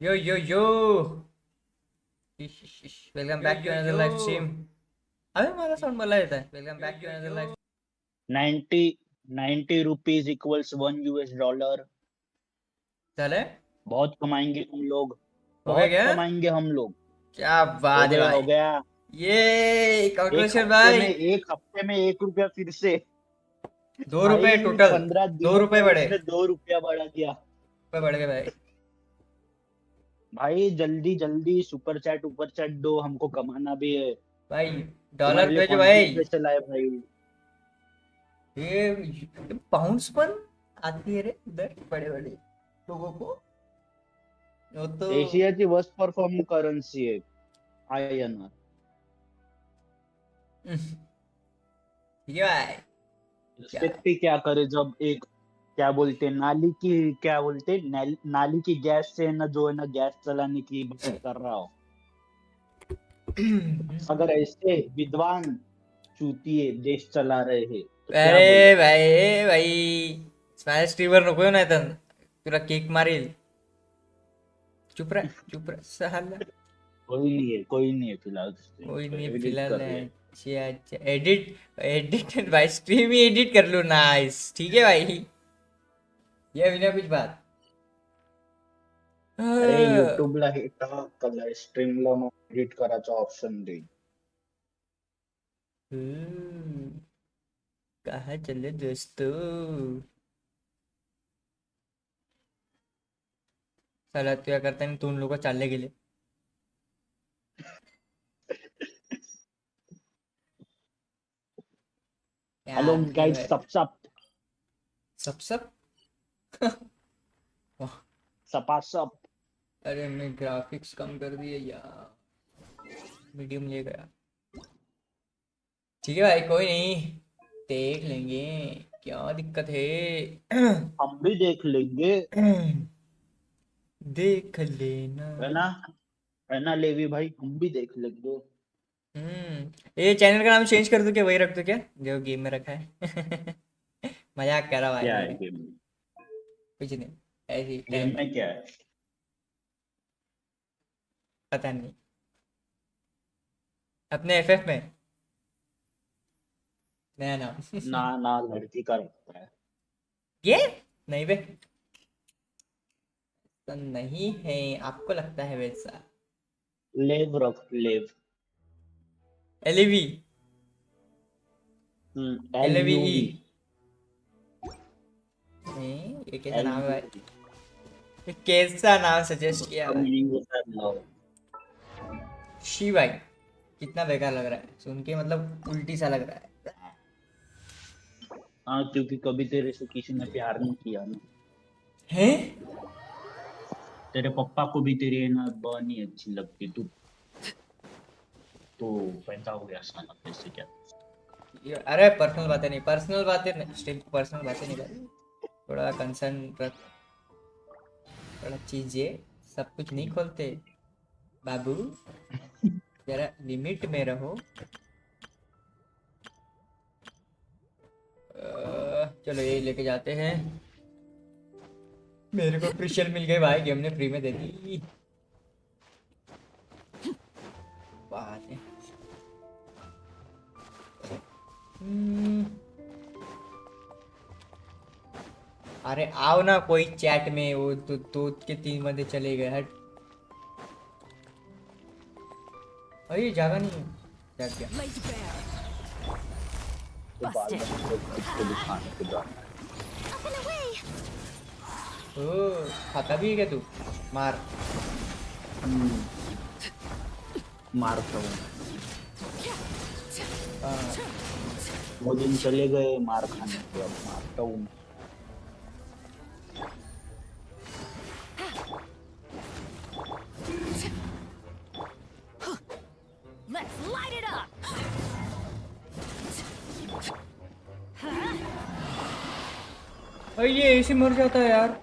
Yo welcome back to another live stream. अबे हमारा sound बोला देता है welcome back to another live. 90 rupees equals $1। चले बहुत कमाएंगे हम लोग, हो गया बहुत क्या? कमाएंगे हम लोग। क्या हो बात है गया भाई। हो गया। ये एक कांग्रेचुलेशन हफ्ते भाई। में एक हफ्ते में ₹1 फिर से। 2 रुपए भाई टोटल। 15 दो दिनों रुपए में बढ़े। उसने ₹2 बढ़ा दिया। रुपए बढ़ गए भाई। भाई जल्दी जल्दी सुपर चैट दो, हमको कमाना भी है। भाई तुम्हारे डॉलर लिए भेजो कंटेंट भाई। स्पेशल आए भाई। ये पाउंड्स पर आती है रे इधर बड़े बड़े लोगों को। वो तो एशियाची वर्स्ट परफॉर्मिंग करन्सी आहे INR। ठीक है भाई। क्या एक्सपेक्ट ही क्या करे जब एक क्या बोलते हैं, नाली की क्या बोलते हैं, नाली की गैस से ना जो है ना गैस चलाने की बात कर रहा हो। अगर ऐसे विद्वान चूतिए देश चला रहे हैं तो क्या बोले। अरे भाई स्मॅश स्ट्रीमर नको नाही तर तुला केक मारेल. चुप रह साला. कोई नहीं है फिलहाल स्ट्रीम कोई पे, नहीं एडिट फिलहाल कर है. रहे हैं। अच्छा एडिट भाई स्ट्रीम ही एडिट कर लो. नाइस ठीक है भाई. ये बिना कुछ बात. अरे हम्म, युट्यूबला हे टाक स्ट्रीमला मग एडिट करायचा ऑप्शन दे। कहाँ चले दोस्तों. साला तू या करता नाही तू लोक चालले गेले. हेलो यार ये गाइस, भाई सप सब वाह. सपासप। अरे मैं ग्राफिक्स कम कर दिए यार. मीडियम ले गया. ठीक है भाई कोई नहीं. देख लेंगे. क्या दिक्कत है. हम भी देख लेंगे। देख लेना. है ना लेवी भाई, हम भी देख लेंगे। ये चैनल का नाम चेंज कर दूं क्या वही रख दूं क्या जो गेम में रखा है. मजाक कर रहा भाई क्या है मैं. गेम? कुछ नहीं. ऐसी गेम टाइम में क्या है? पता नहीं. अपने एफएफ में नया नाम. ना ना, लड़की का रखता है। ये नहीं बे. तो नहीं है आपको लगता है वैसा. लेव रख, लेव। एलईवी. LUV। एलवीई. ये कैसा नाम है भाई. LUV ये कैसा नाम सजेस्ट किया का भाई. मीनिंग होता है लव। शी भाई. कितना बेकार लग रहा है सुन के मतलब उल्टी सा लग रहा है. हाँ, क्योंकि कभी तेरे से किसी ने प्यार नहीं किया ना। हैं. तेरे पापा को भी तेरी है ना बहनी अच्छी लगती तू, तो पैदा हो गया साला कैसे क्या। अरे पर्सनल बातें नहीं स्ट्रीम पर्सनल बातें नहीं कर. थोड़ा कंसर्न रख. थोड़ा चीजें सब कुछ नहीं खोलते बाबू. जरा लिमिट में रहो. चलो ये लेके जाते हैं. मेरे को क्रिशियल मिल गए भाई गेम ने फ्री में दे दी. बात है. अरे आओ ना कोई चैट में वो दो के 3 बंदे चले गए. हट. अरे जगह नहीं है. जग गया. Laid bare. तो बाल बच्चे खुद को दिखाने को जाना है। Up and away. ओ खाता भी है क्या तू. मार. हम्म, मारता हूँ। हाँ. वो दिन चले गए मार खाने को, अब मारता हूँ। Let's light it up. अरे ये ऐसे मर जाता है यार.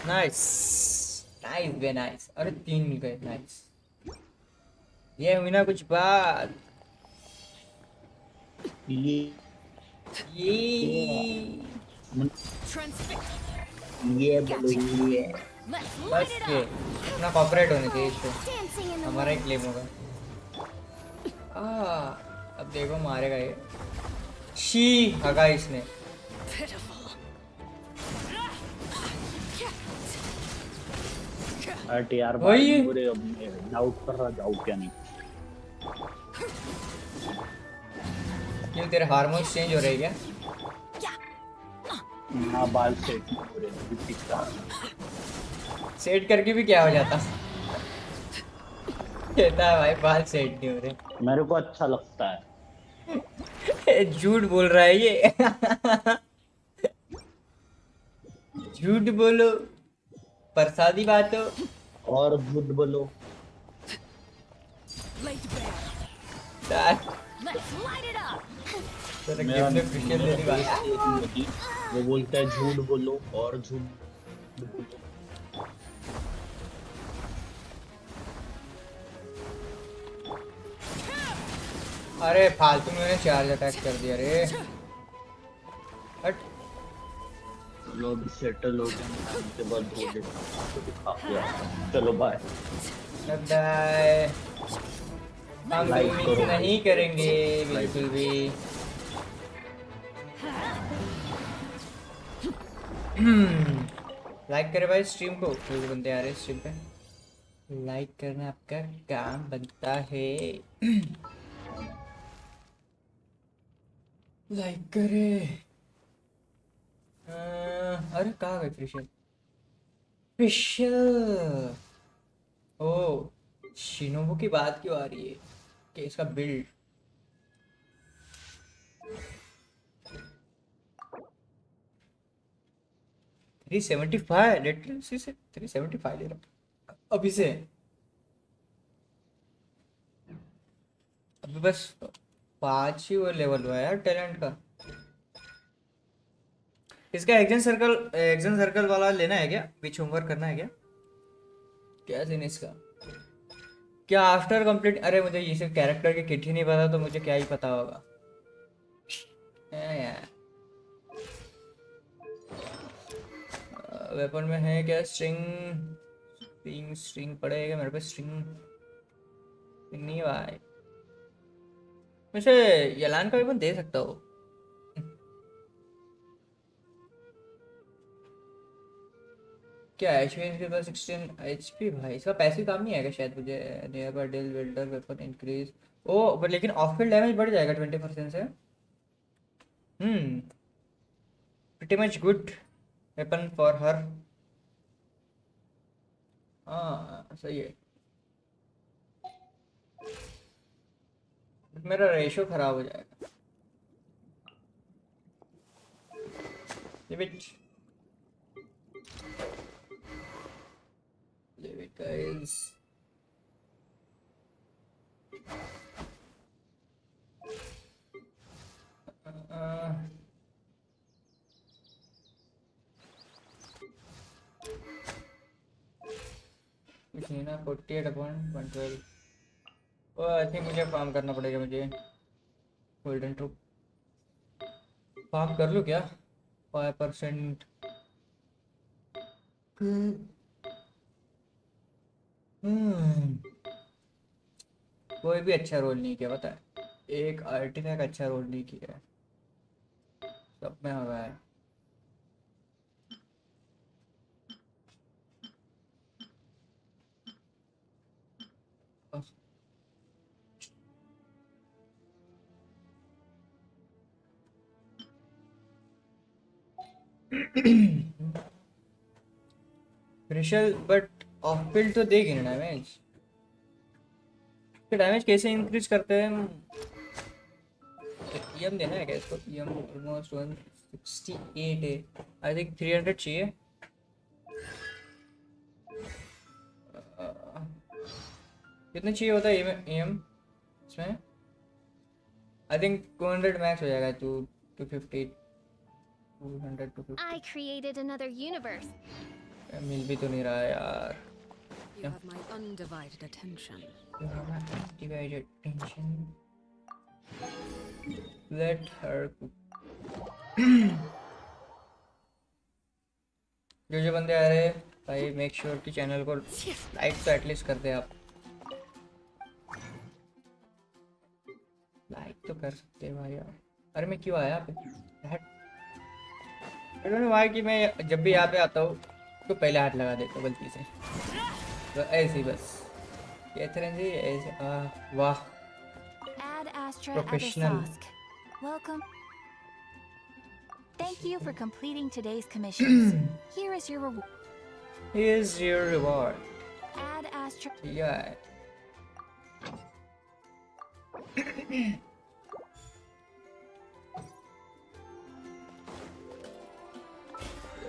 नाइस. Nice way nice. अरे 3 मिल गए. नाइस. ये हुई ना कुछ बात. ये ये ये Transfix. ये बोलो ये Let's बस light it ये up. अपना कॉपरेट होने चाहिए इस पे, Dancing in the हमारा ही wind. क्लेम होगा। अब देखो मारेगा ये, शी हगा इसने। Pitiful. हट यार, बाल वही नहीं हो रहे। अब मैं डाउट कर रहा जाऊँ क्या नहीं। क्यों, तेरे हार्मोन्स चेंज हो रहे हैं क्या? ना, बाल सेट नहीं हो रहे, अभी ठीक था। सेट करके भी क्या हो जाता? कहता है भाई बाल सेट नहीं हो रहे। मेरे को अच्छा लगता है। झूठ बोल रहा है ये। झूठ बोलो, प्रसादी बात हो। और झूठ बोलो। Laid bare. यार, Let's light it up. तेरा मेरा गिफ्ट में क्रिश्चियन मेरा देने दोस्त वाला। एक लड़की, वो बोलता है झूठ बोलो और झूठ बोलो। अरे फालतू में मैंने चार्ज अटैक कर दिया रे। हट। चलो अभी सेटल हो गया, मैं टाइम के बाद धो देता हूँ, आपको दिखा के। चलो बाय। बाय। हम लाइक मिस करो, नहीं लाइक करेंगे करो, लाइक बिल्कुल भी। लाइक करे भाई स्ट्रीम को, कोई भी बंदे आ रहे हैं स्ट्रीम पे, लाइक करना आपका काम बनता है। लाइक करे। अरे कहाँ गए क्रिश्चियन? क्रिश्चियन, ओ शिनोबू की बात क्यों आ रही है कि इसका बिल्ड? थ्री 375 लिटरली से 375 ले रहा अभी से। अभी बस 5 ही वो लेवल हुआ है यार टैलेंट का। इसका एग्जन सर्कल वाला लेना है क्या? विच होमवर्क करना है क्या? क्या सीन है इसका? क्या आफ्टर कंप्लीट? अरे मुझे ये सब कैरेक्टर के किट ही नहीं पता, तो मुझे क्या ही पता होगा। यार वेपन में है क्या? स्ट्रिंग स्ट्रिंग स्ट्रिंग पड़ेगा मेरे पे। स्ट्रिंग नहीं भाई, वैसे यलान का वेपन दे सकता हो। क्या एचपी इसके पास? 16 एचपी भाई, इसका पैसिव काम नहीं आएगा शायद मुझे। नियर बाय डेल builder weapon increase. Oh but लेकिन ऑफ फील्ड डैमेज बढ़ जाएगा 20% से। Hmm, pretty much good weapon for her. हाँ सही है। मेरा रेशो खराब हो जाएगा। Leave it. Leave it guys. Uh, कुछ नहीं ना। 48/112। ओ आई थिंक मुझे फार्म करना पड़ेगा मुझे। गोल्डन ट्रूप फार्म कर लूँ क्या? 5%। कोई भी अच्छा रोल नहीं किया पता है। एक आर्टिफैक्ट अच्छा रोल नहीं किया है, सब में होगा है। बस। क्रिशल बट ऑफ फील्ड तो देगी ना डैमेज। डैमेज कैसे इंक्रीज करते हैं? ईएम देना है क्या इसको? ईएम ऑलमोस्ट 168 है। आई थिंक 300 चाहिए। कितने चाहिए होता है ईएम इसमें? आई थिंक 200 मैक्स हो जाएगा। 250 200 250। I created another universe. मिल भी तो नहीं रहा है यार। You have my undivided attention. You have my divided attention. Let her cook. जो बंदे आ रहे हैं भाई मेक श्योर कि चैनल को लाइक तो एटलीस्ट कर दे आप। लाइक तो कर सकते हैं भाई आप। अरे मैं क्यों आया पे भाई कि मैं जब भी यहाँ पे आता हूँ तो पहले हाथ लगा देता हूँ गलती से, तो ऐसे ही बस। कैथरीन जी ऐसे वाह Ad Astra Professional. Abasosk. Welcome. Thank you for completing today's commissions. Here is your reward. here's your reward। Ad Astra. yeah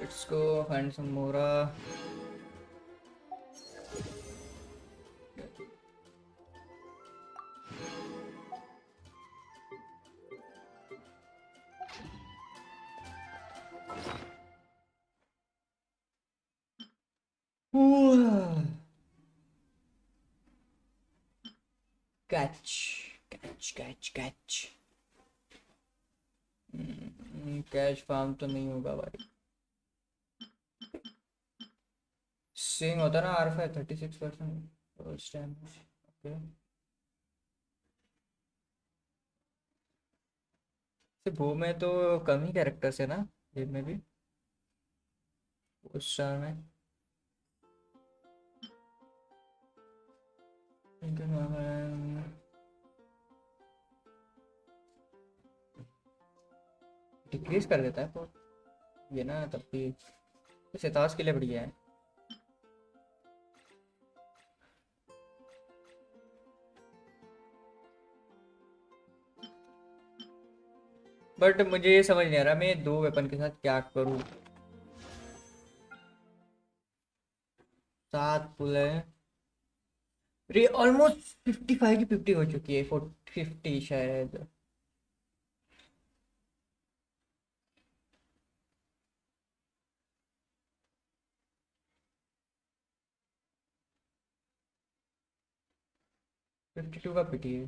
let's go find some more catch catch farm तो नहीं होगा भाई। सिंग होता ना R5 36% उस time. Okay वो में तो कम ही कैरेक्टर्स है ना गेम में भी उस टाइम में। डिक्रीज कर देता है तो ये ना, तब भी सितास के लिए बढ़िया है। बट मुझे ये समझ नहीं आ रहा मैं 2 वेपन के साथ क्या करूं। 7 पुल है। अरे ऑलमोस्ट 55 की 50 हो चुकी है, 50 शायद। फिफ्टी टू का पिटी है।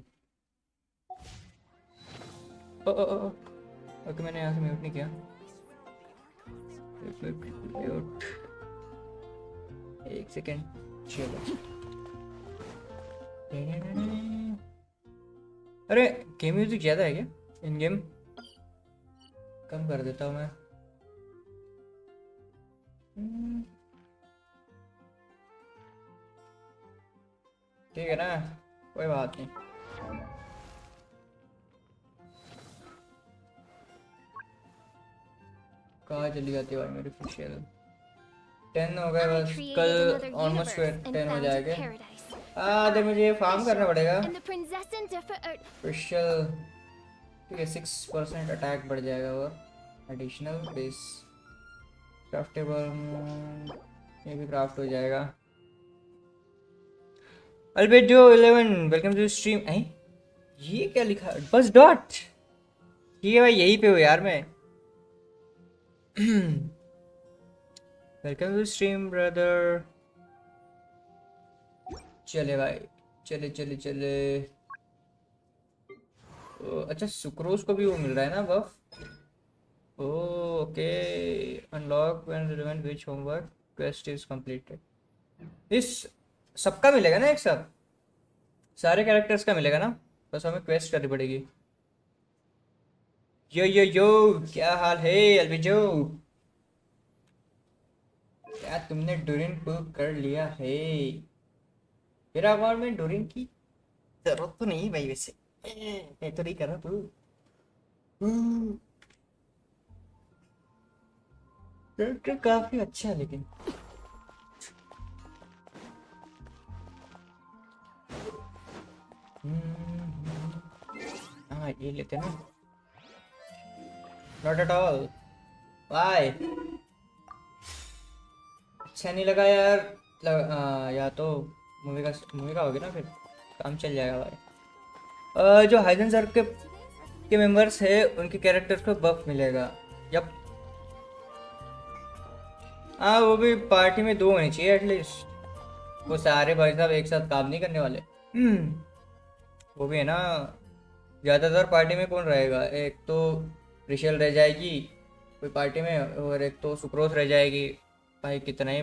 ओ ओ ओ ओके मैंने यहाँ से म्यूट नहीं किया। Mute 1 second. चलो अरे गेम म्यूजिक ज़्यादा है क्या इन गेम? कम कर देता हूँ मैं। ठीक है ना, कोई बात नहीं। कहाँ चली जाती है भाई मेरी ऑफिशियल? 10 हो गए I बस, created कल another ऑलमोस्ट universe and 10 हो found जाएंगे। paradise. तो मुझे फार्म करना पड़ेगा And the Prinzessin ऑफिशियल। ठीक है 6% अटैक बढ़ जाएगा और एडिशनल बेस क्राफ्टेबल, ये भी क्राफ्ट हो जाएगा। Albedo 11 welcome to stream. ये क्या लिखा? बस डॉट। ठीक है भाई यहीं पे हो यार मैं। Welcome to stream brother. चले भाई, चले चले चले। अच्छा सुक्रोज को भी वो मिल रहा है ना buff? Okay unlock when relevant which homework quest is completed. इस सबका मिलेगा ना एक साथ? सारे कैरेक्टर्स का मिलेगा ना? बस हमें क्वेस्ट करनी पड़ेगी। यो क्या हाल है अल्बिजो? क्या तुमने डोरिन को कर लिया है? मेरा अकाउंट में डोरिन की जरूरत तो नहीं भाई वैसे। मैं तो नहीं कर रहा तू। कैरेक्टर काफी अच्छा है लेकिन। हाँ ये लेते हैं ना। Not at all. वाई अच्छा नहीं लगा यार। या तो मूवी का होगा ना, फिर काम चल जाएगा भाई। जो हाइजन सर के मेंबर्स है उनके कैरेक्टर्स को बफ मिलेगा। यप हाँ वो भी पार्टी में 2 होने चाहिए एटलीस्ट। वो सारे भाई साहब एक साथ काम नहीं करने वाले। वो भी है ना, ज़्यादातर पार्टी में कौन रहेगा? एक तो रिशल रह जाएगी कोई पार्टी में, और एक तो सुक्रोज रह जाएगी। भाई कितना ही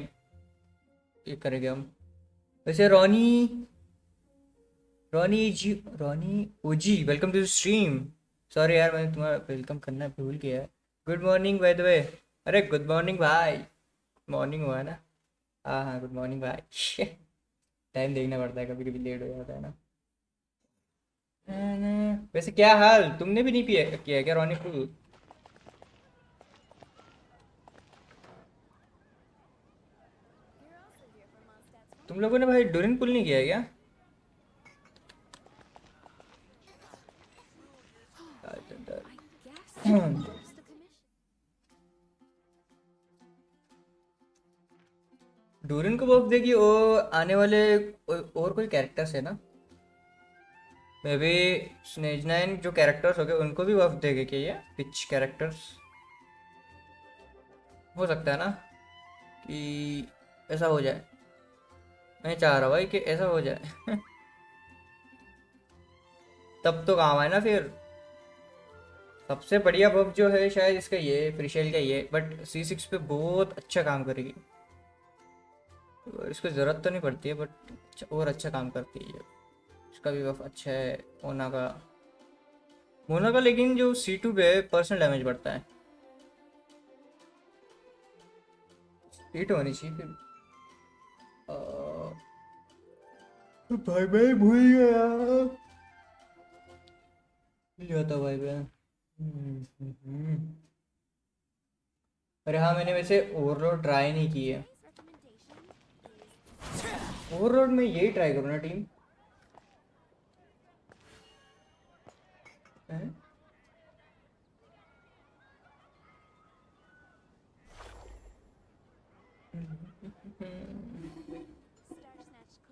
ये करेंगे हम। वैसे रोनी ओजी वेलकम टू स्ट्रीम। सॉरी यार मैंने तुम्हारा वेलकम करना भूल गया। Good morning by the way. अरे गुड मॉर्निंग भाई, मॉर्निंग हुआ है ना। हाँ हाँ गुड मॉर्निंग भाई। टाइम देखना पड़ता है, कभी कभी लेट हो जाता है ना। वैसे क्या हाल, तुमने भी नहीं पिया किया क्या रोनी फूल? तुम लोगों ने भाई डोरिन पुल नहीं किया है क्या? I guess you post the commission. Dorian को बफ देगी वो आने वाले और कोई कैरेक्टर्स है ना? मे बी स्नेज नाइन जो कैरेक्टर्स हो गए उनको भी बफ देगी क्या ये पिच कैरेक्टर्स? हो सकता है ना कि ऐसा हो जाए। मैं चाह रहा हूँ भाई कि ऐसा हो जाए। तब तो काम है ना फिर। सबसे बढ़िया बफ जो है शायद इसका ये प्रीशेल का ये, बट C6 पे बहुत अच्छा काम करेगी। इसको ज़रूरत तो नहीं पड़ती है बट और अच्छा काम करती है ये। इसका भी बफ अच्छा है मोना का लेकिन जो C2 पे पर्सनल डैमेज बढ़ता है। हिट होनी चाहिए फिर। भाई भाई भूल गया, भूल जाता भाई भाई। अरे हाँ मैंने वैसे ओवरलोड ट्राई नहीं की है। ओवरलोड में यही ट्राई करूँ ना टीम। हैं?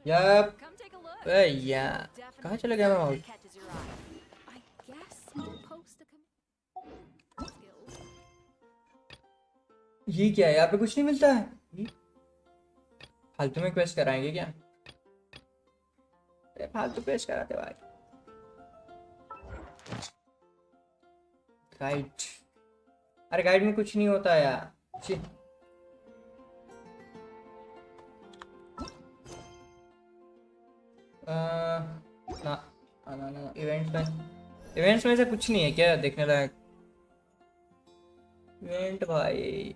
यार Come take a look. यार कहाँ Definitely चला गया मैं something mouse? that catches your eye. I guess you post the skills. ये क्या है, यहाँ पे कुछ नहीं मिलता है? ये फालतू में क्वेस्ट कराएंगे क्या? अरे फालतू क्वेस्ट कराते भाई। गाइड, अरे गाइड में कुछ नहीं होता यार। छी। ना ना ना इवेंट्स में से कुछ नहीं है क्या देखने लायक? इवेंट भाई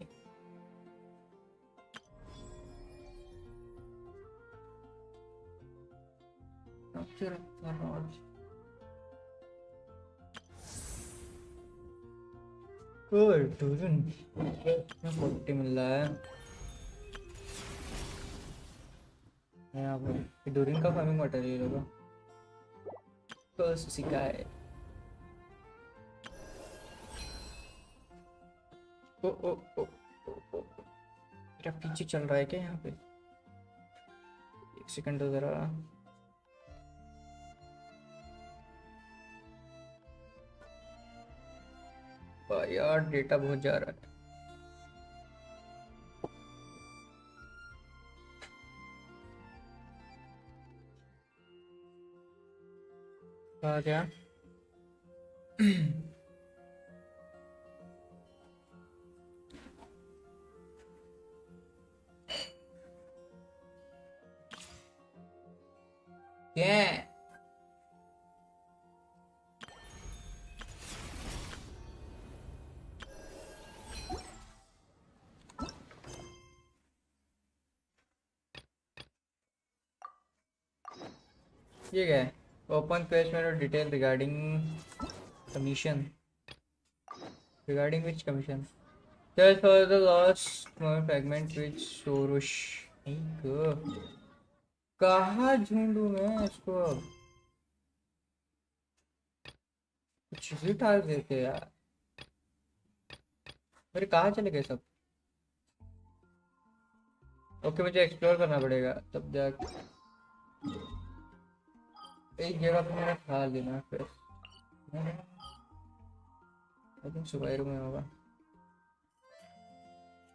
डोजन 40 मिल रहा है यहाँ पे। डोरिन का फार्मिंग मटेरियल होगा तो सीखा है। ओ मेरा पीछे चल रहा है क्या यहाँ पे? एक सेकंड तो जरा। यार डेटा बहुत जा रहा है। आ गया। क्या ये क्या है? ओपन पेज में detail regarding which commission just for the last fragment which Sorush. कहाँ ढूंढूं मैं इसको अब? कुछ भी टाल देते यार। मेरे कहाँ चले गए सब? ओके मुझे एक्सप्लोर करना पड़ेगा तब जाके एक जगह पे मेरा ख्याल देना फिर। आई थिंक सुबह में होगा।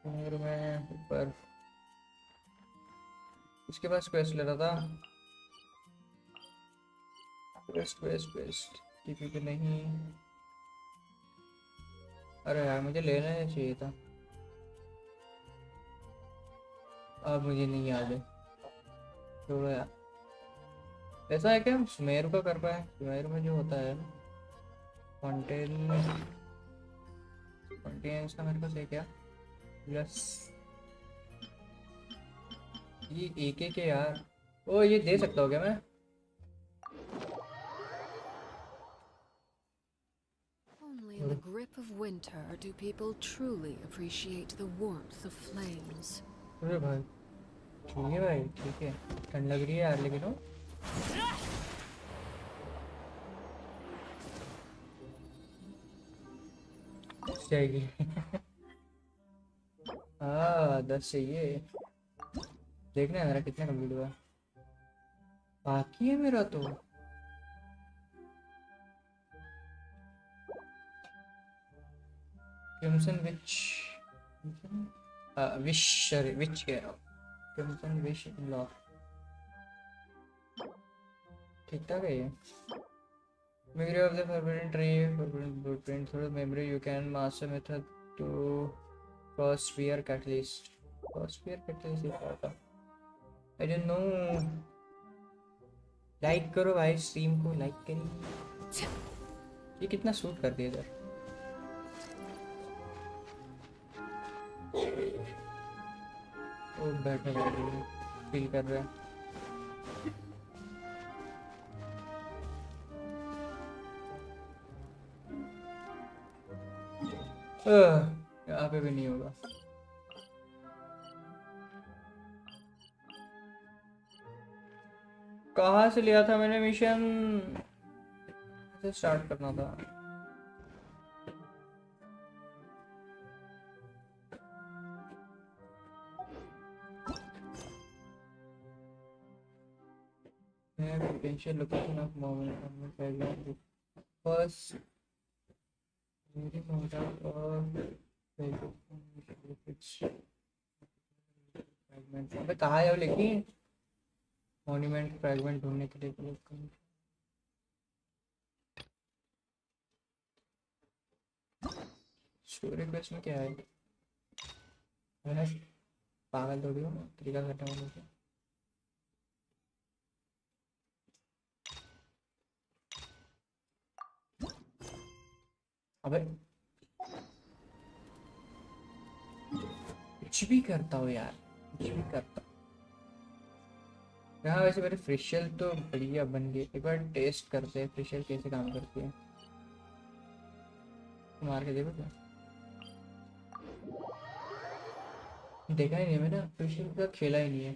सुबह में ऊपर इसके पास क्वेस्ट ले रहा था। क्वेस्ट टीपी पे नहीं। अरे यार मुझे लेना ही चाहिए था, अब मुझे नहीं याद है। छोड़ो यार। ऐसा है क्या हम सुमेरु का कर पाए? सुमेरु में जो होता है कंटेन कंटेन्स का मेरे को सही क्या प्लस ये एक है यार। ओ ये दे सकता हूँ क्या मैं? Only in the grip of winter do people truly appreciate the warmth of flames. अरे भाई ठीक है भाई, ठीक है। ठंड लग रही है यार लेकिन वो चाहिए। हाँ 10 चाहिए। देखना है मेरा कितना कंप्लीट हुआ। बाकी है मेरा तो। क्रिम्सन विच कह रहा हूँ। क्रिम्सन विश लॉ ठीक ठाक है ये। Memory of the forbidden tree, forbidden blueprint. Through memory, you can master method to cross sphere catalyst. Cross sphere catalyst is what? I don't know. Like करो भाई, स्ट्रीम को लाइक करिए। ये कितना सूट कर दिया इधर। ओ बैठा फील कर रहा है। यहाँ पे भी नहीं होगा। कहाँ से लिया था मैंने मिशन? से स्टार्ट करना था। Potential location of moment first मेरी contact और फ्रैगमेंट। अबे कहाँ है वो लिखी? मॉन्यूमेंट फ्रैगमेंट ढूंढने के लिए क्लिक करूँ। स्टोरी रिक्वेस्ट में क्या है? मैंने पागल थोड़ी हूँ, तरीका करने वालों से। अबे कुछ भी करता हूँ यार, कुछ भी करता हूँ। हाँ वैसे मेरे फेशियल तो बढ़िया बन गए। एक बार टेस्ट करते हैं फेशियल कैसे काम करती है। मार के देखो क्या। देखा ही नहीं मैंने, फेशियल का खेला ही नहीं है।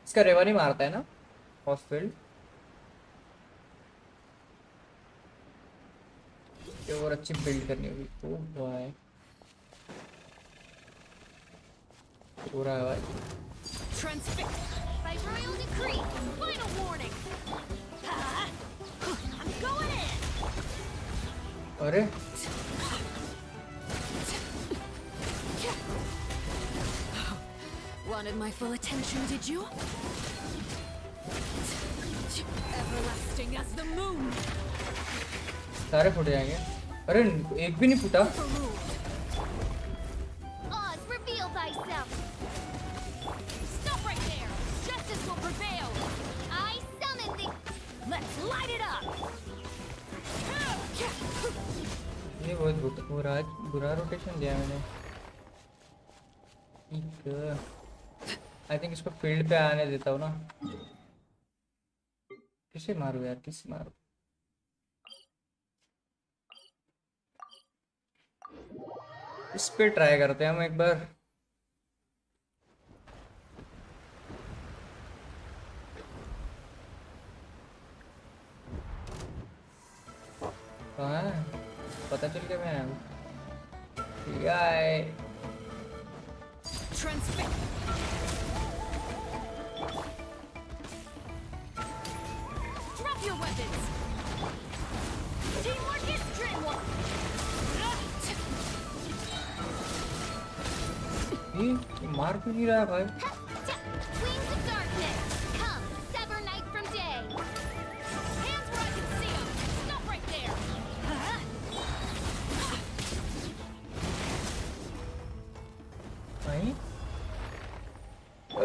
इसका रेवा नहीं मारता है ना हॉस्पिटल और अच्छी बिल्ड करनी होगी। ओ भाई पूरा है भाई। By royal decree, final warning. I'm going in. अरे Wanted my full attention, did you? Everlasting as the moon. सारे फुट जाएंगे। अरे एक भी नहीं फूटा। Oz, reveal thyself. Stop right there. Justice will prevail. I summon thee. Let's light it up. ये बहुत बुरा रोटेशन दिया मैंने। आई थिंक इसको फील्ड पे आने देता हूँ ना। किसे मारूँ यार, किसे मारूँ? इस पे ट्राई करते हैं हम एक बार। कहाँ है? पता चल गया मैं। ठीक है Drop your weapons. Teamwork is dreamwork. ये मार क्यों नहीं रहा है भाई? Wings of darkness. Come, sever night from day. Hands where I can see them. Stop right there.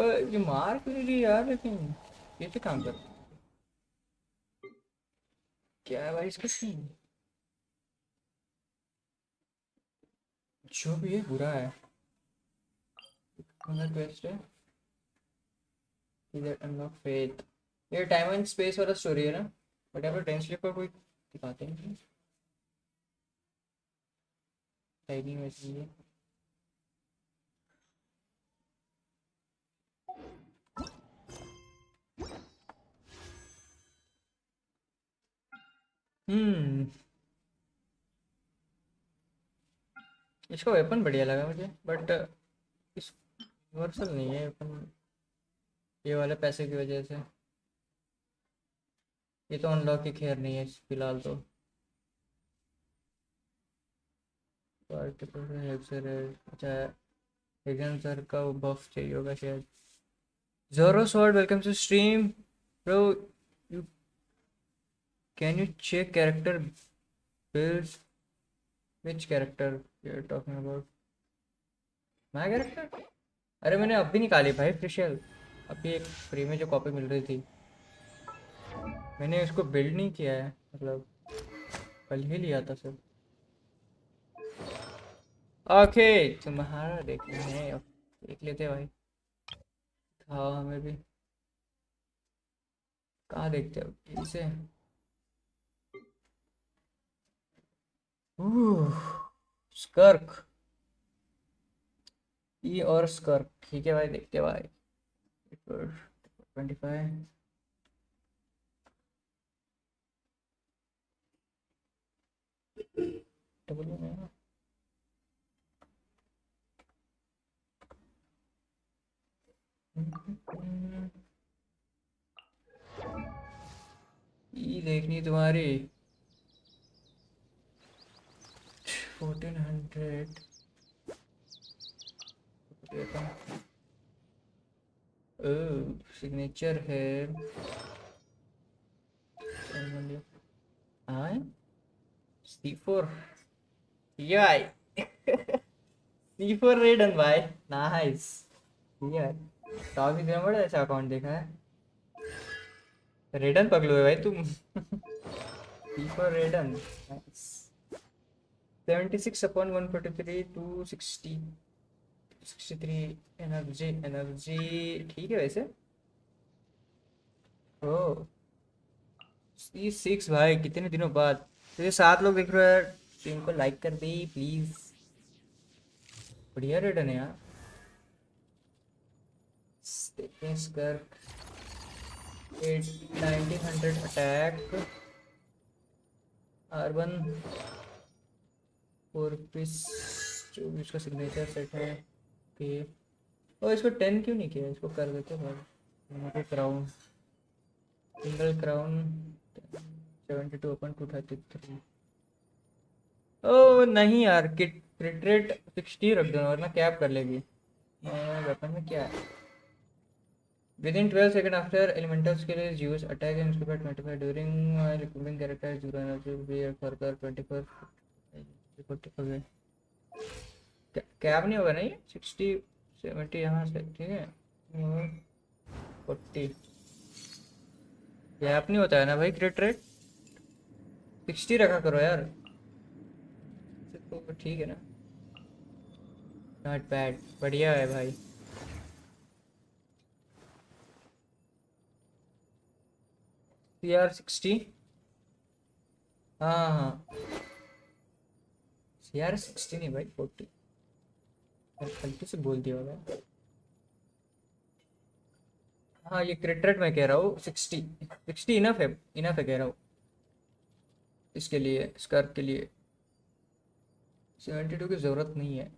ये मार क्यों नहीं रही यार, लेकिन ये तो काम कर, क्या है भाई इसका सीन? जो भी है बुरा है। क्वेस्ट है इधर, अनलॉक फेथ। ये टाइम एंड स्पेस वाला स्टोरी है ना, बट यहाँ पे टाइम स्लिप का कोई दिखाते नहीं, टाइमिंग वैसी है। हम्म, इसका वेपन बढ़िया लगा मुझे, बट इस यूनिवर्सल नहीं है वेपन, ये वाले पैसे की वजह से। ये तो अनलॉक की खैर नहीं है फिलहाल तो। अच्छा, एग्जाम सर का बफ चाहिए होगा शायद। Zoro sword welcome to stream bro, you can you check character builds, which character you are talking about? My character? अरे मैंने अभी निकाली भाई ऑफिशियल, अभी एक फ्री में जो कॉपी मिल रही थी, मैंने उसको बिल्ड नहीं किया है, मतलब कल ही लिया था सर। ओके, तुम्हारा देखना है, देख लेते भाई। हाँ हमें भी, कहाँ देखते हो इसे? स्कर्क, ई और स्कर्क, ठीक है भाई, देखते हैं भाई। 25 डबल में ई देखनी तुम्हारी 1400। सिग्नेचर है, हाँ C4, ठीक है भाई। C4 रेडन भाई, नाइस, ठीक है। काफी दिन बड़ा ऐसा अकाउंट देखा है, रेडन पगलू है भाई तुम। C4 रेडन, nice. 76/143 260 63 एनर्जी, एनर्जी ठीक है वैसे। ओ C6 भाई, कितने दिनों बाद। तो ये 7 लोग देख रहे हैं, स्ट्रीम को लाइक कर दे प्लीज, बढ़िया रेडन है यार। स्कर्ट 1900 अटैक, अर्बन 4 पीस, जो भी इसका सिग्नेचर सेट है। ओके, और इसको 10 क्यों नहीं किया, इसको कर देते भाई। Crown, single crown 72/233। ओ नहीं यार, किट क्रिट रेट 60 रख दो वरना कैप कर लेगी। वेपन में क्या है? Within 12 seconds after elemental skill is used, attack and skill multiply during while equipping character is 0 energy will be further 24 okay। Cap नहीं होगा ना ये? 60 70 यहाँ से, ठीक है, और 40 कैप नहीं होता है ना भाई क्रिट रेट। 60 रखा करो यार, तो ठीक है ना। नॉट बैड, बढ़िया है भाई। CR60, हाँ हाँ, CR60 नहीं भाई 40, गलती से बोल दिया होगा। हाँ ये क्रिट रेट मैं कह रहा हूँ 60 इनफ है, इनफ है कह रहा हूँ इसके लिए, स्कर्प के लिए 72 की ज़रूरत नहीं है,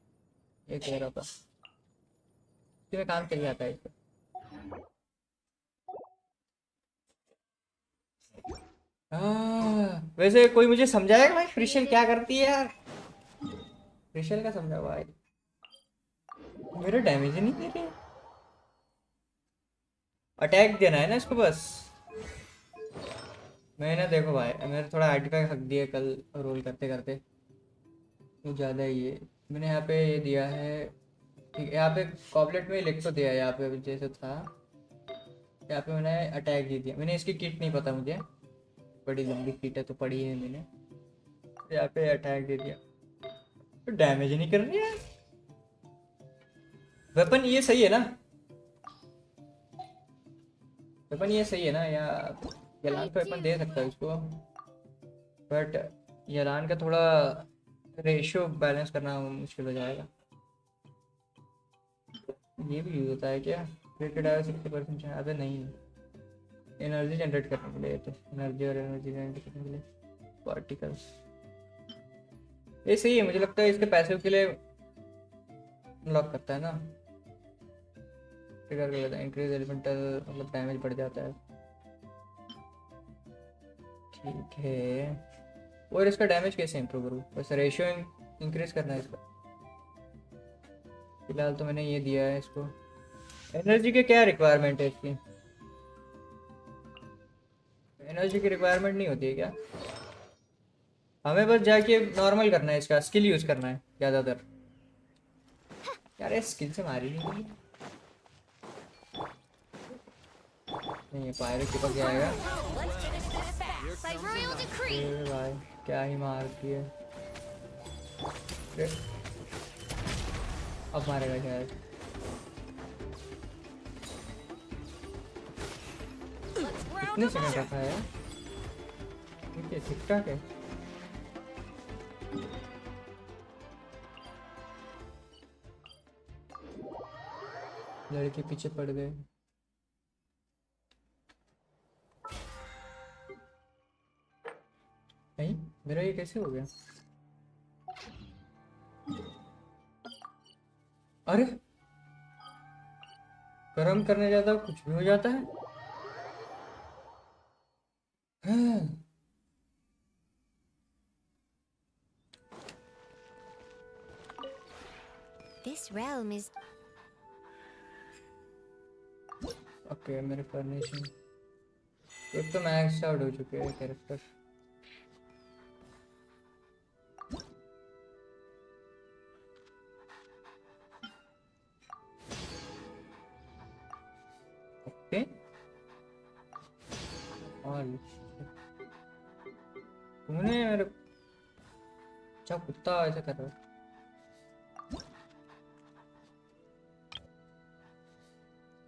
ये कह रहा था। इसमें काम चल जाता है इसका। वैसे कोई मुझे समझाएगा भाई फ्रिशल क्या करती है यार? फ्रिशल का समझा भाई, मेरा डैमेज ही नहीं दे रही। अटैक देना है ना इसको बस। मैंने देखो भाई, मैंने थोड़ा आर्टिफैक्ट हक दिया कल रोल करते करते, तो ज़्यादा ही है। मैंने यहाँ पे ये दिया है ठीक है, यहाँ पे कॉपलेट में लिख तो दिया है, यहाँ पे जैसे था, यहाँ पे मैंने अटैक दे दिया। मैंने इसकी किट नहीं पता मुझे, बड़ी लंबी किट है तो पड़ी है मैंने, यहाँ पे अटैक दे दिया तो डैमेज ही नहीं कर रही है। वेपन ये सही है ना, वेपन ये सही है ना, या यलान का वेपन दे सकता है उसको, बट यलान का थोड़ा रेशियो बैलेंस करना मुश्किल हो जाएगा। ये भी यूज होता है क्या? क्रिकेट आया 60% अबे नहीं, एनर्जी जनरेट करने के लिए, तो एनर्जी और एनर्जी जनरेट करने के लिए पार्टिकल्स, ये सही है। मुझे लगता है इसके पैसे के लिए लॉक करता है ना, ट्रिगर कर लेता है, इंक्रीज एलिमेंटल मतलब डैमेज बढ़ जाता है। ठीक है, और इसका डैमेज कैसे इंप्रूव करूँ? बस रेशियो इंक्रीज करना है इसका। फिलहाल तो मैंने ये दिया है इसको। एनर्जी के क्या रिक्वायरमेंट है इसकी? एनर्जी की रिक्वायरमेंट नहीं होती है क्या? हमें बस जाके नॉर्मल करना है, इसका स्किल यूज करना है ज़्यादातर। यार ये स्किल से मारी नहीं, नहीं पायरो चिपक जाएगा। By royal decree. अरे भाई क्या ही मारती है। अरे, अब मारेगा शायद। कितने सेकंड रखा है? ठीक है, ठीक ठाक है। लड़के पीछे पड़ गए। नहीं, मेरा ये कैसे हो गया? अरे गरम करने जाता हूँ कुछ भी हो जाता है। हाँ। This realm is ओके, मेरे फर्निशिंग एक तो मैक्स आउट हो चुके हैं कैरेक्टर। ओके, और तूने मेरे अच्छा कुत्ता ऐसा कर रहा है।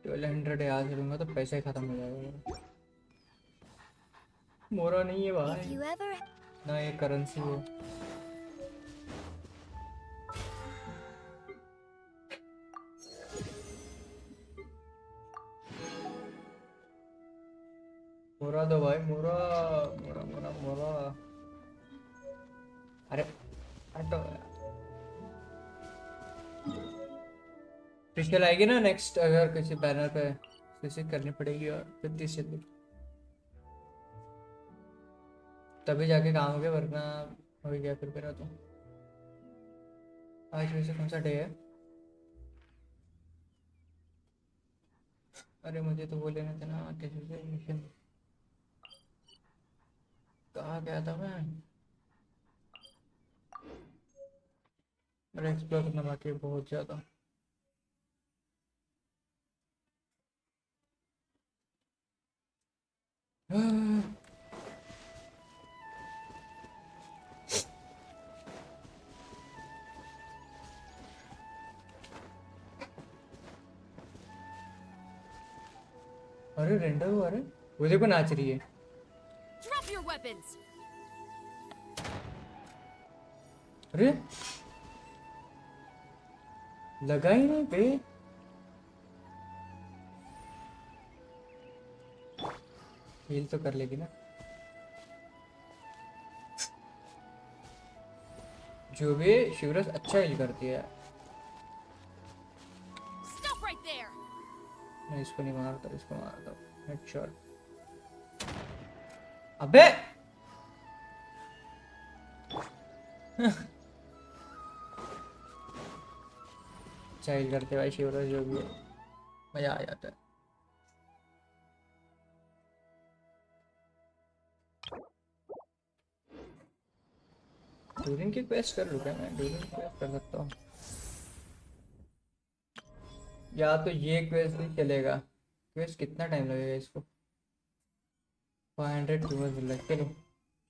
1200 याद करूंगा तो पैसे खत्म हो जाएगा। मोरा नहीं है if भाई you ever ना, ये करेंसी है। मोरा दो भाई, मोरा मोरा मोरा मोरा। अरे हटो, पिछले आएगी ना नेक्स्ट, अगर किसी बैनर पे विजिट करनी पड़ेगी और 30 जल्दी, तभी जाके काम हो गया, वरना हो गया फिर मेरा तो। आज वैसे कौन सा डे है? अरे मुझे तो वो लेना था ना, कैसे से मिशन, कहाँ गया था मैं? अरे एक्सप्लोर करना बाकी है बहुत ज़्यादा। अरे रेंडर हुआ, अरे वो देखो नाच रही है। Drop your weapons! अरे लगा ही नहीं पे। हील तो कर लेगी ना, जो भी शिवरस अच्छा हील करती है। Stop right there! मैं इसको नहीं मारता, इसको मारता हूँ हेडशॉट। अबे अच्छा हील करते भाई शिवरस, जो भी है मजा आ जाता है। डूरिंग की क्वेस्ट कर लूँ क्या मैं? डूरिंग की क्वेस्ट कर सकता हूँ। या तो ये क्वेस्ट नहीं चलेगा। क्वेस्ट कितना टाइम लगेगा इसको? 500 व्यूअर्स लग, चलो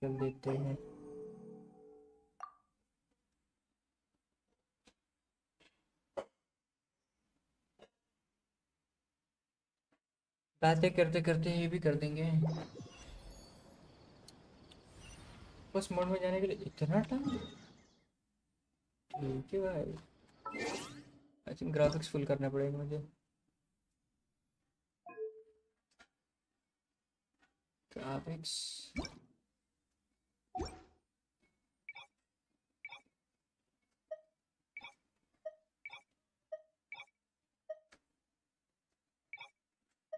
चल देते हैं। बातें करते करते ये भी कर देंगे। उस मोड में जाने के लिए इतना टाइम? ठीक है भाई। आई थिंक ग्राफिक्स फुल करना पड़ेगा मुझे। ग्राफिक्स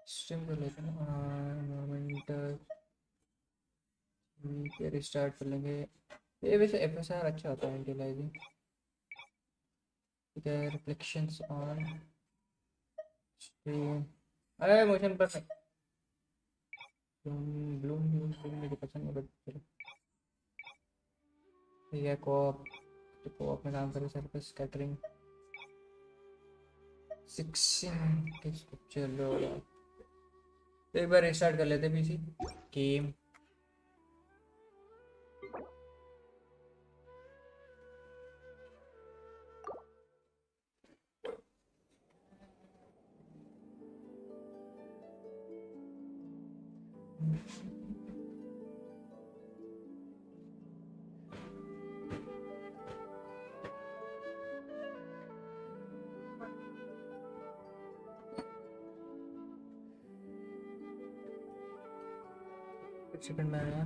स्ट्रीम कर लेते हैं ना। एनवायरमेंट रिस्टार्ट कर लेंगे। ये वैसे एफएसआर अच्छा होता है एंटीलाइजिंग। ठीक है, रिफ्लेक्शंस ऑन स्क्रीन। अरे मोशन पर नहीं। ब्लूम ब्लूम ब्लूम मुझे पसंद नहीं, बट चलो ठीक है। कोऑप, तो कोऑप में काम करें। सरफेस स्कैटरिंग 16 चलो एक बार रिस्टार्ट कर लेते पीसी गेम। कुछ सेकंड में आया।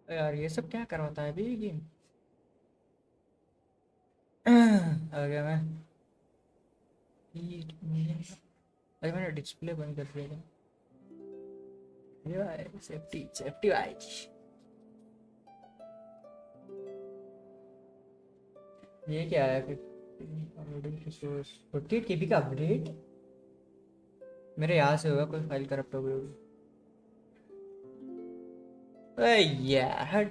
यार ये सब क्या करवाता है अभी ये गेम। आ गया मैं। अरे मैंने डिस्प्ले बंद कर दिया था। ये भाई सेफ्टी सेफ्टी भाई। ये क्या है फिर? अपलोडिंग रिसोर्स 48 केबी का अपडेट। मेरे यहाँ से होगा, कोई फाइल करप्ट हो गई होगी। अरे यार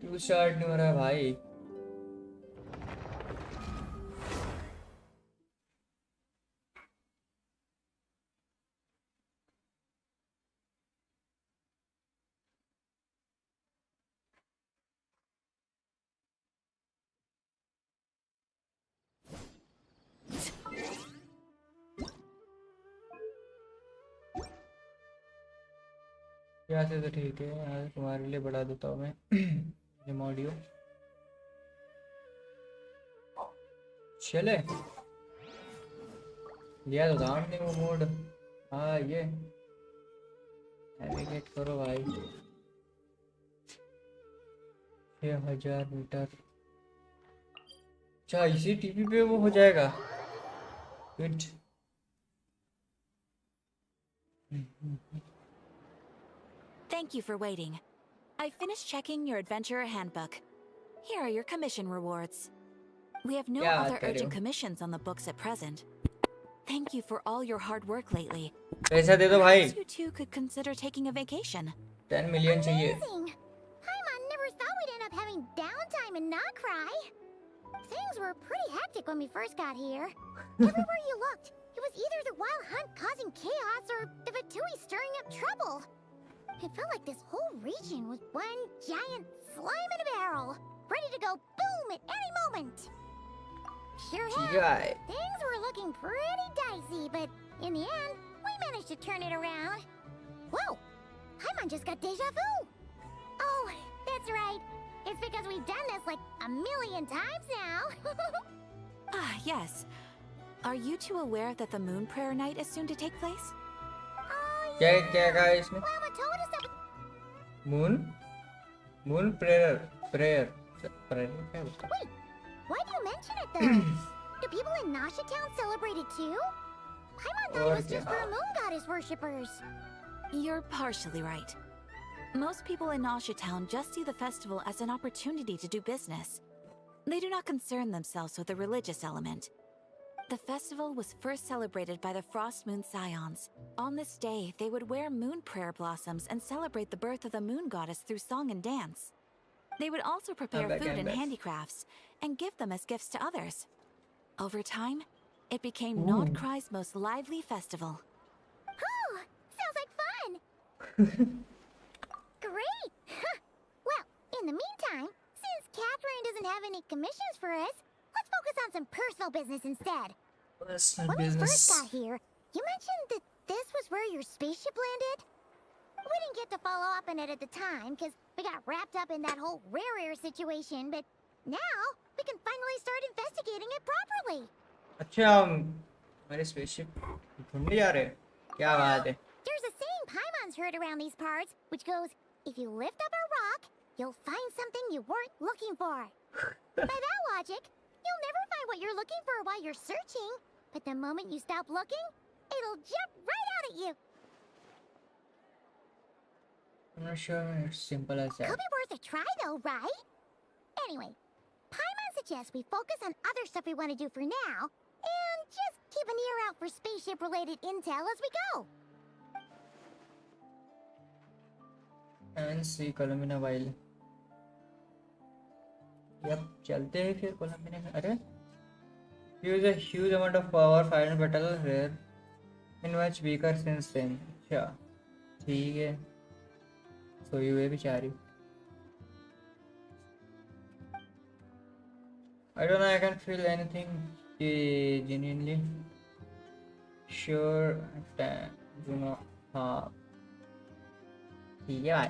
क्यों स्टार्ट नहीं हो रहा है भाई? यहाँ से तो ठीक है। यहाँ तुम्हारे लिए बढ़ा देता हूँ मैं ये ऑडियो चले। लिया तो था हमने वो मोड। हाँ ये नेविगेट करो भाई। 6000 मीटर। अच्छा इसी टीवी पे वो हो जाएगा fit. Thank you for waiting. I finished checking your adventurer handbook. Here are your commission rewards. We have no Yeah, other tell urgent you. commissions on the books at present. Thank you for all your hard work lately. पैसा दे दो भाई. Perhaps you two could consider taking a vacation. 10 million चाहिए. Amazing! Paimon never thought we'd end up having downtime in Nacry. Things were pretty hectic when we first got here. Everywhere you looked, it was either the wild hunt causing chaos or the Vatui stirring up trouble. It felt like this whole region was one giant slime in a barrel, ready to go boom at any moment. Sure ठीक have. है. Things were looking pretty dicey, but in the end, we managed to turn it around. Whoa! Paimon just got deja vu! Oh, that's right. It's because we've done this like a million times now. Ah, yes. Are you two aware that the Moon Prayer Night is soon to take place? Oh, क्या yeah. क्या कहा इसने? Mama told us that. Moon prayer क्या होता है? Wait, why do you mention it though? Do people in Nasha Town celebrate it too? Paimon thought it was just for moon goddess worshippers. You're partially right. Most people in Nasha Town just see the festival as an opportunity to do business. They do not concern themselves with the religious element. The festival was first celebrated by the Frost Moon Scions. On this day, they would wear moon prayer blossoms and celebrate the birth of the moon goddess through song and dance. They would also prepare back, food I'm and back. handicrafts and give them as gifts to others. Over time, it became Ooh. Nordkrei's most lively festival. Oh, sounds like fun. Great. Well, in the meantime, since Catherine doesn't have any commissions for us, let's focus on some personal business instead. Personal When we first business. got here, you mentioned that this was where your spaceship landed? We didn't get to follow up on it at the time because we got wrapped up in that whole rare situation, but now we can finally start investigating it properly. अच्छा हमारे spaceship ढूंढने जा रहे हैं. क्या बात है? There's a saying Paimon's heard around these parts, which goes, if you lift up a rock, you'll find something you weren't looking for. By that logic, you'll never find what you're looking for while you're searching, but the moment you stop looking, it'll jump right out at you. I'm not sure it's simple as that. Could be worth a try though, right? Anyway, Paimon suggests we focus on other stuff we want to do for now, and just keep an ear out for spaceship-related intel as we go. And see Columbina while. Yep, चलते हैं फिर कोलंबिना में. अरे use a huge amount of power, final battle rare, in much weaker since then. अच्छा ठीक है. सोई हुए बेचारी. I don't know, I can feel anything genuinely sure that do not हाँ ठीक है भाई.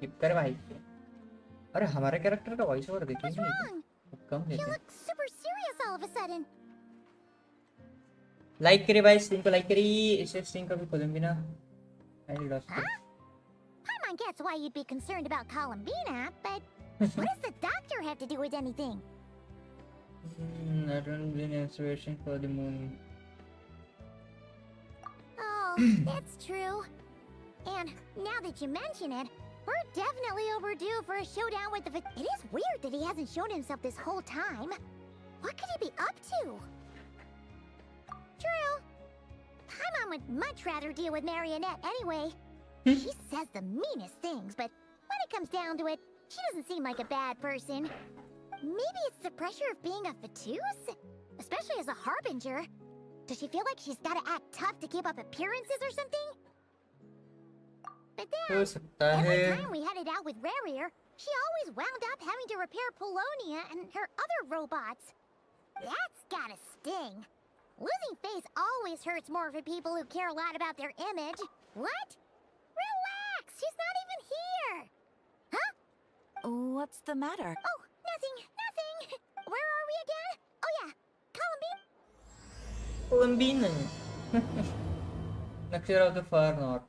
टिप कर भाई. अरे हमारे कैरेक्टर का वॉइस ओवर देखिए What's नहीं wrong? कम You देते. look super serious all of a sudden. Like करिए भाई, स्ट्रीम को लाइक करिए. इसे स्ट्रीम का भी Columbina I lost. Huh? Paimon gets why you'd be concerned about Columbina, but what does the doctor have to do with anything? I don't bring inspiration for the moon. Oh, that's true. And now that you mention it, we're definitely overdue for a showdown with the... It is weird that he hasn't shown himself this whole time. What could he be up to? True. Paimon would much rather deal with Marionette anyway. She says the meanest things, but when it comes down to it, she doesn't seem like a bad person. Maybe it's the pressure of being a Fatus? Especially as a Harbinger. Does she feel like she's gotta act tough to keep up appearances or something? But हो then, सकता every है. time we headed out with Rarier, she always wound up having to repair Polonia and her other robots. That's gotta sting. Losing face always hurts more for people who care a lot about their image. What? Relax, she's not even here. Huh? What's the matter? Oh, nothing. Where are we again? Oh yeah, Columbine. कोलंबिना. Nexus of the far north.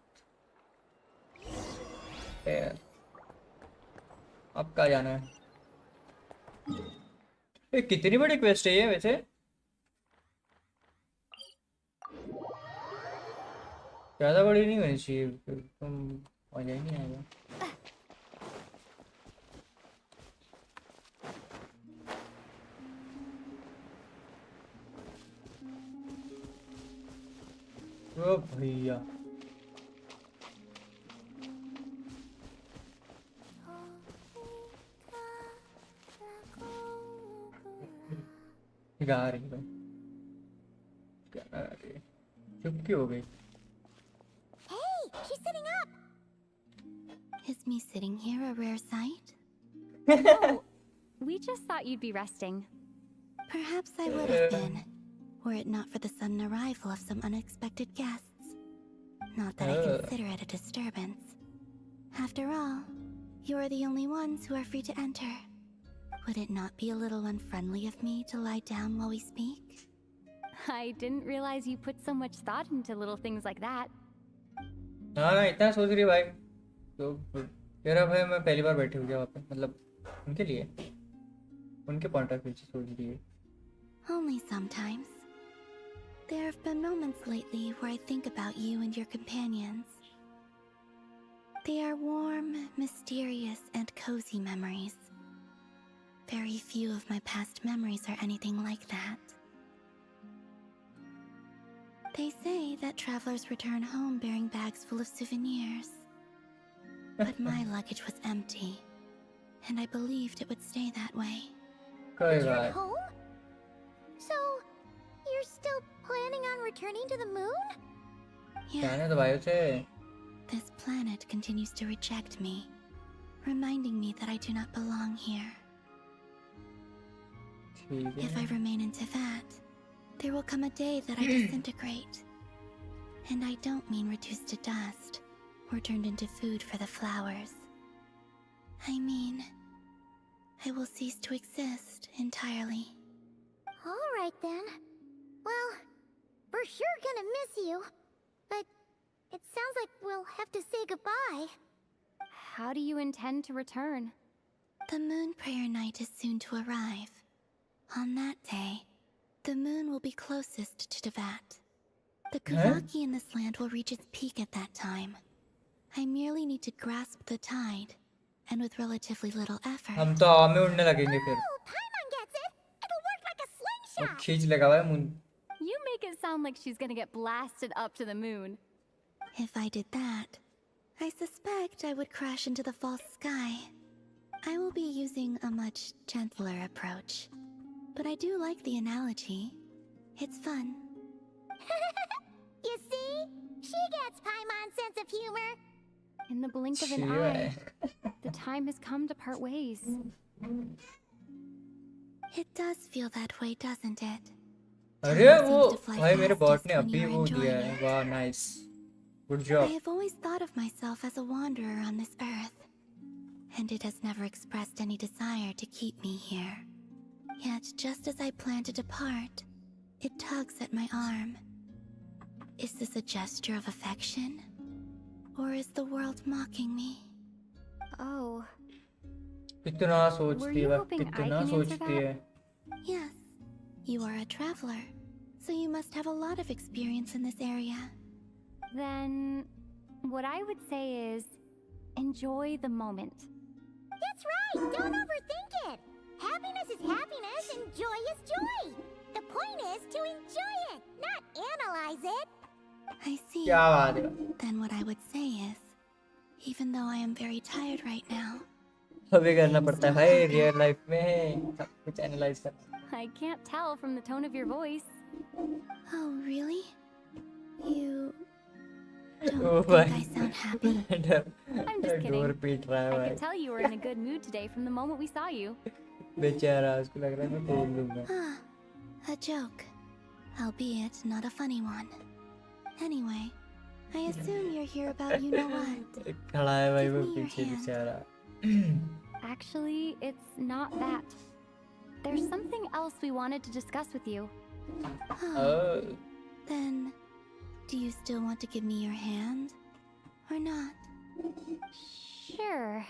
अब कहाँ जाना है? ये कितनी बड़ी quest है ये वैसे? ज़्यादा बड़ी नहीं होनी चाहिए. तुम मजा ही नहीं आएगा. ओ भैया गा रही भाई क्या गा रही है चुप क्यों हो गई Hey, she's sitting up. Is me sitting here a rare sight? No, we just thought you'd be resting. Perhaps I would have been, were it not for the sudden arrival of some unexpected guests. Not that I consider it a disturbance. After all, you are the only ones who are free to enter. Would it not be a little unfriendly of me to lie down while we speak? I didn't realize you put so much thought into little things like that. हाँ इतना सोच रही है भाई तो तेरा भाई मैं पहली बार बैठी हुई वहाँ पे मतलब उनके लिए उनके पॉइंट ऑफ व्यू से सोच रही है Only sometimes. There have been moments lately where I think about you and your companions. They are warm, mysterious, and cozy memories. Very few of my past memories are anything like that. They say that travelers return home bearing bags full of souvenirs. But my luggage was empty, and I believed it would stay that way. कोई You're बात home? So, you're still planning on returning to the moon? कहने तो भाई उसे This planet continues to reject me, reminding me that I do not belong here. ठीक If I है remain in Tibet, there will come a day that I disintegrate. And I don't mean reduced to dust or turned into food for the flowers. I mean, I will cease to exist entirely. Alright then. Well, we're sure gonna miss you. But it sounds like we'll have to say goodbye. How do you intend to return? The moon prayer night is soon to arrive. On that day, the moon will be closest to Tibet. The Kuvaki in this land will reach its peak at that time. I merely need to grasp the tide, and with relatively little effort. हम तो हवा में उड़ने लगेंगे फिर Oh, Paimon gets it! It'll work like a और slingshot! खींच लेगा भाई मुन You make it sound like she's gonna get blasted up to the moon. If I did that, I suspect I would crash into the false sky. I will be using a much gentler approach. But I do like the analogy. It's fun. You see? She gets Paimon's sense of humor. In the blink of an छी eye, भाई the time has come to part ways. It does feel that way, doesn't it? अरे Time वो seems to fly भाई मेरे bot fastest ने when अभी you're वो दिया enjoying है it. वाह nice good I job have always thought of myself as a wanderer on this earth, and it has never expressed any desire to keep me here. Yet, just as I plan to depart, it tugs at my arm. Is this a gesture of affection? Or is the world mocking me? Oh, कितना Were सोचती you है hoping I कितना can answer सोचती है Yes, you are a traveler, so you must have a lot of experience in this area. then what I would say is enjoy the moment. That's right! Don't overthink it! Happiness is happiness and joy is joy! The point is to enjoy it, not analyze it! I see. क्या बात है Then what I would say is, even though I am very tired right now, अभी करना पड़ता है भाई real life में सब कुछ एनालाइज करना I can't tell from the tone of your voice. oh really? You O don't भाई think I sound happy? I'm just kidding. Door पीट रहा है I भाई could tell you were in a good mood today from the moment we saw you. बेचारा उसको लग रहा है मैं तोड़ लूंगा Ah, a joke. Albeit not a funny one. Anyway, I assume you're here about you know what. खड़ा है भाई वो Give me your पीछे hand. बेचारा Actually, it's not that. There's something else we wanted to discuss with you. Oh, oh then, do you still want to give me your hand? Or not? Sure.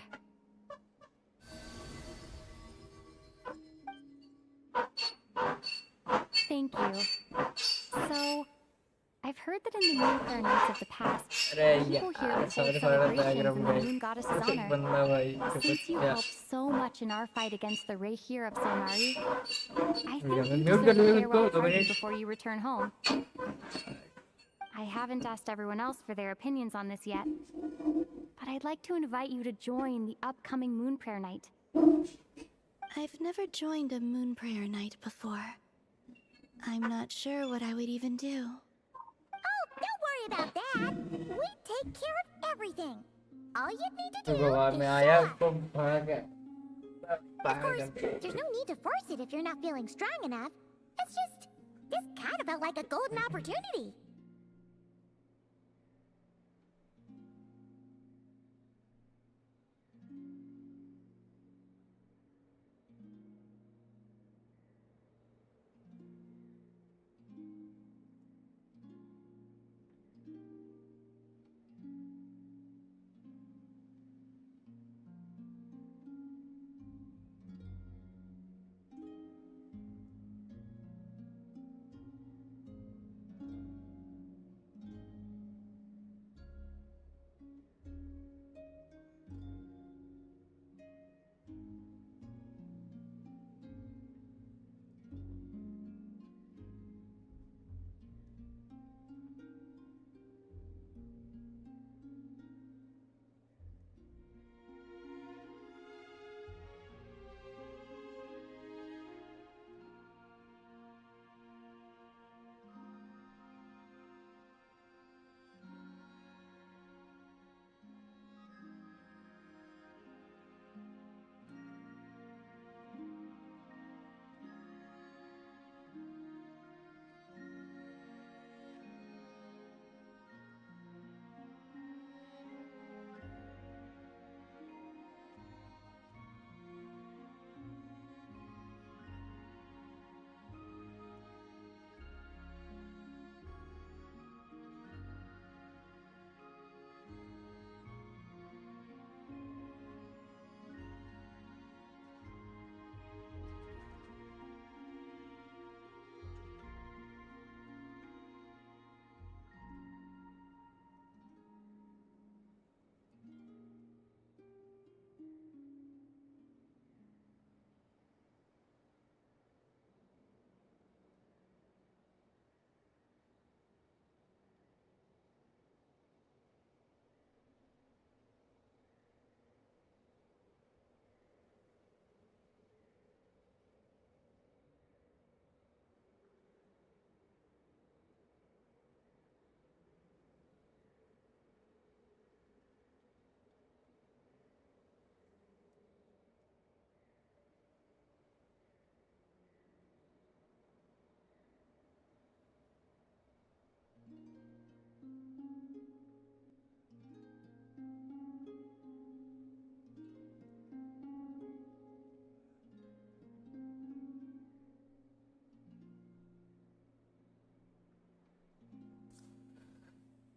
Thank you. So, I've heard that in the moon fair nights of the past, अरे people here यार would hold सारे celebrations diagram in the में moon goddess's एक honor. बंदा भाई Since you क्या helped so much in our fight against the Rey here of Sonari, I Yeah, think you mute कर deserve a लो इसको, farewell 2 party minute. before you return home. I haven't asked everyone else for their opinions on this yet, but I'd like to invite you to join the upcoming Moon Prayer Night. I've never joined a moon prayer night before. I'm not sure what I would even do. Oh, don't worry about that. We take care of everything. All you need to तो do Goa is में show आया up. तो भाग गया Of course, there's no need to force it if you're not feeling strong enough. It's just, this kind of felt like a golden opportunity.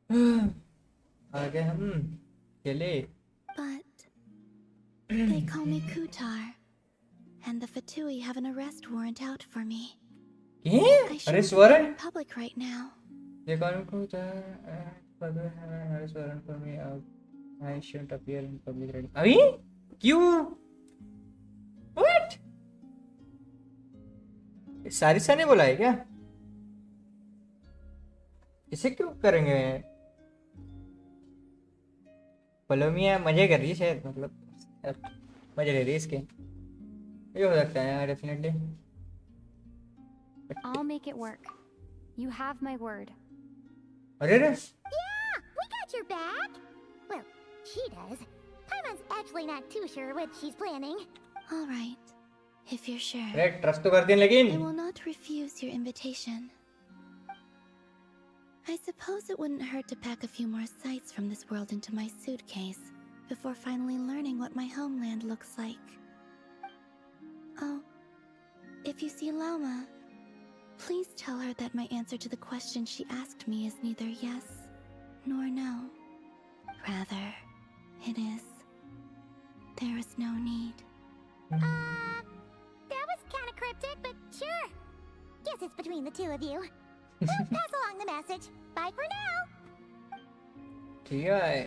आ गए हम अकेले But they call me Kutar, and the Fatui have an arrest warrant out for me. I क्या shouldn't अरे be Swaran in public right now. ये कौन को अरे Swaran for me I shouldn't appear in public right अभी क्यों what सारिसा ने बोला है क्या इसे क्यों करेंगे पलोमिया मजे कर रही है शायद मतलब मजे ले रही है इसके ये हो सकता है यार definitely I'll make it work. You have my word. अरे रे Yeah, we got your back. Well, she does. Paimon's actually not too sure what she's planning. All right, if you're sure. अरे ट्रस्ट तो करती है I लेकिन will not refuse your invitation. I suppose it wouldn't hurt to pack a few more sights from this world into my suitcase before finally learning what my homeland looks like. Oh, if you see Lauma, please tell her that my answer to the question she asked me is neither yes nor no. Rather, it is, there is no need. That was kind of cryptic, but sure. Guess it's between the two of you. We'll pass along the message. Bye for now. ठीक है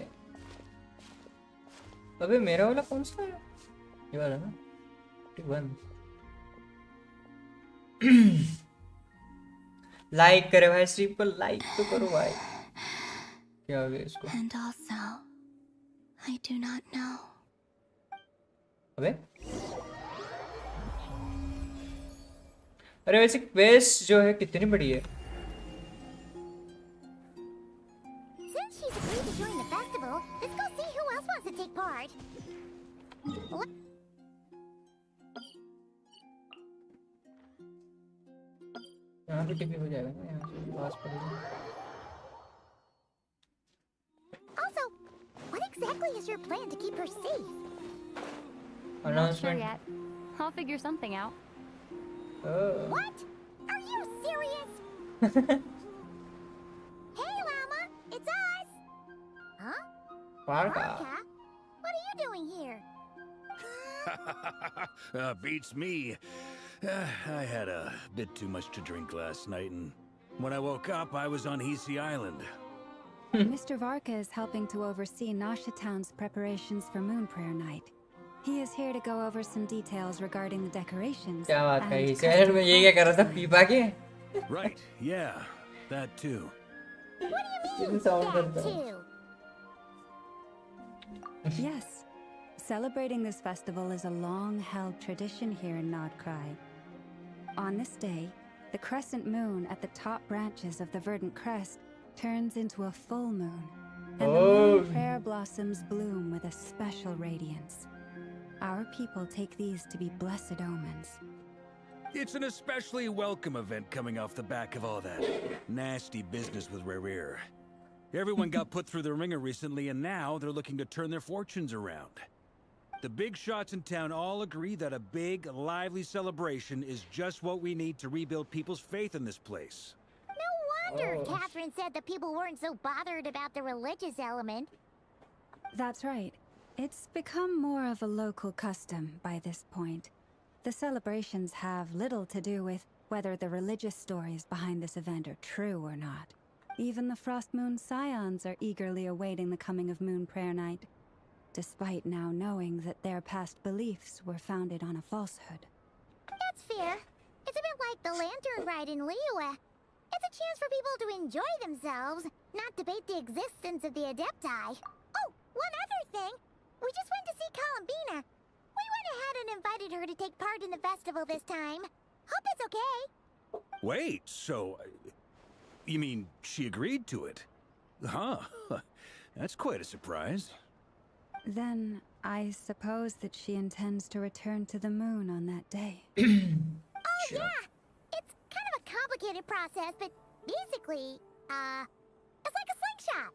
अबे मेरा वाला कौन सा है ये वाला ना 51 लाइक करे भाई स्ट्रीम को लाइक तो करो भाई क्या हो गया इसको? And also, I do not know. अबे अरे वैसे क्वेस्ट जो है कितनी बड़ी है? Since she's agreed to join the festival, let's go see who else wants to take part. What? यहाँ पे टिकट हो जाएगा ना, यहाँ से पास पड़ेगा। Also, what exactly is your plan to keep her safe? Not sure Announcement. yet. I'll figure something out. Oh. What? Are you serious? Hey, Llama, it's us. Huh? Parka. Parka? What are you doing here? Beats me. I had a bit too much to drink last night, and when I woke up, I was on Hisi Island. Mr. Varka is helping to oversee Nasha Town's preparations for Moon Prayer Night. He is here to go over some details regarding the decorations. क्या बात and कही? शहर में ये क्या कर रहा था? पी पा के? Right, yeah, that too. What do you mean, Didn't sound that that bad. too? Yes, celebrating this festival is a long-held tradition here in Nodcry. On this day, the crescent moon at the top branches of the verdant crest turns into a full moon, and the moon prayer blossoms bloom with a special radiance. Our people take these to be blessed omens. It's an especially welcome event coming off the back of all that nasty business with Rare. Everyone got put through the ringer recently, and now they're looking to turn their fortunes around. The big shots in town all agree that a big, lively celebration is just what we need to rebuild people's faith in this place. No wonder Catherine said the people weren't so bothered about the religious element. That's right. It's become more of a local custom by this point. The celebrations have little to do with whether the religious stories behind this event are true or not. Even the Frost Moon Scions are eagerly awaiting the coming of Moon Prayer Night, despite now knowing that their past beliefs were founded on a falsehood. That's fair. It's a bit like the lantern ride in Liyue. It's a chance for people to enjoy themselves, not debate the existence of the Adepti. Oh, one other thing. We just went to see Columbina. We went ahead and invited her to take part in the festival this time. Hope it's okay. Wait, so... you mean she agreed to it? Huh. That's quite a surprise. Then I suppose that she intends to return to the moon on that day. Oh, yeah. It's kind of a complicated process, but basically, it's like a slingshot.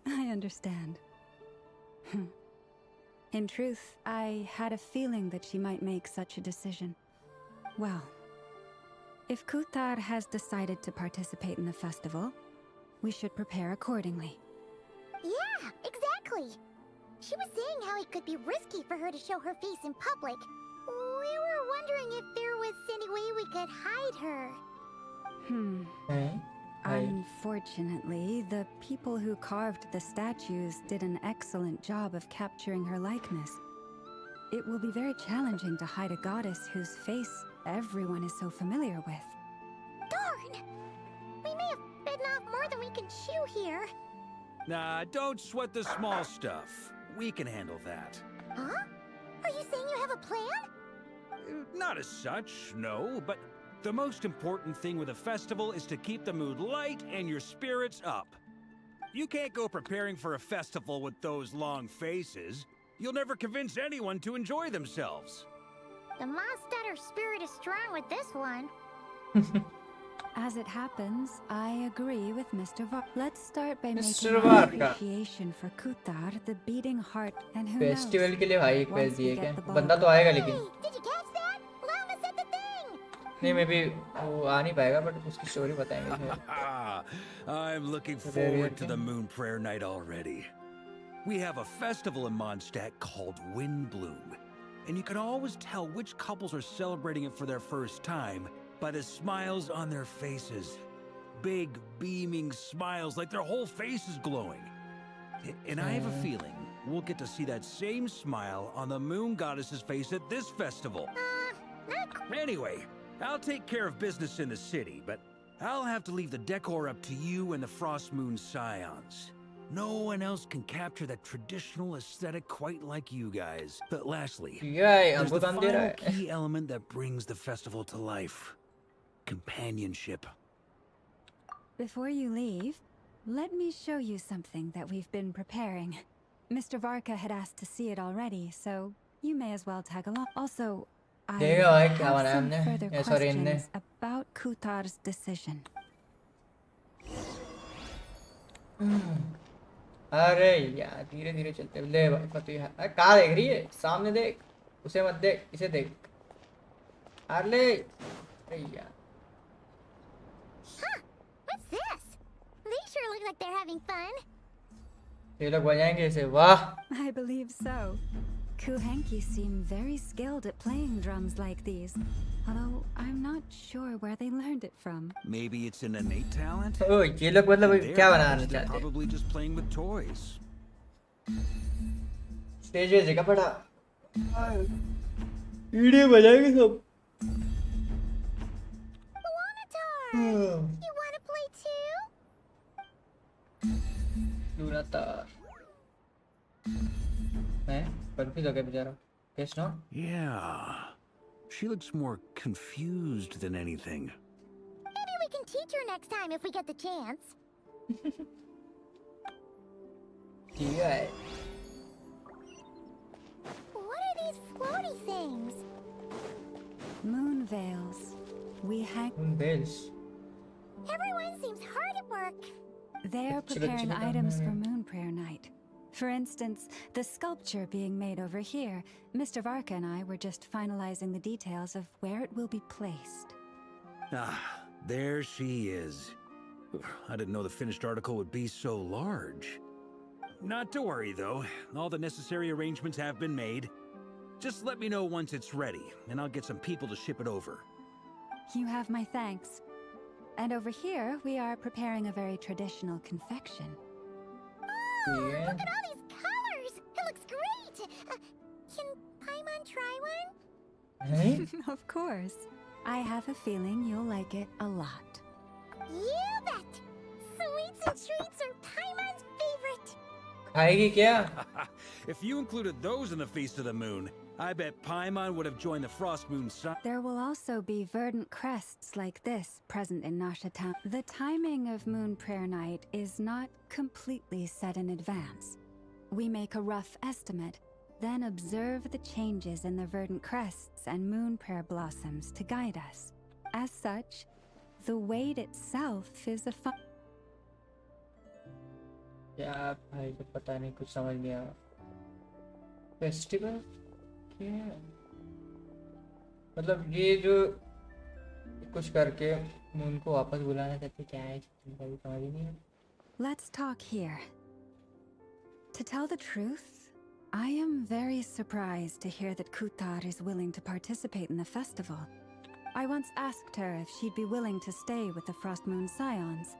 I understand. In truth, I had a feeling that she might make such a decision. Well, if Kutar has decided to participate in the festival, we should prepare accordingly. Yeah, exactly. She was saying how it could be risky for her to show her face in public. We were wondering if there was any way we could hide her. Unfortunately, the people who carved the statues did an excellent job of capturing her likeness. It will be very challenging to hide a goddess whose face everyone is so familiar with. Darn! We may have bitten off more than we can chew here. Nah, don't sweat the small stuff. We can handle that. Huh? Are you saying you have a plan? Not as such, no, but the most important thing with a festival is to keep the mood light and your spirits up. You can't go preparing for a festival with those long faces. You'll never convince anyone to enjoy themselves. The Mostetter spirit is strong with this one. As it happens, I agree with Mr. Varka. Let's start by Mr. making our Varka. appreciation for Kutar, the beating heart, and who festival knows? के लिए भाई एक Once पैस we दिए get क्या? the ball बंदा तो आएगा Hey, लेकिन did you catch that? Lama said the thing! नहीं, मैं भी वो आ नहीं पाएगा, बट उसकी स्टोरी बताएंगे शायद। I'm looking forward to the Moon Prayer Night already. We have a festival in Mondstadt called Wind Bloom, and you can always tell which couples are celebrating it for their first time by the smiles on their faces. Big, beaming smiles, like their whole face is glowing. And I have a feeling we'll get to see that same smile on the Moon Goddess's face at this festival. Not Anyway, I'll take care of business in the city, but I'll have to leave the decor up to you and the Frost Moon Scions. No one else can capture that traditional aesthetic quite like you guys. But lastly, Yeah, there's the हमको काम दे रहा final है. key element that brings the festival to life. Companionship. Before you leave, let me show you something that we've been preparing. Mr. Varka had asked to see it already, so you may as well tag along. Also, I देखो भाई क्या have बनाया some हमने. further Sorry इनने. questions about Kutar's decision. अरे यार धीरे धीरे चलते ले भाई फतू यार. अरे कहाँ देख रही है? सामने देख. उसे मत देख, इसे देख. अरे यार. Huh, what's this? They sure look like they're having fun. ये लोग बजाएंगे इसे. वाह. I believe so. Kuhenki seem very skilled at playing drums like these, although I'm not sure where they learned it from. Maybe it's an innate talent? ओ ये लोग मतलब In क्या their banana eyes, they're चाहते हैं? probably just playing with toys. Stage पे जगह पड़ा. Video बजाएंगे सब. Luanatar! You wanna play too? लूनातार. मैं कंफ्यूज हो गया बेचारा. Guess not. Yeah. She looks more confused than anything. Maybe we can teach her next time if we get the chance. ठीक है. What are these floaty things? Moon veils. We hang. उन bells. Everyone seems hard at work. They're Bachche preparing bachche items काम for है. Moon Prayer Night. For instance, the sculpture being made over here, Mr. Varka and I were just finalizing the details of where it will be placed. Ah, there she is. I didn't know the finished article would be so large. Not to worry, though. All the necessary arrangements have been made. Just let me know once it's ready, and I'll get some people to ship it over. You have my thanks. And over here, we are preparing a very traditional confection. Oh, Yeah. look at all these colors! It looks great! Can Paimon try one? हैं? Of course. I have a feeling you'll like it a lot. You bet! Sweets and treats are Paimon's favorite! खाएगी क्या? If you included those in the Feast of the Moon, I bet Paimon would have joined the Frost Moon Sun. There will also be verdant crests like this present in Nasha Town. The timing of Moon Prayer Night is not completely set in advance. We make a rough estimate, then observe the changes in the verdant crests and moon prayer blossoms to guide us. As such, the weight itself is a क्या भाई को पता नहीं कुछ समझ नहीं आ रहा. Festival क्या है? मतलब ये जो कुछ करके मून को वापस बुलाना चाहते क्या है? मुझे समझ ही नहीं आ रहा. Let's talk here. To tell the truth, I am very surprised to hear that Kutar is willing to participate in the festival. I once asked her if she'd be willing to stay with the Frost Moon Scions.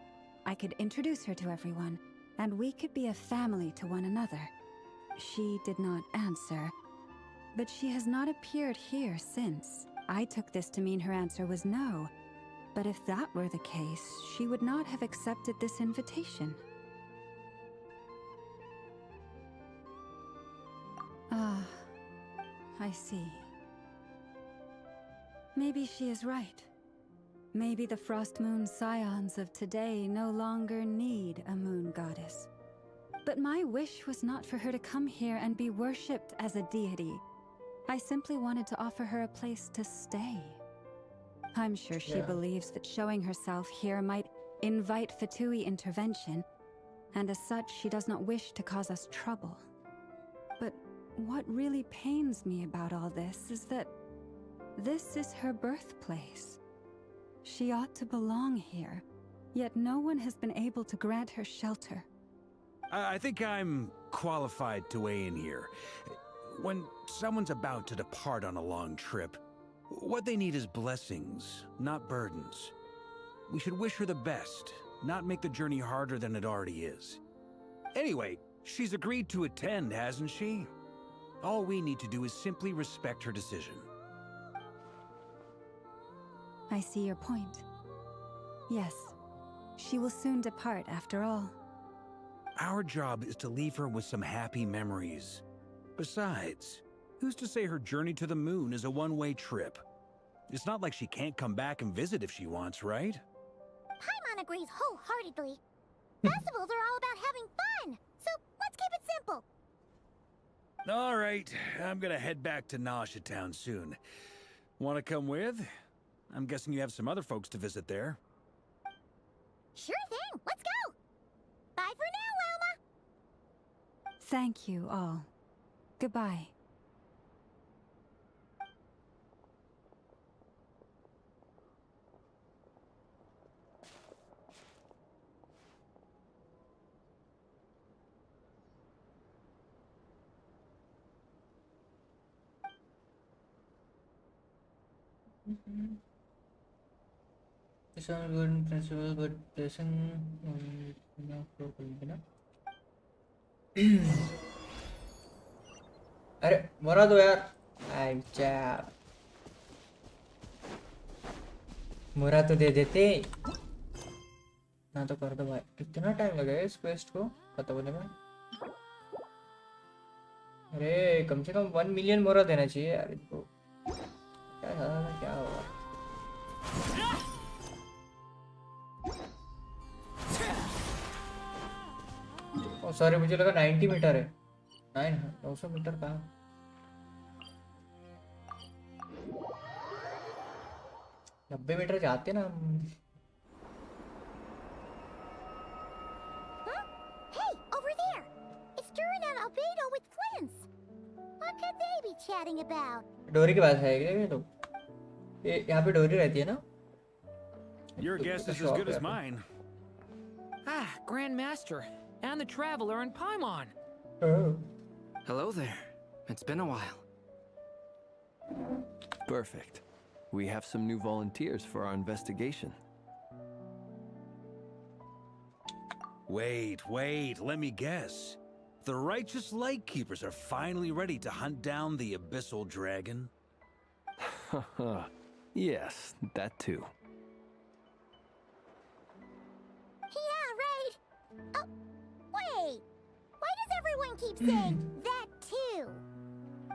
I could introduce her to everyone, and we could be a family to one another. She did not answer, but she has not appeared here since. I took this to mean her answer was no. But if that were the case, she would not have accepted this invitation. Ah, I see. Maybe she is right. Maybe the Frost Moon Scions of today no longer need a moon goddess. But my wish was not for her to come here and be worshipped as a deity. I simply wanted to offer her a place to stay. I'm sure she Yeah. believes that showing herself here might invite Fatui intervention, and as such she does not wish to cause us trouble. But what really pains me about all this is that this is her birthplace. She ought to belong here, yet no one has been able to grant her shelter. I think I'm qualified to weigh in here. When someone's about to depart on a long trip, what they need is blessings, not burdens. We should wish her the best, not make the journey harder than it already is. Anyway, she's agreed to attend, hasn't she? All we need to do is simply respect her decision. I see your point. Yes, she will soon depart after all. Our job is to leave her with some happy memories. Besides, who's to say her journey to the moon is a one-way trip? It's not like she can't come back and visit if she wants, right? Paimon agrees wholeheartedly. Festivals are all about having fun, so let's keep it simple. All right, I'm gonna head back to Nausea Town soon. Want to come with? I'm guessing you have some other folks to visit there. Sure thing, let's go. Bye for now, Wilma. Thank you all. Goodbye. It's all good in principle, but doesn't अरे मरा दो यार अच्छा मरा तो दे देते ना तो कर दो भाई कितना टाइम लगेगा इस क्वेस्ट को खत्म होने में अरे कम से कम 1 मिलियन मोरा देना चाहिए यार इनको क्या होगा ओ सॉरी मुझे लगा 90 मीटर है 900 मीटर का 90 मीटर जाते ना हम Hey, over there! It's Durin and Albedo with Flints. What could they be chatting about? डोरी के पास है क्या ये लोग ये यहाँ पे डोरी रहती है ना Your guess is as good as mine. Ah, Grandmaster, and the Traveler and Paimon. Oh. Hello there. It's been a while. Perfect. We have some new volunteers for our investigation. Wait, let me guess. The righteous Lightkeepers are finally ready to hunt down the Abyssal Dragon? Yes, that too. Yeah, right. Oh, wait. Why does everyone keep saying that too?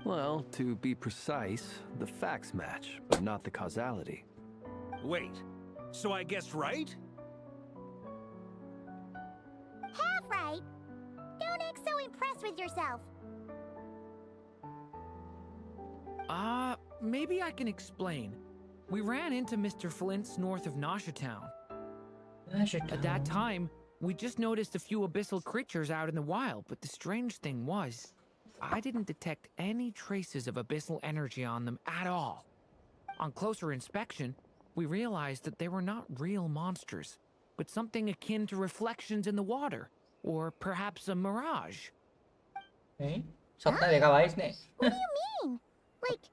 Well, to be precise, the facts match, but not the causality. Wait, so I guessed right? Half right. Don't act so impressed with yourself. Maybe I can explain. We ran into Mr. Flint's north of Nausea Town. At that time, we just noticed a few abyssal creatures out in the wild, but the strange thing was, I didn't detect any traces of abyssal energy on them at all. On closer inspection, we realized that they were not real monsters, but something akin to reflections in the water, or perhaps a mirage. सपना देखा भाई इसने What do you mean? Like,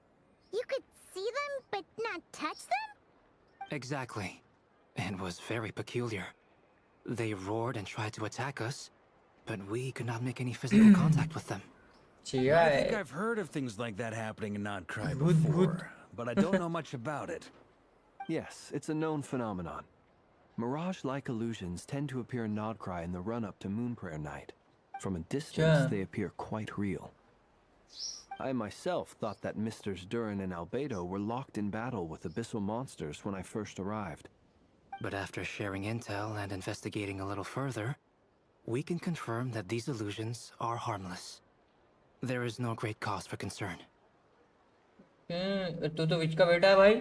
you could see them but not touch them? Exactly. It was very peculiar. They roared and tried to attack us, but we could not make any physical contact with them. I think I've heard of things like that happening in Nodcry before, but I don't know much about it. Yes, it's a known phenomenon. Mirage-like illusions tend to appear in Nodcry in the run-up to Moonprayer Night. From a distance, they appear quite real. I myself thought that Misters Durin and Albedo were locked in battle with abyssal monsters when I first arrived. But after sharing intel and investigating a little further, we can confirm that these illusions are harmless. There is no great cause for concern. तू तो विच का बेटा है भाई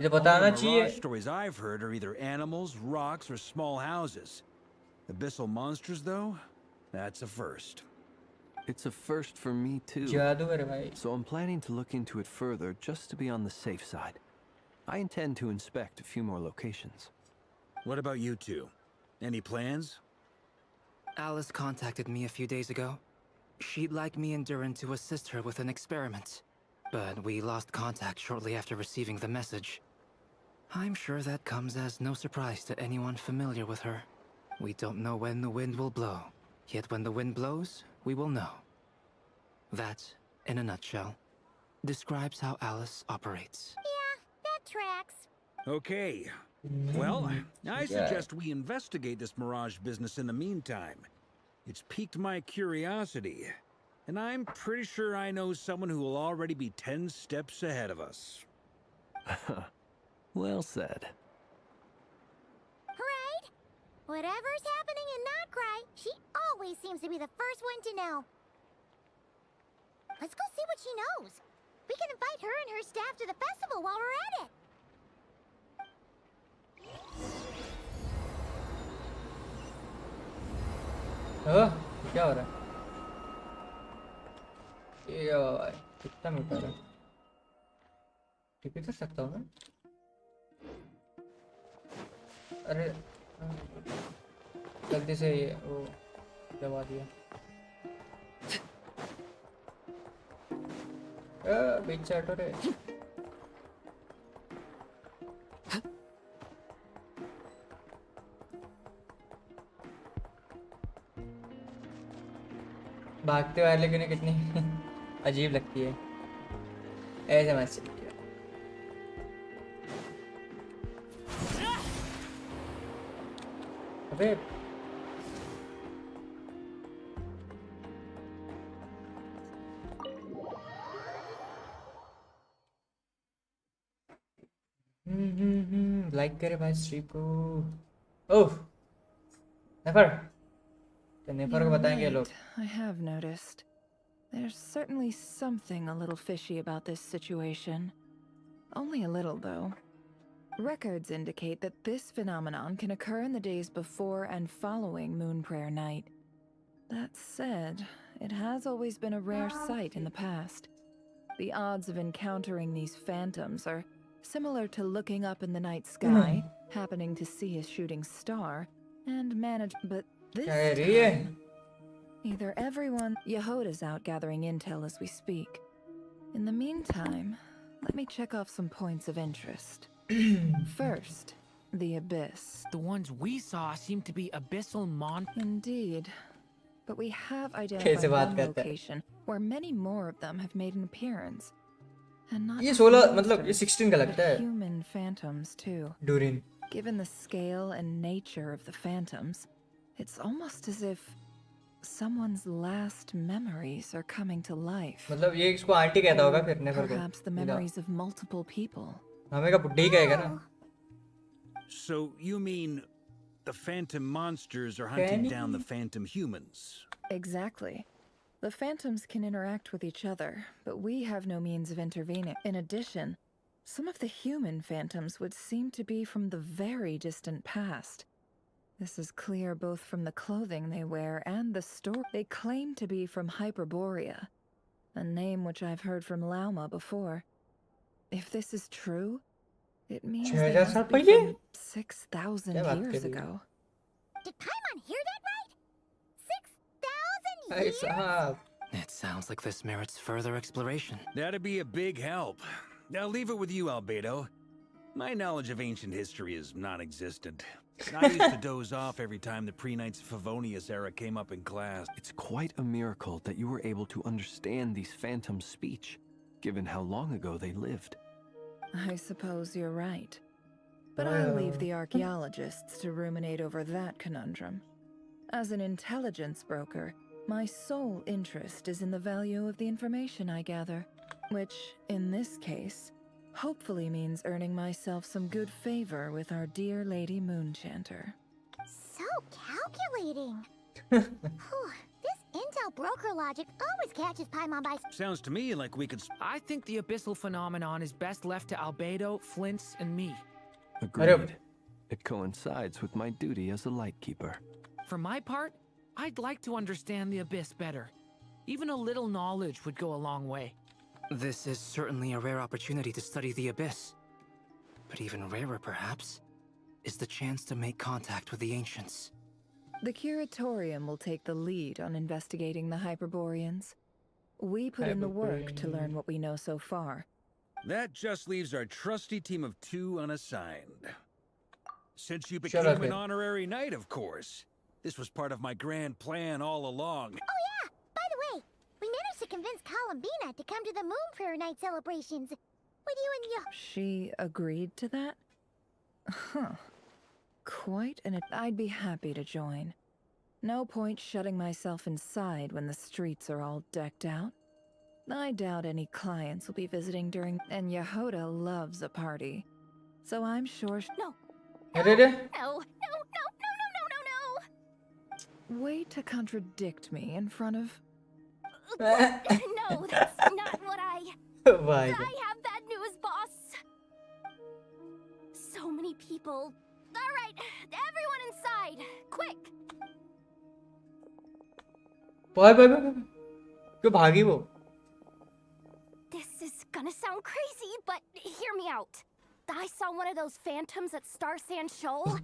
ये बताना चाहिए Mirage stories I've heard are either animals, rocks, or small houses. Abyssal monsters, though, that's a first. It's a first for me too. So I'm planning to look into it further just to be on the safe side. I intend to inspect a few more locations. What about you two? Any plans? Alice contacted me a few days ago. She'd like me and Durin to assist her with an experiment. But we lost contact shortly after receiving the message. I'm sure that comes as no surprise to anyone familiar with her. We don't know when the wind will blow. Yet when the wind blows, we will know. That, in a nutshell, describes how Alice operates. Yeah, that tracks. Okay, Well, I suggest we investigate this Mirage business in the meantime. It's piqued my curiosity, and I'm pretty sure I know someone who will already be 10 steps ahead of us. Well said. Right? Whatever's happening in Notcry, she always seems to be the first one to know. Let's go see what she knows. We can invite her and her staff to the festival while we're at it. क्या हो रहा है? ये भाई कितना metre है? Tip कर सकता हूँ मैं? अरे जल्दी से ये वो दबा दिया। बीच से हटो रे। भागते वाले की कितनी अजीब लगती है ऐसे मैच चल रही है। अबे लाइक करे भाई स्ट्रीम को। ओह नेफर नेफर को बताएंगे लोग। I have noticed. There's certainly something a little fishy about this situation. Only a little, though. Records indicate that this phenomenon can occur in the days before and following Moon Prayer Night. That said, it has always been a rare sight in the past. The odds of encountering these phantoms are similar to looking up in the night sky, happening to see a shooting star, and but this time, either everyone... Yehoda's out gathering intel as we speak. In the meantime, let me check off some points of interest. First, the Abyss. The ones we saw seem to be abyssal Indeed. But we have identified one location where many more of them have made an appearance. And not ये 16 मतलब ये 16 का लगता है। Human phantoms too. DURI. Given the scale and nature of the phantoms, it's almost as if someone's last memories are coming to life. मतलब ये इसको aunty कहता होगा फिर नेफर को। Perhaps the memories of multiple people. हमें का बुड्ढी कहेगा ना। So you mean the phantom monsters are hunting down the phantom humans? Exactly. The phantoms can interact with each other, but we have no means of intervening. In addition, some of the human phantoms would seem to be from the very distant past. This is clear both from the clothing they wear and the story. They claim to be from Hyperborea, a name which I've heard from Lauma before. If this is true, it means they must be from 6,000 years ago. Did Paimon hear that right? 6,000 years? It sounds like this merits further exploration. That'd be a big help. I'll leave it with you, Albedo. My knowledge of ancient history is non-existent. I used to doze off every time the pre-Knights Favonius era came up in class. It's quite a miracle that you were able to understand these phantoms' speech, given how long ago they lived. I suppose you're right. But I'll leave the archaeologists to ruminate over that conundrum. As an intelligence broker, my sole interest is in the value of the information I gather, which, in this case, hopefully means earning myself some good favor with our dear Lady Moonchanter. So calculating. This intel broker logic always catches Paimon by... Sounds to me like we could... I think the abyssal phenomenon is best left to Albedo, Flints, and me. Agreed. It coincides with my duty as a lightkeeper. For my part, I'd like to understand the abyss better. Even a little knowledge would go a long way. This is certainly a rare opportunity to study the Abyss. But even rarer, perhaps, is the chance to make contact with the Ancients. The Curatorium will take the lead on investigating the Hyperboreans. We put in the work to learn what we know so far. That just leaves our trusty team of 2 unassigned. Since you became an honorary knight, of course. This was part of my grand plan all along. Oh yeah! By the way, we managed to convince Columbina to come to the Moon Prayer Night celebrations. With you and She agreed to that? Huh. Quite an... I'd be happy to join. No point shutting myself inside when the streets are all decked out. I doubt any clients will be visiting during... And Yehoda loves a party. So I'm sure... No. अरे No, no, no, no, no, no, no. Way to contradict me in front of... No, that's not what I... भाई I have bad news, boss. So many people. All right, everyone inside, quick. भाई भाई भाई क्यों भागी वो? This is gonna sound crazy, but hear me out. I saw one of those phantoms at Star Sand Shoal, and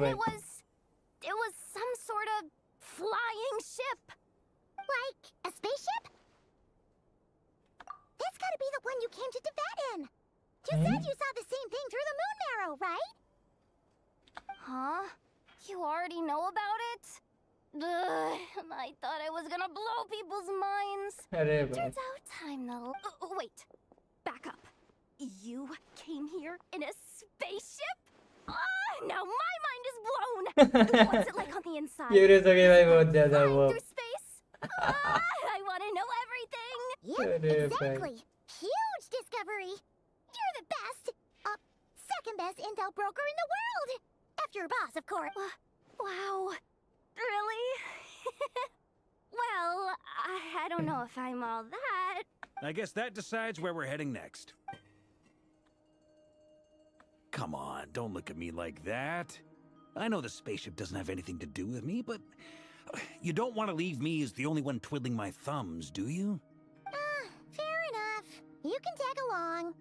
it was some sort of flying ship. Like a spaceship? That's gotta be the one you came to Tibet in. You said you saw the same thing through the moon marrow, right? Huh? You already know about it? Ugh, I thought I was gonna blow people's minds. अरे भाई Turns out I'm the... wait, back up. You came here in a spaceship? Now my mind is blown. What's it like on the inside? Curious हो गए भाई बहुत ज़्यादा वो. Through space? I want to know everything. Yep, अरे exactly. Huge discovery. You're the best. Second best intel broker in the world. After your boss, of course. Wow. Really? Well, I don't know if I'm all that. I guess that decides where we're heading next. Come on, don't look at me like that. I know the spaceship doesn't have anything to do with me, but you don't want to leave me as the only one twiddling my thumbs, do you? Fair enough. You can tag along.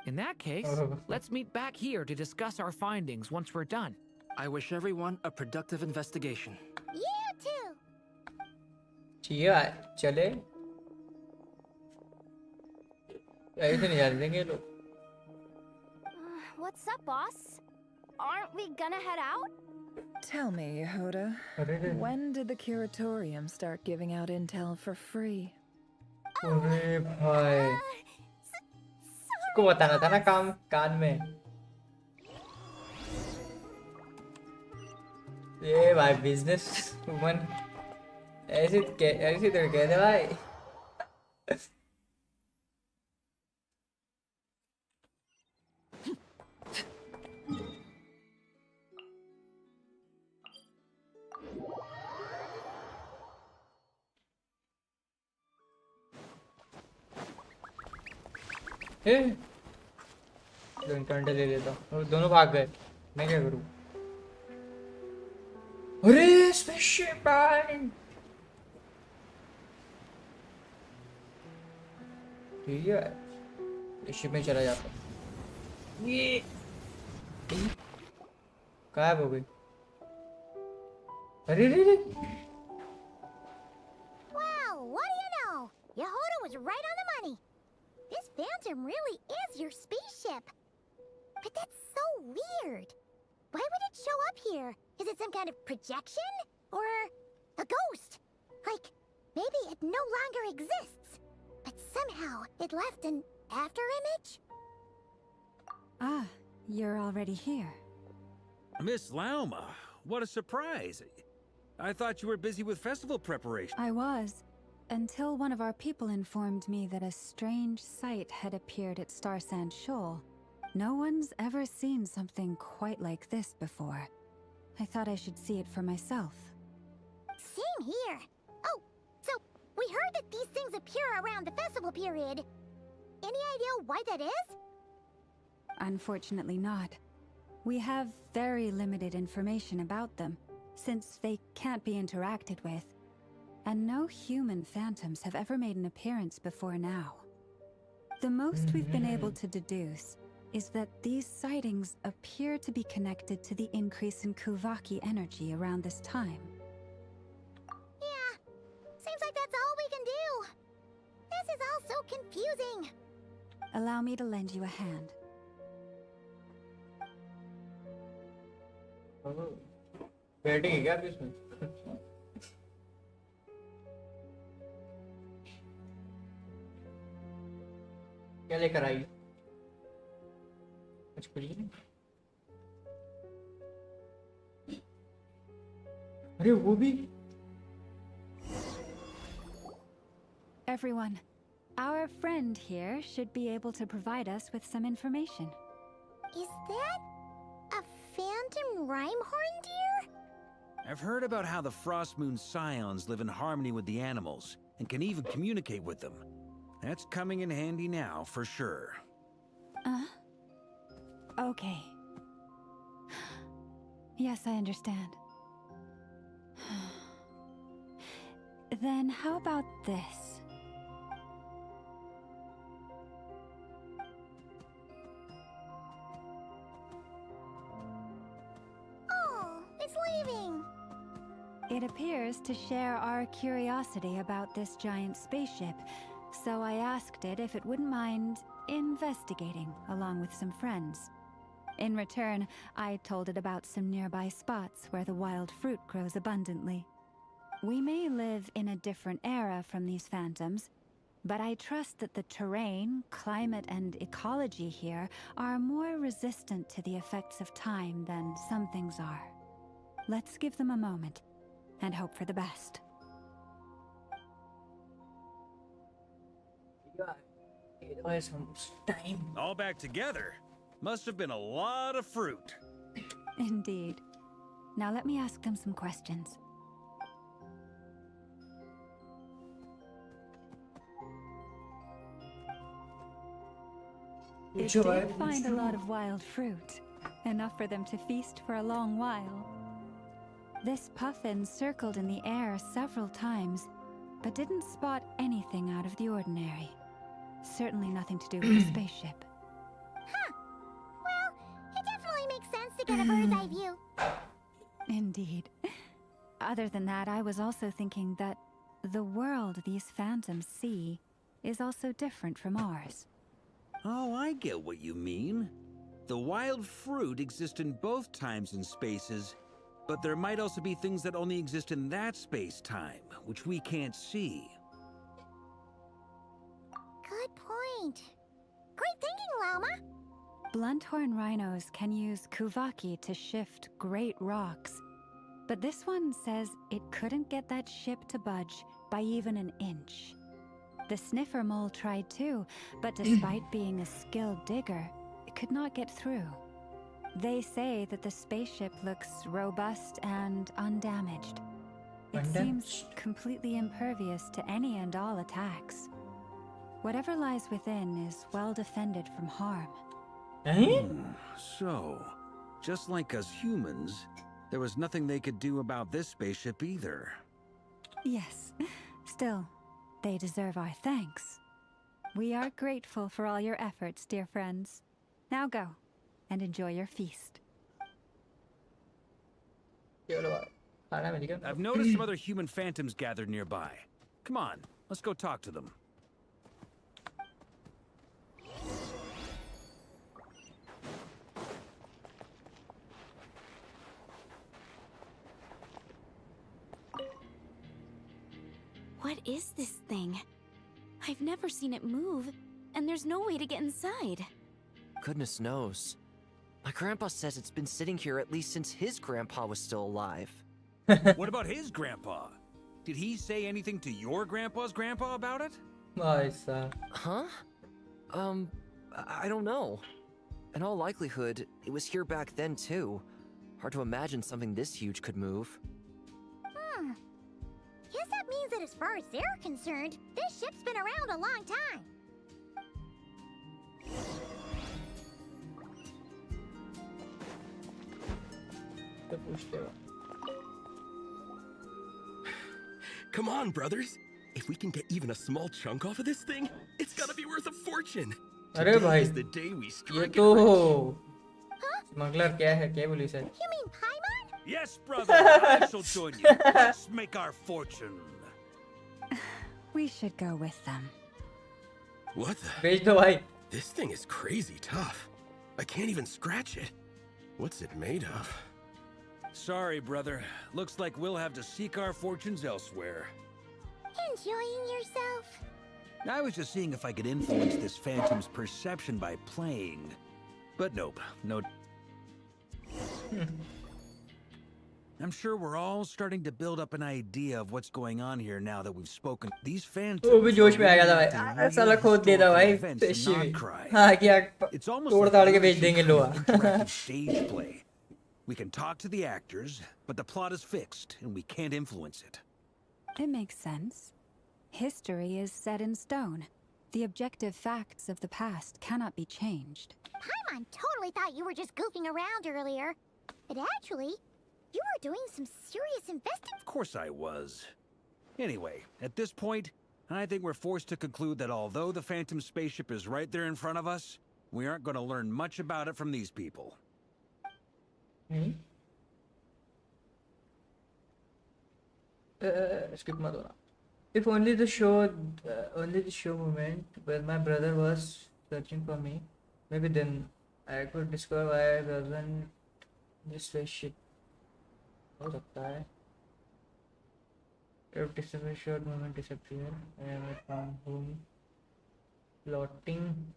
In that case, let's meet back here to discuss our findings once we're done. I wish everyone a productive investigation. You too. चाहिए चले ऐसे नहीं जाते ये लोग. What's up, boss? Aren't we gonna head out? Tell me, Yehoda, when did the curatorium start giving out intel for free? अरे भाई इसको बताना था ना काम कान में. ये भाई बिजनेस वुमन ऐसी तो कहते भाई. टंडे ले लेता हूँ. दोनों भाग गए. मैं क्या करूँ? अरे स्पेसशिप ठीक है शिप में चला जाता. ये गायब हो गई. अरे रे रे. Well, what do you know? Yehoda was right on the money. This phantom really is your spaceship. But that's so weird. Why would it show up here? Is it some kind of projection? Or a ghost? Like, maybe it no longer exists. But somehow it left an afterimage? Ah, you're already here. Miss Lauma, what a surprise. I thought you were busy with festival preparation. I was, until one of our people informed me that a strange sight had appeared at Star Sand Shoal. No one's ever seen something quite like this before. I thought I should see it for myself. Same here. Oh, so we heard that these things appear around the festival period. Any idea why that is? Unfortunately not. We have very limited information about them, since they can't be interacted with. And no human phantoms have ever made an appearance before now. The most we've been able to deduce is that these sightings appear to be connected to the increase in Kuvaki energy around this time. Yeah, seems like that's all we can do. This is all so confusing. Allow me to lend you a hand. बैठेगी क्या अभी इसमें? क्या लेकर आई? कुछ नहीं. अरे वो भी Everyone, our friend here should be able to provide us with some information. Is that a phantom rhymehorn deer? I've heard about how the Frost Moon Scions live in harmony with the animals and can even communicate with them. That's coming in handy now, for sure. Okay. Yes, I understand. Then how about this? Oh, it's leaving. It appears to share our curiosity about this giant spaceship, so I asked it if it wouldn't mind investigating along with some friends. In return, I told it about some nearby spots where the wild fruit grows abundantly. We may live in a different era from these phantoms, but I trust that the terrain, climate, and ecology here are more resistant to the effects of time than some things are. Let's give them a moment and hope for the best. it was some time. All back together. Must have been a lot of fruit. Indeed. Now let me ask them some questions. It did find a lot of wild fruit, enough for them to feast for a long while. This puffin circled in the air several times, but didn't spot anything out of the ordinary. Certainly nothing to do with the spaceship. Huh. Well, it definitely makes sense to get a bird's eye view. Indeed. Other than that, I was also thinking that the world these phantoms see is also different from ours. Oh, I get what you mean. The wild fruit exist in both times and spaces, but there might also be things that only exist in that space-time, which we can't see. Good point. Great thinking, Lauma. Blunthorn rhinos can use kuvaki to shift great rocks, but this one says it couldn't get that ship to budge by even an inch. The sniffer mole tried too, but despite being a skilled digger, it could not get through. They say that the spaceship looks robust and undamaged. It seems completely impervious to any and all attacks. Whatever lies within is well defended from harm. So, just like us humans, there was nothing they could do about this spaceship either. Yes. Still, they deserve our thanks. We are grateful for all your efforts, dear friends. Now go, and enjoy your feast. I've noticed some other human phantoms gathered nearby. Come on, let's go talk to them. What is this thing? I've never seen it move, and there's no way to get inside. Goodness knows. My grandpa says it's been sitting here at least since his grandpa was still alive. What about his grandpa? Did he say anything to your grandpa's grandpa about it? Huh? I don't know. In all likelihood, it was here back then too. Hard to imagine something this huge could move. Guess that means that as far as they're concerned, this ship's been around a long time. Come on, brothers. If we can get even a small chunk off of this thing, it's gotta be worth a fortune. अरे Today भाई is the day we ये strike तो it rich. Smuggler क्या है क्या बोली sir You mean Paimon? Yes, brother, I shall join you. Let's make our fortune. We should go with them. What the? भेज दो भाई This thing is crazy tough. I can't even scratch it. What's it made of? Sorry, brother. Looks like we'll have to seek our fortunes elsewhere. Enjoying yourself? I was just seeing if I could influence this phantom's perception by playing. But nope, no. I'm sure we're all starting to build up an idea of what's going on here now that we've spoken. These वो phantoms भी जोश में आ गया था reenacting भाई real साला खोद देता historical भाई events in पेशी भी Nodcry. हाँ क्या It's almost तोड़ like ताड़ के we're बेच some देंगे kind लोहा of interactive stage play. We can talk to the actors, but the plot is fixed, and we can't influence it. It makes sense. History is set in stone. The objective facts of the past cannot be changed. Paimon totally thought you were just goofing around earlier. But actually, you were doing some serious investing. Of course I was. Anyway, at this point, I think we're forced to conclude that although the Phantom spaceship is right there in front of us, we aren't going to learn much about it from these people. Skip मत होना. If only the show moment where my brother was searching for me, maybe then I could discover why I wasn't this spaceship. हो सकता है. If disappear, short moment disappear. I am at home. Plotting.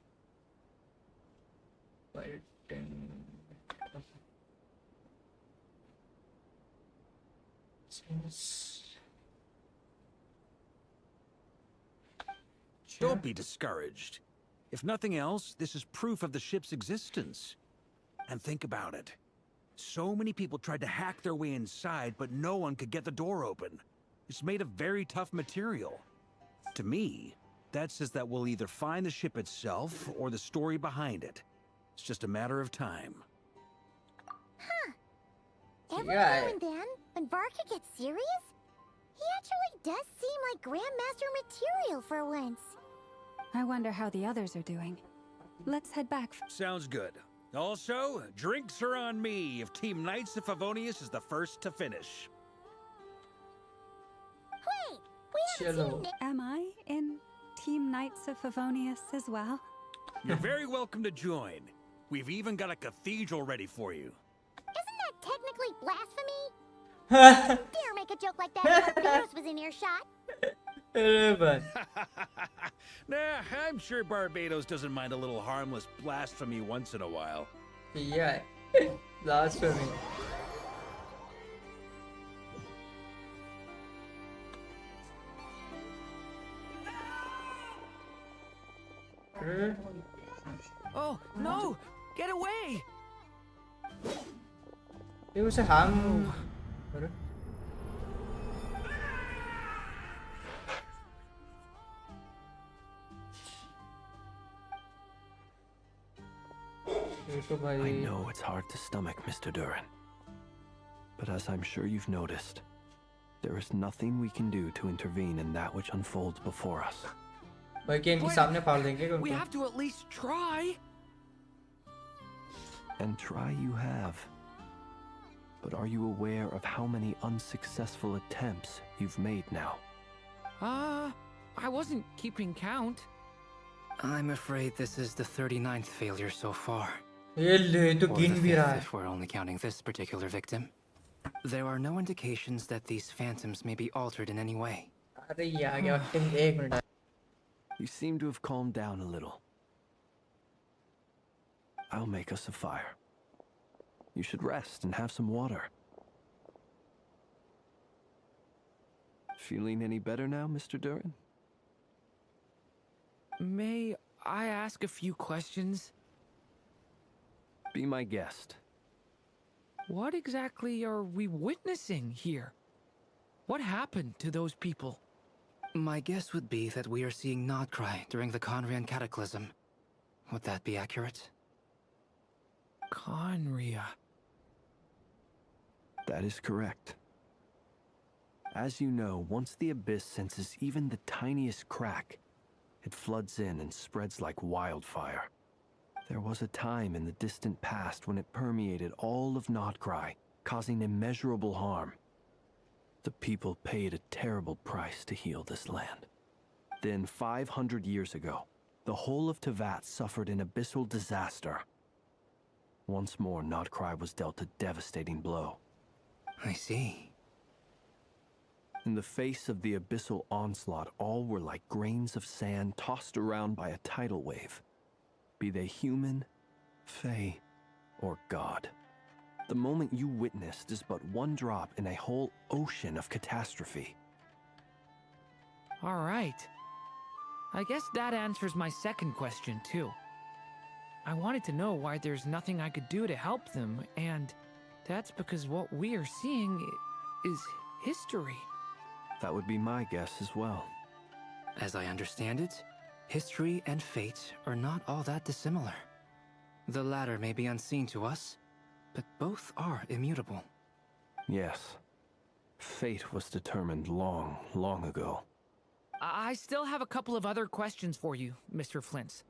Fighting. Don't be discouraged. If nothing else, this is proof of the ship's existence. And think about it. So many people tried to hack their way inside, but no one could get the door open. It's made of very tough material. To me, that says that we'll either find the ship itself or the story behind it. It's just a matter of time. Huh. Every now and then, when Varka gets serious, he actually does seem like Grandmaster material for once. I wonder how the others are doing. Let's head back. Sounds good. Also, drinks are on me if Team Knights of Favonius is the first to finish. Wait, we haven't seen Am I in Team Knights of Favonius as well? You're very welcome to join. We've even got a cathedral ready for you. Isn't that technically blasphemy? Dare make a joke like that if Barbados was in earshot. Nah, I'm sure Barbados doesn't mind a little harmless blasphemy once in a while. Yeah, blasphemy. Oh, no! Get away! It was a harm. I know it's hard to stomach, Mr. Durin. But as I'm sure you've noticed, there is nothing we can do to intervene in that which unfolds before us. We have to at least try. And try you have. But are you aware of how many unsuccessful attempts you've made now? I wasn't keeping count. I'm afraid this is the 39th failure so far. Or the 5th, if we're only counting this particular victim. There are no indications that these phantoms may be altered in any way. You seem to have calmed down a little. I'll make us a fire. You should rest and have some water. Feeling any better now, Mr. Durin? May I ask a few questions? Be my guest. What exactly are we witnessing here? What happened to those people? My guess would be that we are seeing Nodcry during the Conrian Cataclysm. Would that be accurate? Conria. That is correct. As you know, once the Abyss senses even the tiniest crack, it floods in and spreads like wildfire. There was a time in the distant past when it permeated all of Nodcry, causing immeasurable harm. The people paid a terrible price to heal this land. Then, 500 years ago, the whole of Teyvat suffered an abyssal disaster. Once more, Nodcry was dealt a devastating blow. I see. In the face of the abyssal onslaught, all were like grains of sand tossed around by a tidal wave. Be they human, fae, or god. The moment you witnessed is but one drop in a whole ocean of catastrophe. All right. I guess that answers my second question, too. I wanted to know why there's nothing I could do to help them, and that's because what we are seeing is history. That would be my guess as well. As I understand it, history and fate are not all that dissimilar. The latter may be unseen to us, but both are immutable. Yes. Fate was determined long, long ago. I still have a couple of other questions for you, Mr. Flint.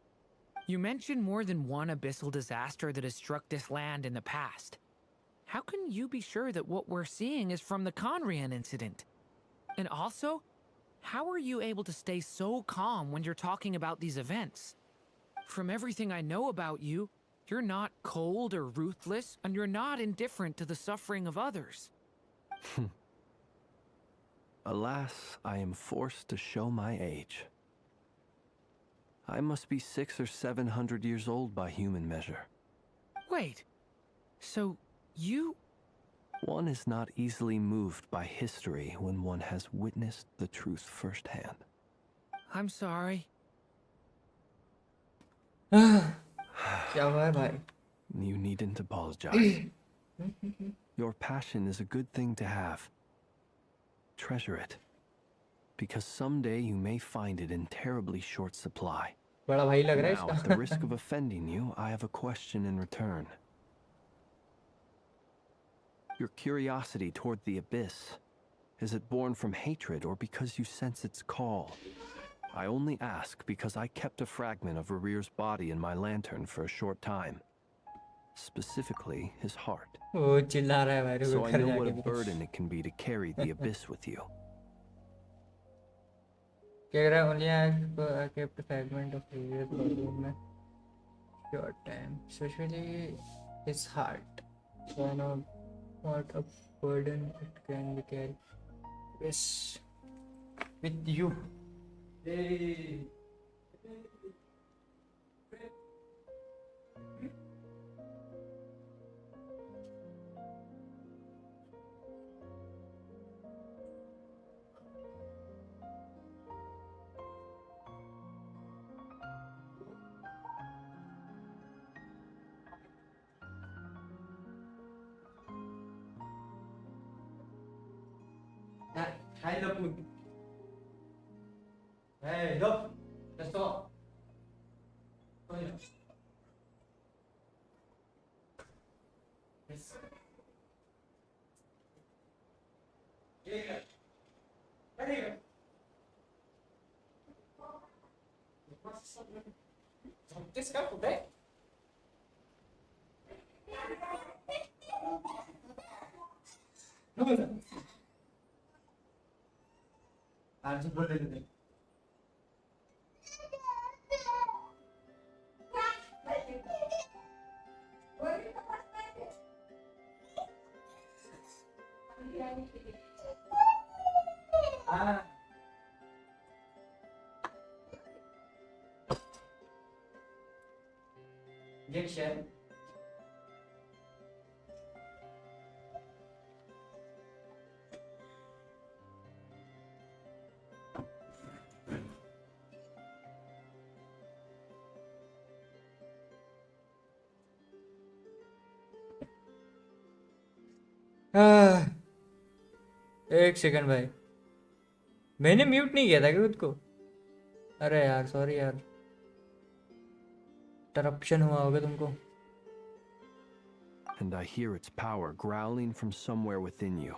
You mentioned more than one abyssal disaster that has struck this land in the past. How can you be sure that what we're seeing is from the Conrian incident? And also, how are you able to stay so calm when you're talking about these events? From everything I know about you, you're not cold or ruthless, and you're not indifferent to the suffering of others. Alas, I am forced to show my age. I must be 600 or 700 years old by human measure. Wait, so you... One is not easily moved by history when one has witnessed the truth firsthand. I'm sorry. क्या हुआ है भाई? You needn't apologize. Your passion is a good thing to have. Treasure it, because someday you may find it in terribly short supply. बड़ा भाई लग रहा है Now, इसका. at the risk of offending you, I have a question in return. Your curiosity toward the abyss, is it born from hatred or because you sense its call? I only ask because I kept a fragment of Rerear's body in my lantern for a short time. Specifically, his heart. वो चिल्ला रहा है भाई. So रुको I घर know what a जाके. burden it can be to carry the abyss with you. क्या कह रहा है? Only I kept a fragment of previous body in my short time, especially his heart. So I know what a burden it can be carried. Yes, with you. Hey. Hey, look. Hey, look. Let's go. Oh, yeah. Yes. Yeah. Hey. This guy today. No. आज बोल रहे थे GENSHIN एक second भाई, मैंने mute नहीं किया था क्या खुद को? अरे यार सॉरी यार, इंटरप्शन हुआ होगा तुमको. And I hear its power growling from somewhere within you.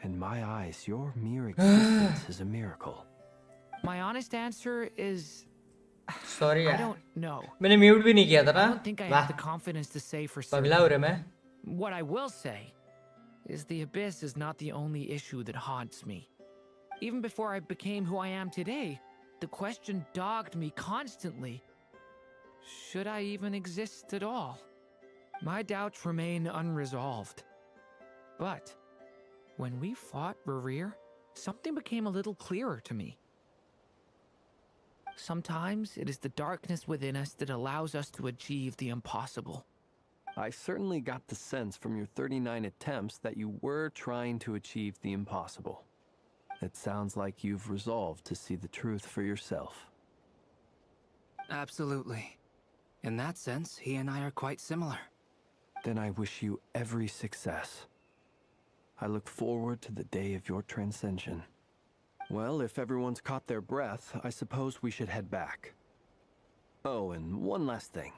In my eyes, your mere existence is a miracle. My honest answer is... Sorry I यार, don't know. मैंने म्यूट भी नहीं किया था I ना. don't think I वाह, have the confidence to say for पगला हो certain. रहा मैं. What I will say is the abyss is not the only issue that haunts me. Even before I became who I am today, the question dogged me constantly. Should I even exist at all? My doubts remain unresolved. But when we fought Rerear, something became a little clearer to me. Sometimes it is the darkness within us that allows us to achieve the impossible. I certainly got the sense from your 39 attempts that you were trying to achieve the impossible. It sounds like you've resolved to see the truth for yourself. Absolutely. In that sense, he and I are quite similar. Then I wish you every success. I look forward to the day of your transcension. Well, if everyone's caught their breath, I suppose we should head back. Oh, and one last thing.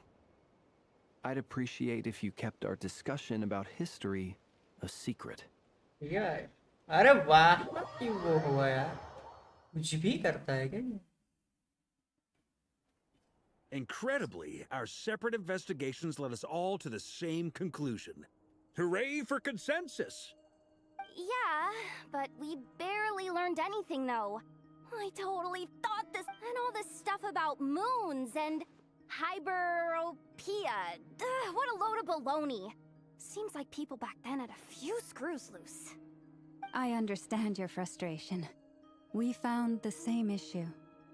I'd appreciate if you kept our discussion about history a secret. Yeah. अरे वाह क्यों वो हुआ यार कुछ भी करता है क्या ये? Incredibly, our separate investigations led us all to the same conclusion. Hooray for consensus! Yeah, but we barely learned anything though. I totally thought this and all this stuff about moons and hyperopia. What a load of baloney. Seems like people back then had a few screws loose. I understand your frustration. We found the same issue.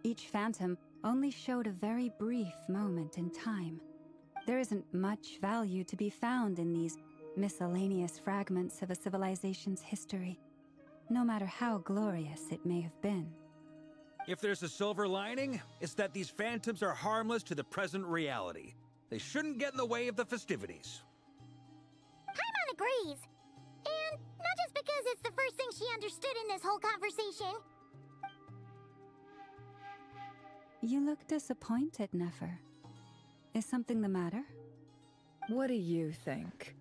Each phantom only showed a very brief moment in time. There isn't much value to be found in these miscellaneous fragments of a civilization's history, no matter how glorious it may have been. If there's a silver lining, it's that these phantoms are harmless to the present reality. They shouldn't get in the way of the festivities. Paimon agrees. And not just because it's the first thing she understood in this whole conversation. You look disappointed, Nefer. Is something the matter? What do you think?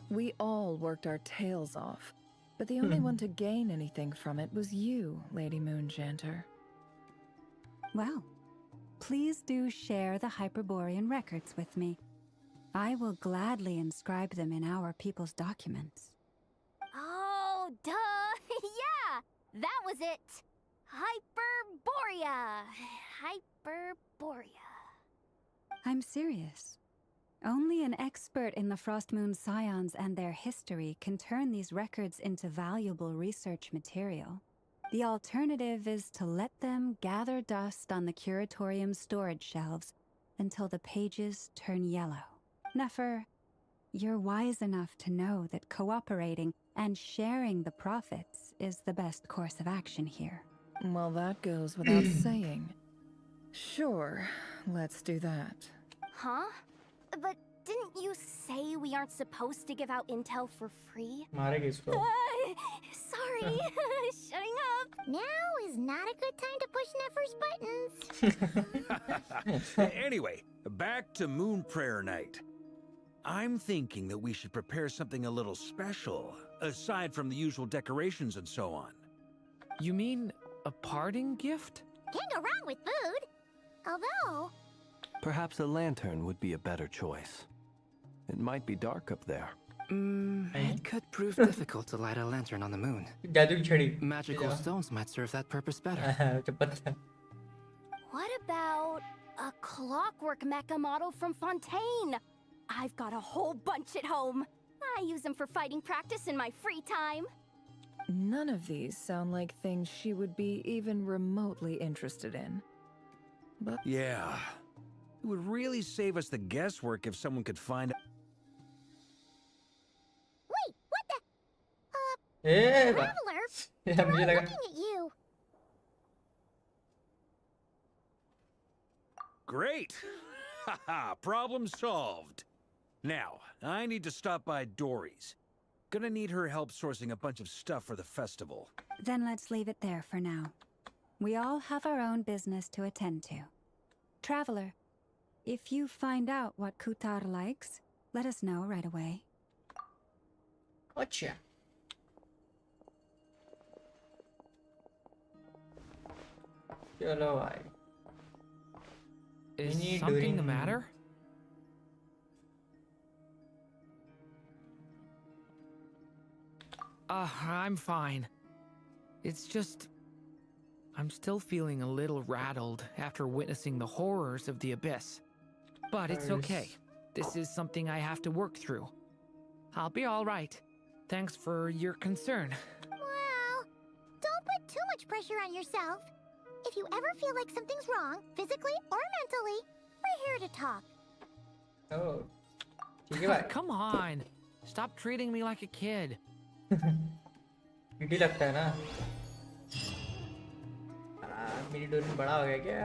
We all worked our tails off, but the only one to gain anything from it was you, Lady Moonjanter. Well, please do share the Hyperborean records with me. I will gladly inscribe them in our people's documents. Oh, duh! Yeah! That was it! Hyperborea! Hyperborea. I'm serious. Only an expert in the Frost Moon Scions and their history can turn these records into valuable research material. The alternative is to let them gather dust on the Curatorium's storage shelves until the pages turn yellow. Nefer, you're wise enough to know that cooperating and sharing the profits is the best course of action here. Well, that goes without saying. Sure, let's do that. Huh? But didn't you say we aren't supposed to give out intel for free? मारेगी इसको. Sorry, shutting up. Now is not a good time to push Nefer's buttons. Anyway, back to Moon Prayer Night. I'm thinking that we should prepare something a little special, aside from the usual decorations and so on. You mean a parting gift? Can't go wrong with food. Although... Perhaps a lantern would be a better choice. It might be dark up there. It could prove difficult to light a lantern on the moon. Magical stones might serve that purpose better. What about a clockwork mecha model from Fontaine? I've got a whole bunch at home. I use them for fighting practice in my free time. None of these sound like things she would be even remotely interested in. But yeah, it would really save us the guesswork if someone could find. Wait, what the? Eh, Traveler? Yeah, They're मुझे all लगा. looking at you. Great! Haha, problem solved. Now, I need to stop by Dory's. Gonna need her help sourcing a bunch of stuff for the festival. Then let's leave it there for now. We all have our own business to attend to. Traveler, if you find out what Kutar likes, let us know right away. Gotcha. चलो भाई. Is Mini something during- the matter? I'm fine. It's just... I'm still feeling a little rattled after witnessing the horrors of the Abyss. But it's okay. This is something I have to work through. I'll be all right. Thanks for your concern. Well, don't put too much pressure on yourself. If you ever feel like something's wrong, physically or mentally, we're here to talk. Oh, ठीक है भाई। Come on. Stop treating me like a kid. Kitty लगता है ना। मेरी डोरी बड़ा हो गया क्या?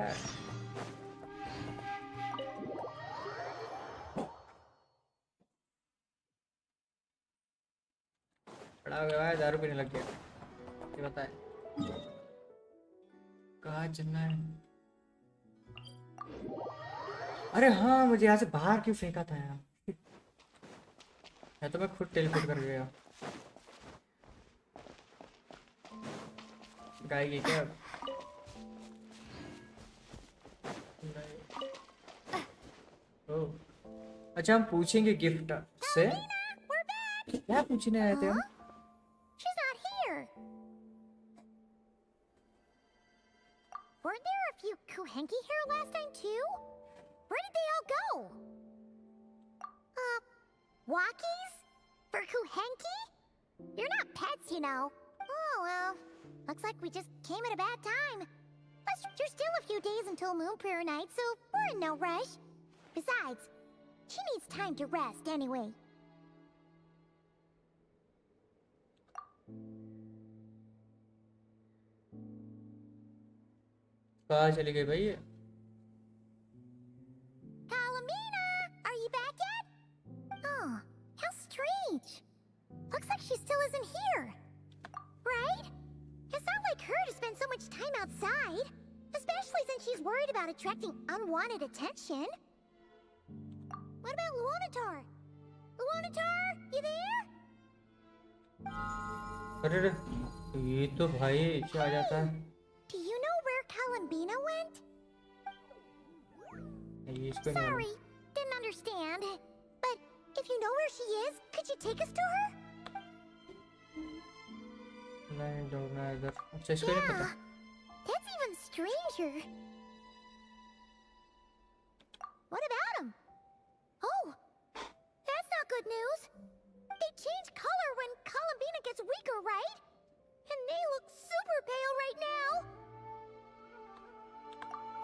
बड़ा हो गया भाई, दारू पीने लग गया। ये बताए कहाँ चलना है? अरे हाँ, मुझे यहाँ से बाहर क्यों फेंका था यार? मैं तो मैं खुद टेलीपोर्ट कर गया। गाय की क्या? ओह, अच्छा हम पूछेंगे गिफ्ट से। क्या पूछने आए थे हम? She's not here. Weren't there a few Kuhenki here last time too? Where did they all go? Walkies? For Kuhenki? You're not pets, you know. Oh well, looks like we just came at a bad time. But there's still a few days until Moon Prayer Night, so we're in no rush. Besides, she needs time to rest anyway. कहाँ चली गई भाई ये? Kalamina, are you back yet? Oh, how strange. Looks like she still isn't here. Right? It's not like her to spend so much time outside, especially since she's worried about attracting unwanted attention. What about Luonatar? Luonatar, you there? अरे रे, ये तो भाई क्या आ जाता है? Do you know where Kalambina went? ये इसको नहीं Sorry, didn't understand. But if you know where she is, could you take us to her? नहीं ढूंढना है इधर। अच्छा इसको नहीं पता। That's even stranger. What about him? Oh, that's not good news. They change color when Kalambina gets weaker, right? And they look super pale right now.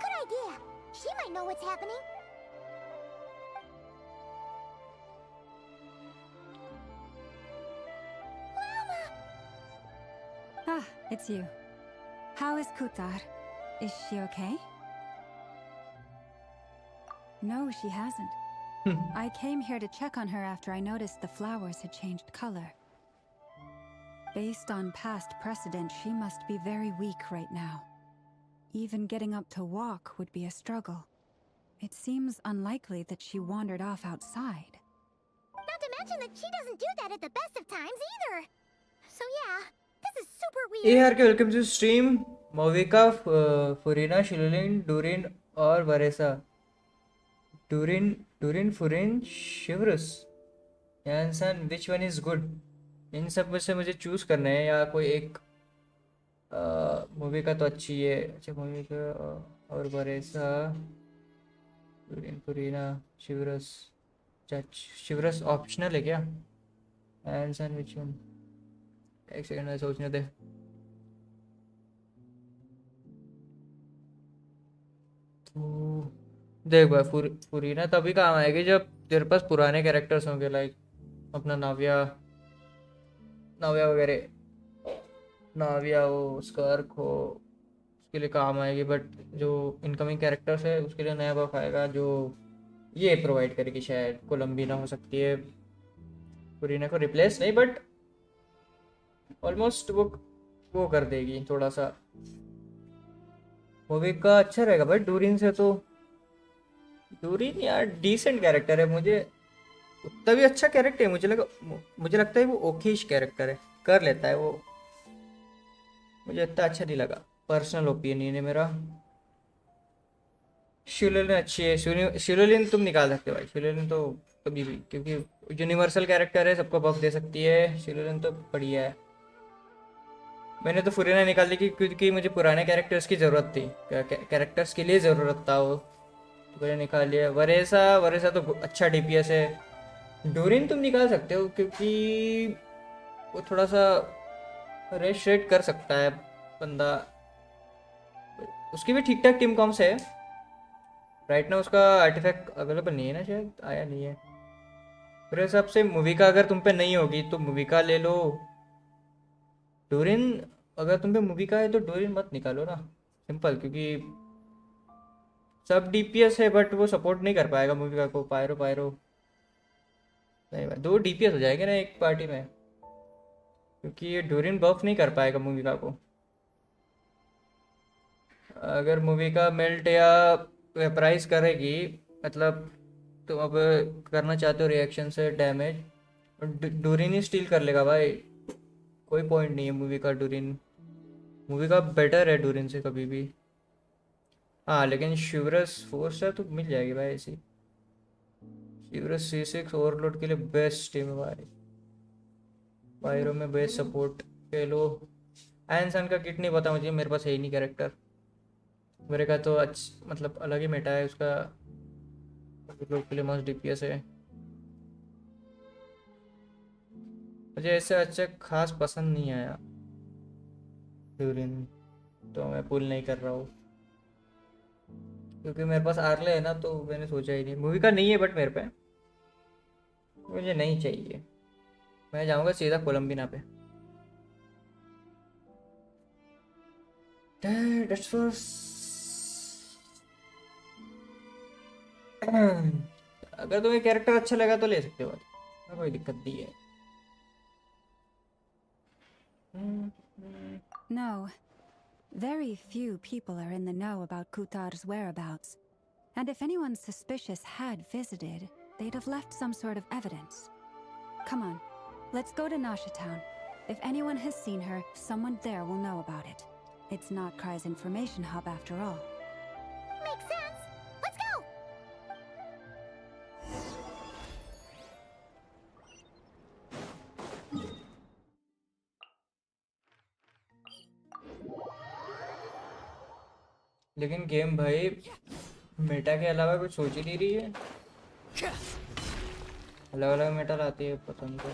Good idea. She might know what's happening. Lama! Ah, it's you. How is Kutar? Is she okay? No, she hasn't. I came here to check on her after I noticed the flowers had changed color. Based on past precedent, she must be very weak right now. Even getting up to walk would be a struggle. It seems unlikely that she wandered off outside. Not to mention that she doesn't do that at the best of times either. So yeah, this is super weird. Hey यार, welcome to stream. मोविका, फुरीना, शिलुलिन, डूरिन और वरेसा। डूरिन, फुरिन, शिवरस, यांसन, which one is good? इन सब में से मुझे choose करना है या कोई एक। मूवी का तो अच्छी है। अच्छा मूवी का और वरेसा, डूरिन, फुरीना, शिवरस। शिवरस ऑप्शनल है क्या? यांसन which one? एक सेकंड में सोचने दे। देख भाई, फुरीना तभी काम आएगी जब तेरे पास पुराने कैरेक्टर्स होंगे, लाइक अपना नाविया वगैरह। नाविया हो, स्कर्क हो, उसके लिए काम आएगी। बट जो इनकमिंग कैरेक्टर्स है उसके लिए नया बफ आएगा जो ये प्रोवाइड करेगी। शायद कोलम्बिना हो सकती है, फुरीना को रिप्लेस नहीं बट ऑलमोस्ट वो कर देगी थोड़ा सा। मूवी का अच्छा रहेगा भाई डूरिन से। तो डूरिन यार डिसेंट कैरेक्टर है, मुझे उतना भी अच्छा कैरेक्टर है। मुझे लगता है वो ओकेश कैरेक्टर है, कर लेता है वो। मुझे इतना अच्छा नहीं लगा, पर्सनल ओपिनियन है मेरा। शिलोलिन अच्छी है। शिलोलिन तुम निकाल सकते हो भाई, शिलोलिन तो कभी भी, क्योंकि यूनिवर्सल कैरेक्टर है, सबको बफ दे सकती है। शिलोलिन तो बढ़िया है। मैंने तो फुरीना निकाल दी क्योंकि मुझे पुराने कैरेक्टर्स की ज़रूरत थी, कैरेक्टर्स के लिए ज़रूरत था वो, तो मैंने निकाल लिया। वरेसा तो अच्छा डीपीएस है। डोरिन तुम निकाल सकते हो क्योंकि वो थोड़ा सा रेट कर सकता है बंदा। उसकी भी ठीक ठाक टीम कॉम्स है। राइट ना उसका आर्टिफैक्ट अवेलेबल नहीं है ना, शायद आया नहीं है। मेरे हिसाब से मूवी का अगर तुम पे नहीं होगी तो मूवी का ले लो। डोरिन अगर तुम पे मूवी का है तो डोरिन मत निकालो ना, सिंपल, क्योंकि सब डीपीएस है बट वो सपोर्ट नहीं कर पाएगा मूवी का को। पायरो पायरो नहीं भाई, 2 डीपीएस हो जाएंगे ना एक पार्टी में, क्योंकि ये डोरिन बफ नहीं कर पाएगा मूवी का को। अगर मूवी का मेल्ट या वेपराइज करेगी, मतलब तुम अब करना चाहते हो रिएक्शन से डैमेज, डोरिन ही स्टील कर लेगा भाई। कोई पॉइंट नहीं है मूवी का। डोरिन मूवी का बेटर है डोरिन से कभी भी। हाँ लेकिन शिवरस 4 स्टार तो मिल जाएगी भाई ऐसी। शिवरस C6 ओवरलोड के लिए बेस्ट टीम है भाई। पायरो में बेस्ट सपोर्ट के लो। एनसन का किट नहीं पता मुझे, मेरे पास है ही नहीं कैरेक्टर। मेरे का तो मतलब अलग ही मेटा है उसका, लोग के लिए मस्त डीपीएस है। मुझे ऐसे अच्छा खास पसंद नहीं आया डोरिन, तो मैं पुल नहीं कर रहा हूँ क्योंकि मेरे पास आर्ले है ना, तो मैंने सोचा ही नहीं। मूवी का नहीं है बट मेरे पे मुझे नहीं चाहिए। मैं जाऊंगा सीधा कोलंबिना पे। That's for... अगर तुम्हें कैरेक्टर अच्छा लगा तो ले सकते हो, कोई दिक्कत नहीं है। No. Very few people are in the know about Kutar's whereabouts. And if anyone suspicious had visited, they'd have left some sort of evidence. Come on, let's go to Nasha Town. If anyone has seen her, someone there will know about it. It's not Cry's information hub after all. Makes sense. Let's go. लेकिन game भाई Meta के अलावा कुछ सोच ही नहीं रही है। अलग अलग मेटा लाती है पसंद है।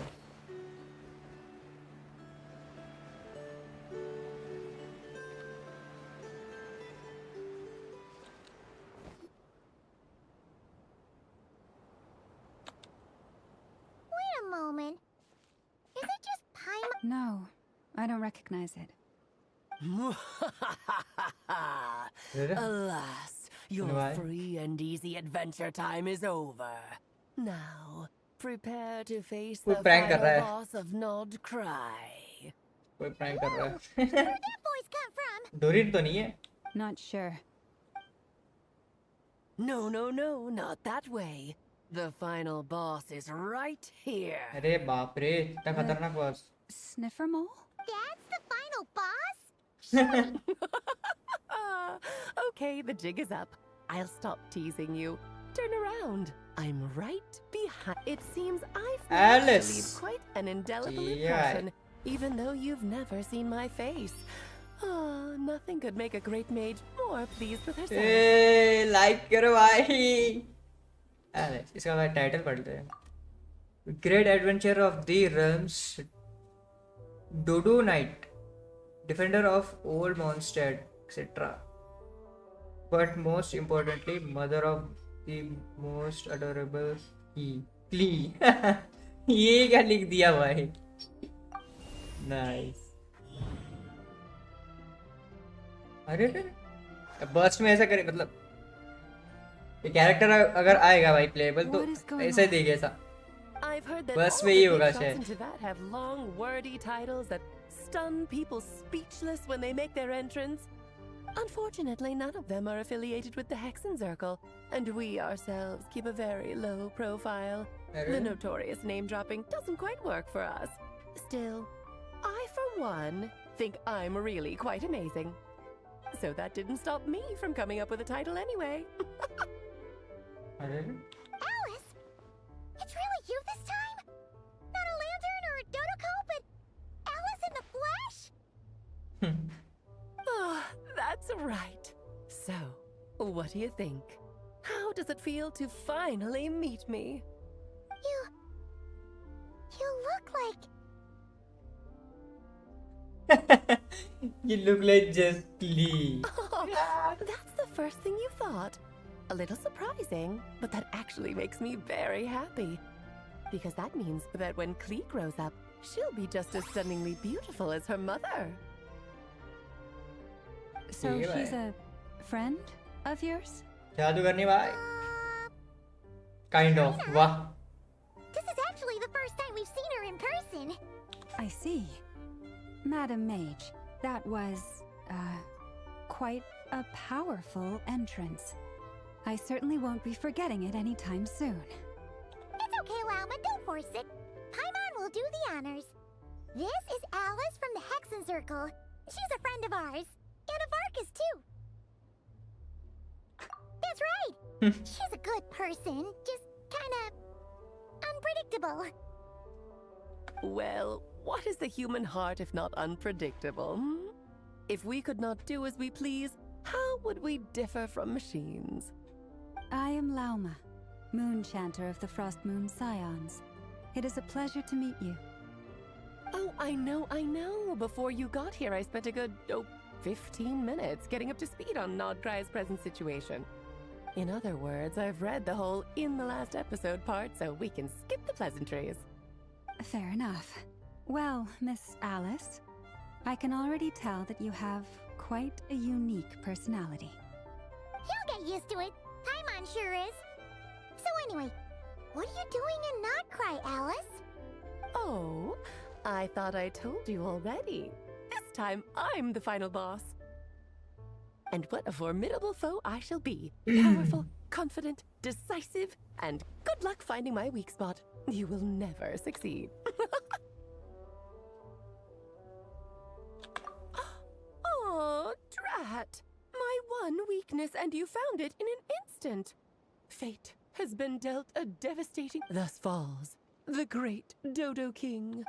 Wait a moment. Is it just Paimon? No, I don't recognize it. Alas, your Why? free and easy adventure time is over. Now, prepare to face कोई the prank कर final रहा है। boss of Nod Cry. कोई prank कर रहा है। Where'd that voice come from? Dorian तो नहीं है? Not sure. No, not that way. The final boss is right here. अरे बाप रे, इतना खतरनाक boss. Sniffer mole? That's the final boss? Okay, the jig is up. I'll stop teasing you. Turn around. I'm right behind. It seems I've managed to Alice. leave quite an indelible Yeah. impression, even though you've never seen my face. Oh, nothing could make a great mage more pleased with herself. ए like करो भाई। अरे इसका भाई title पढ़ते हैं। Great adventure of the realms, dodo knight, defender of old Mondstadt, etc. But most importantly, mother of the most adorable Klee. ये क्या लिख दिया भाई? Nice. अरे बर्स्ट में ऐसा करे, मतलब ये कैरेक्टर अगर आएगा भाई प्लेबल तो ऐसा ही देगा ऐसा। I've heard that बस all में the ही big होगा shots शायद। into that have long, wordy titles that stun people speechless when they make their entrance. Unfortunately, none of them are affiliated with the Hexen Circle, and we ourselves keep a very low profile. The notorious name-dropping doesn't quite work for us. Still, I, for one, think I'm really quite amazing. So that didn't stop me from coming up with a title anyway. Alice? It's really you this time? Not a lantern or a dodo but Alice in the flesh? Oh, that's right. So, what do you think? How does it feel to finally meet me? You look like... You look like just Lee. Oh, that's the first thing you thought. A little surprising, but that actually makes me very happy. Because that means that when Klee grows up, she'll be just as stunningly beautiful as her mother. So she's a friend of yours? जादूगरनी भाई kind of वाह This is actually the first time we've seen her in person. I see. Madam Mage, that was, quite a powerful entrance. I certainly won't be forgetting it anytime soon. It's okay, Lauma, don't force it. Paimon will do the honors. This is Alice from the Hexen Circle. She's a friend of ours. And of Arcus, too. That's right. She's a good person, just kinda unpredictable. Well, what is the human heart if not unpredictable? If we could not do as we please, how would we differ from machines? I am Lauma, Moon Chanter of the Frost Moon Scions. It is a pleasure to meet you. Oh, I know. Before you got here, I spent a good, 15 minutes getting up to speed on Nodcry's present situation. In other words, I've read the whole in the last episode part, so we can skip the pleasantries. Fair enough. Well, Miss Alice, I can already tell that you have quite a unique personality. He'll get used to it. Paimon sure is. So anyway, what are you doing in Nodcry, Alice? Oh, I thought I told you already. This time, I'm the final boss. And what a formidable foe I shall be. Powerful, confident, decisive, and good luck finding my weak spot. You will never succeed. Oh, drat! My one weakness, and you found it in an instant. Fate has been dealt a devastating... Thus falls the great Dodo King.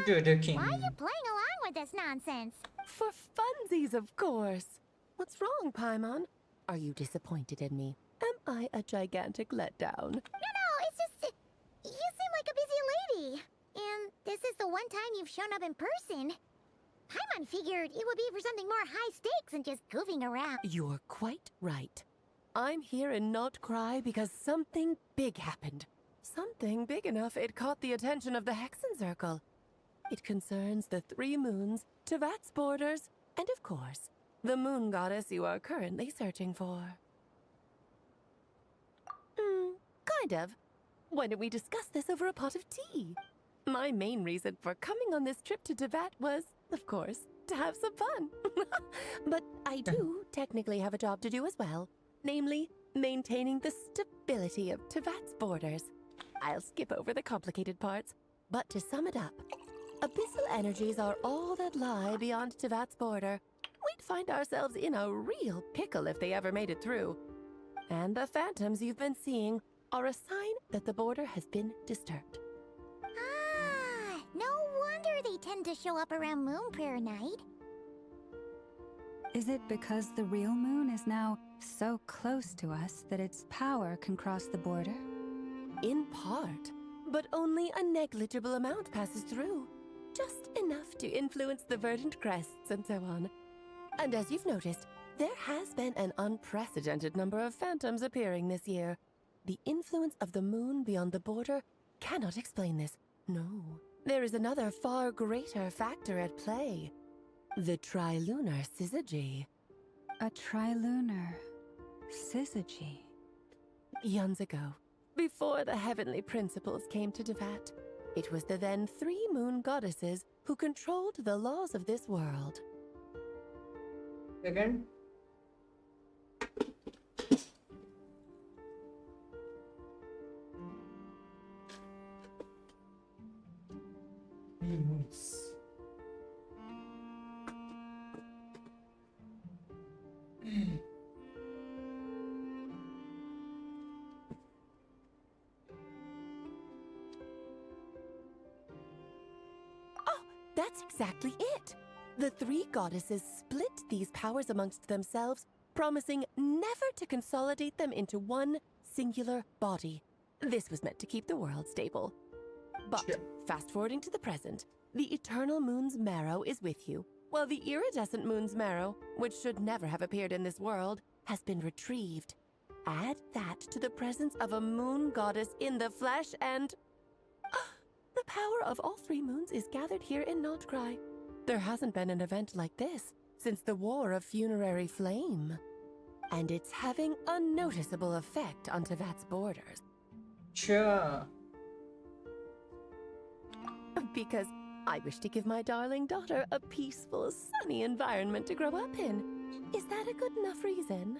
Dodo King. Why are you playing along with this nonsense? For funsies, of course. What's wrong, Paimon? Are you disappointed in me? Am I a gigantic letdown? No, it's just... you seem like a busy lady. And this is the one time you've shown up in person. Paimon figured it would be for something more high stakes than just goofing around. You're quite right. I'm here in Nodcry because something big happened. Something big enough it caught the attention of the Hexen Circle. It concerns the 3 moons, Tevat's borders, and of course, the moon goddess you are currently searching for. Kind of. Why don't we discuss this over a pot of tea? My main reason for coming on this trip to Tevat was, of course, to have some fun. But I do technically have a job to do as well. Namely, maintaining the stability of Tevat's borders. I'll skip over the complicated parts, but to sum it up, abyssal energies are all that lie beyond Tevat's border. We'd find ourselves in a real pickle if they ever made it through. And the phantoms you've been seeing are a sign that the border has been disturbed. Ah, no wonder they tend to show up around Moon Prayer Night. Is it because the real moon is now so close to us that its power can cross the border? In part, but only a negligible amount passes through. Just enough to influence the verdant crests and so on. And as you've noticed, there has been an unprecedented number of phantoms appearing this year. The influence of the moon beyond the border cannot explain this. No, there is another far greater factor at play. The trilunar syzygy. A trilunar syzygy? Eons ago, before the heavenly principles came to Tevat, it was the then 3 moon goddesses who controlled the laws of this world. Again? That's exactly it. The 3 goddesses split these powers amongst themselves, promising never to consolidate them into one singular body. This was meant to keep the world stable. But, fast forwarding to the present, the eternal moon's marrow is with you, while the iridescent moon's marrow, which should never have appeared in this world, has been retrieved. Add that to the presence of a moon goddess in the flesh and... power of all three moons is gathered here in Notcry. There hasn't been an event like this since the War of Funerary Flame. And it's having a noticeable effect on Tevat's borders. Sure. Because I wish to give my darling daughter a peaceful, sunny environment to grow up in. Is that a good enough reason?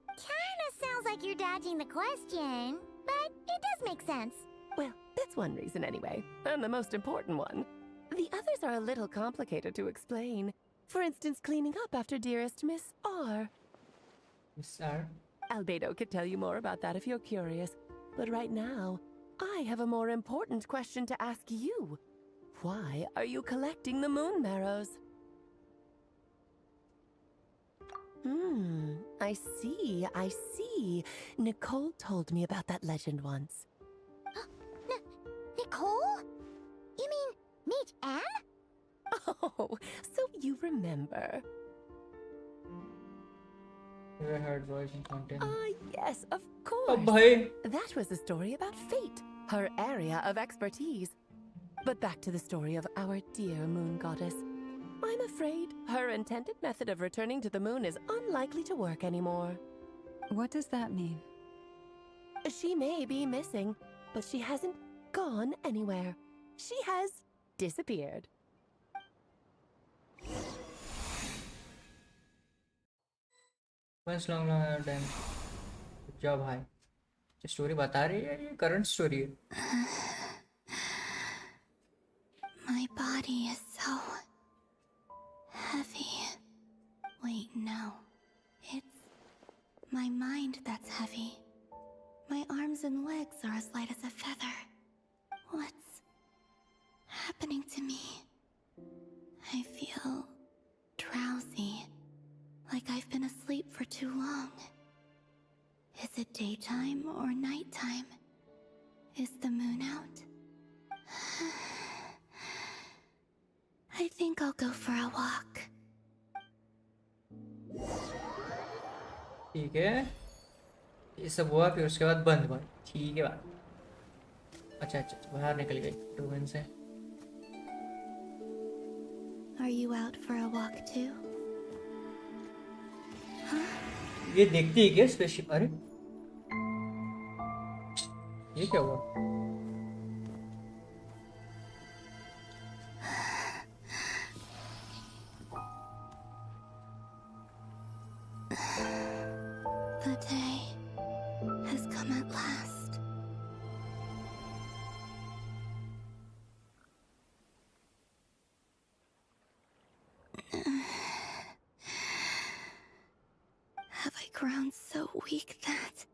Kinda sounds like you're dodging the question, but it does make sense. Well, that's one reason anyway, and the most important one. The others are a little complicated to explain. For instance, cleaning up after dearest Miss R. Miss R? Albedo could tell you more about that if you're curious. But right now, I have a more important question to ask you. Why are you collecting the moon marrows? I see. Nicole told me about that legend once. Nicole? You mean meet Anne? Oh, so you remember. Never heard voice in content. Yes, of course. Oh, bhai. That was a story about fate, her area of expertise. But back to the story of our dear moon goddess. I'm afraid her intended method of returning to the moon is unlikely to work anymore. What does that mean? She may be missing, but she hasn't gone anywhere. She has disappeared. Once long time. Good job, भाई. ये story बता रही है ये current story है. My body is so heavy. Wait, no. It's my mind that's heavy. My arms and legs are as light as a feather. What's happening to me? I feel drowsy, like I've been asleep for too long. Is it daytime or nighttime? Is the moon out? I think I'll go for a walk. ठीक है. ये सब हुआ फिर उसके बाद बंद हुआ. ठीक है बात. अच्छा बाहर निकल गई रूम से. Are you out for a walk too? ये देखती है क्या स्पेशल? अरे ये क्या हुआ? The day has come at last. Have I grown so weak that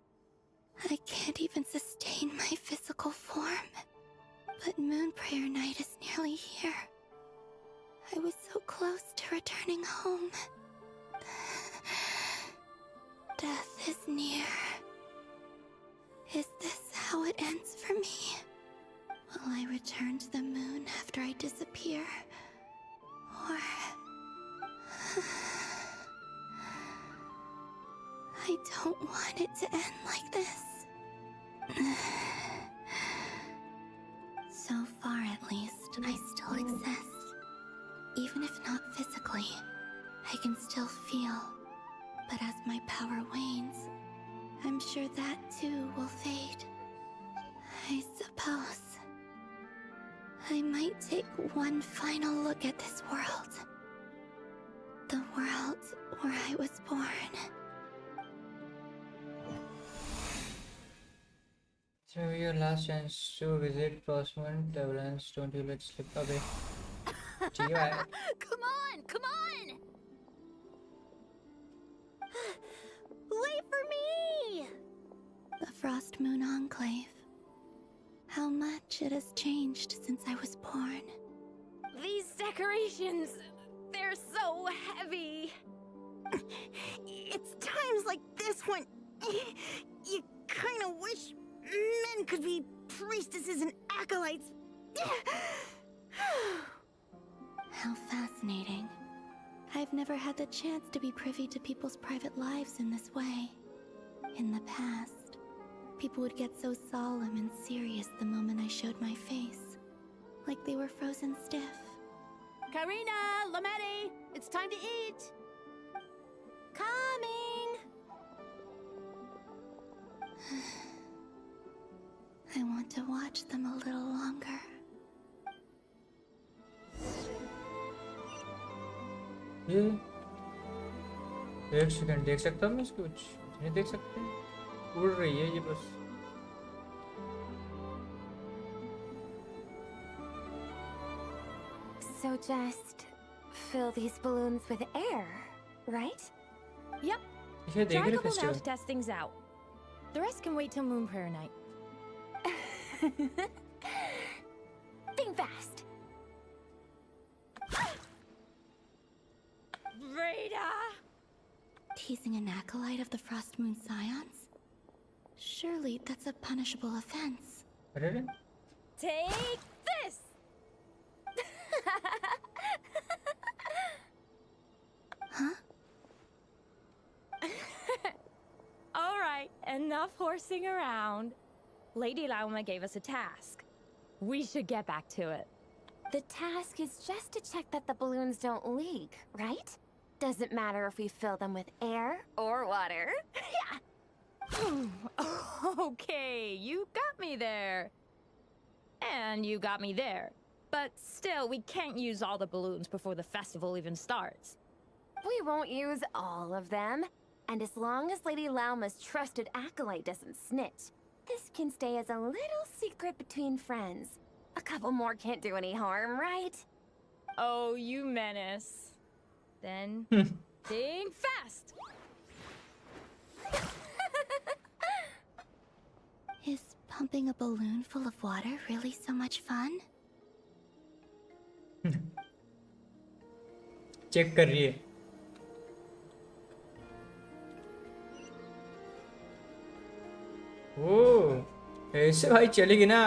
I can't even sustain my physical form? But Moon Prayer Night is nearly here. I was so close to returning home. Death is near. Is this how it ends for me? Will I return to the moon after I disappear? Or... I don't want it to end like this. So far, at least, I still exist. Even if not physically, I can still feel. But as my power wanes, I'm sure that too will fade. I suppose I might take one final look at this world. The world where I was born. So your last chance to visit Frostmourne Avalanche. Don't you let slip away. ठीक है भाई. Come on! Wait for me! The Frost Moon Enclave. How much it has changed since I was born. These decorations, they're so heavy. It's times like this when you kind of wish men could be priestesses and acolytes. How fascinating. I've never had the chance to be privy to people's private lives in this way. In the past, people would get so solemn and serious the moment I showed my face. like they were frozen stiff. Karina, Lametti, it's time to eat. Coming. I want to watch them a little longer. ये एक second देख सकता हूँ मैं इसको कुछ नहीं देख सकते उड़ रही है ये बस So just fill these balloons with air, right? Yep. ये देख Try a रहे couple now festival to test things out. The rest can wait till Moon Prayer night. Think fast. Rita! Teasing an acolyte of the Frost Moon Scions? Surely that's a punishable offense. अरे Take this! Huh? Alright, enough horsing around. Lady Lauma gave us a task. We should get back to it. The task is just to check that the balloons don't leak, right? Doesn't matter if we fill them with air or water. Yeah. Okay, you got me there. And you got me there. But still, we can't use all the balloons before the festival even starts. We won't use all of them. And as long as Lady Lauma's trusted acolyte doesn't snitch, this can stay as a little secret between friends. A couple more can't do any harm, right? Oh, you menace. Then, think fast! Is pumping a balloon full of water really so much fun? Check कर रही है ओ ऐसे भाई चलेगी ना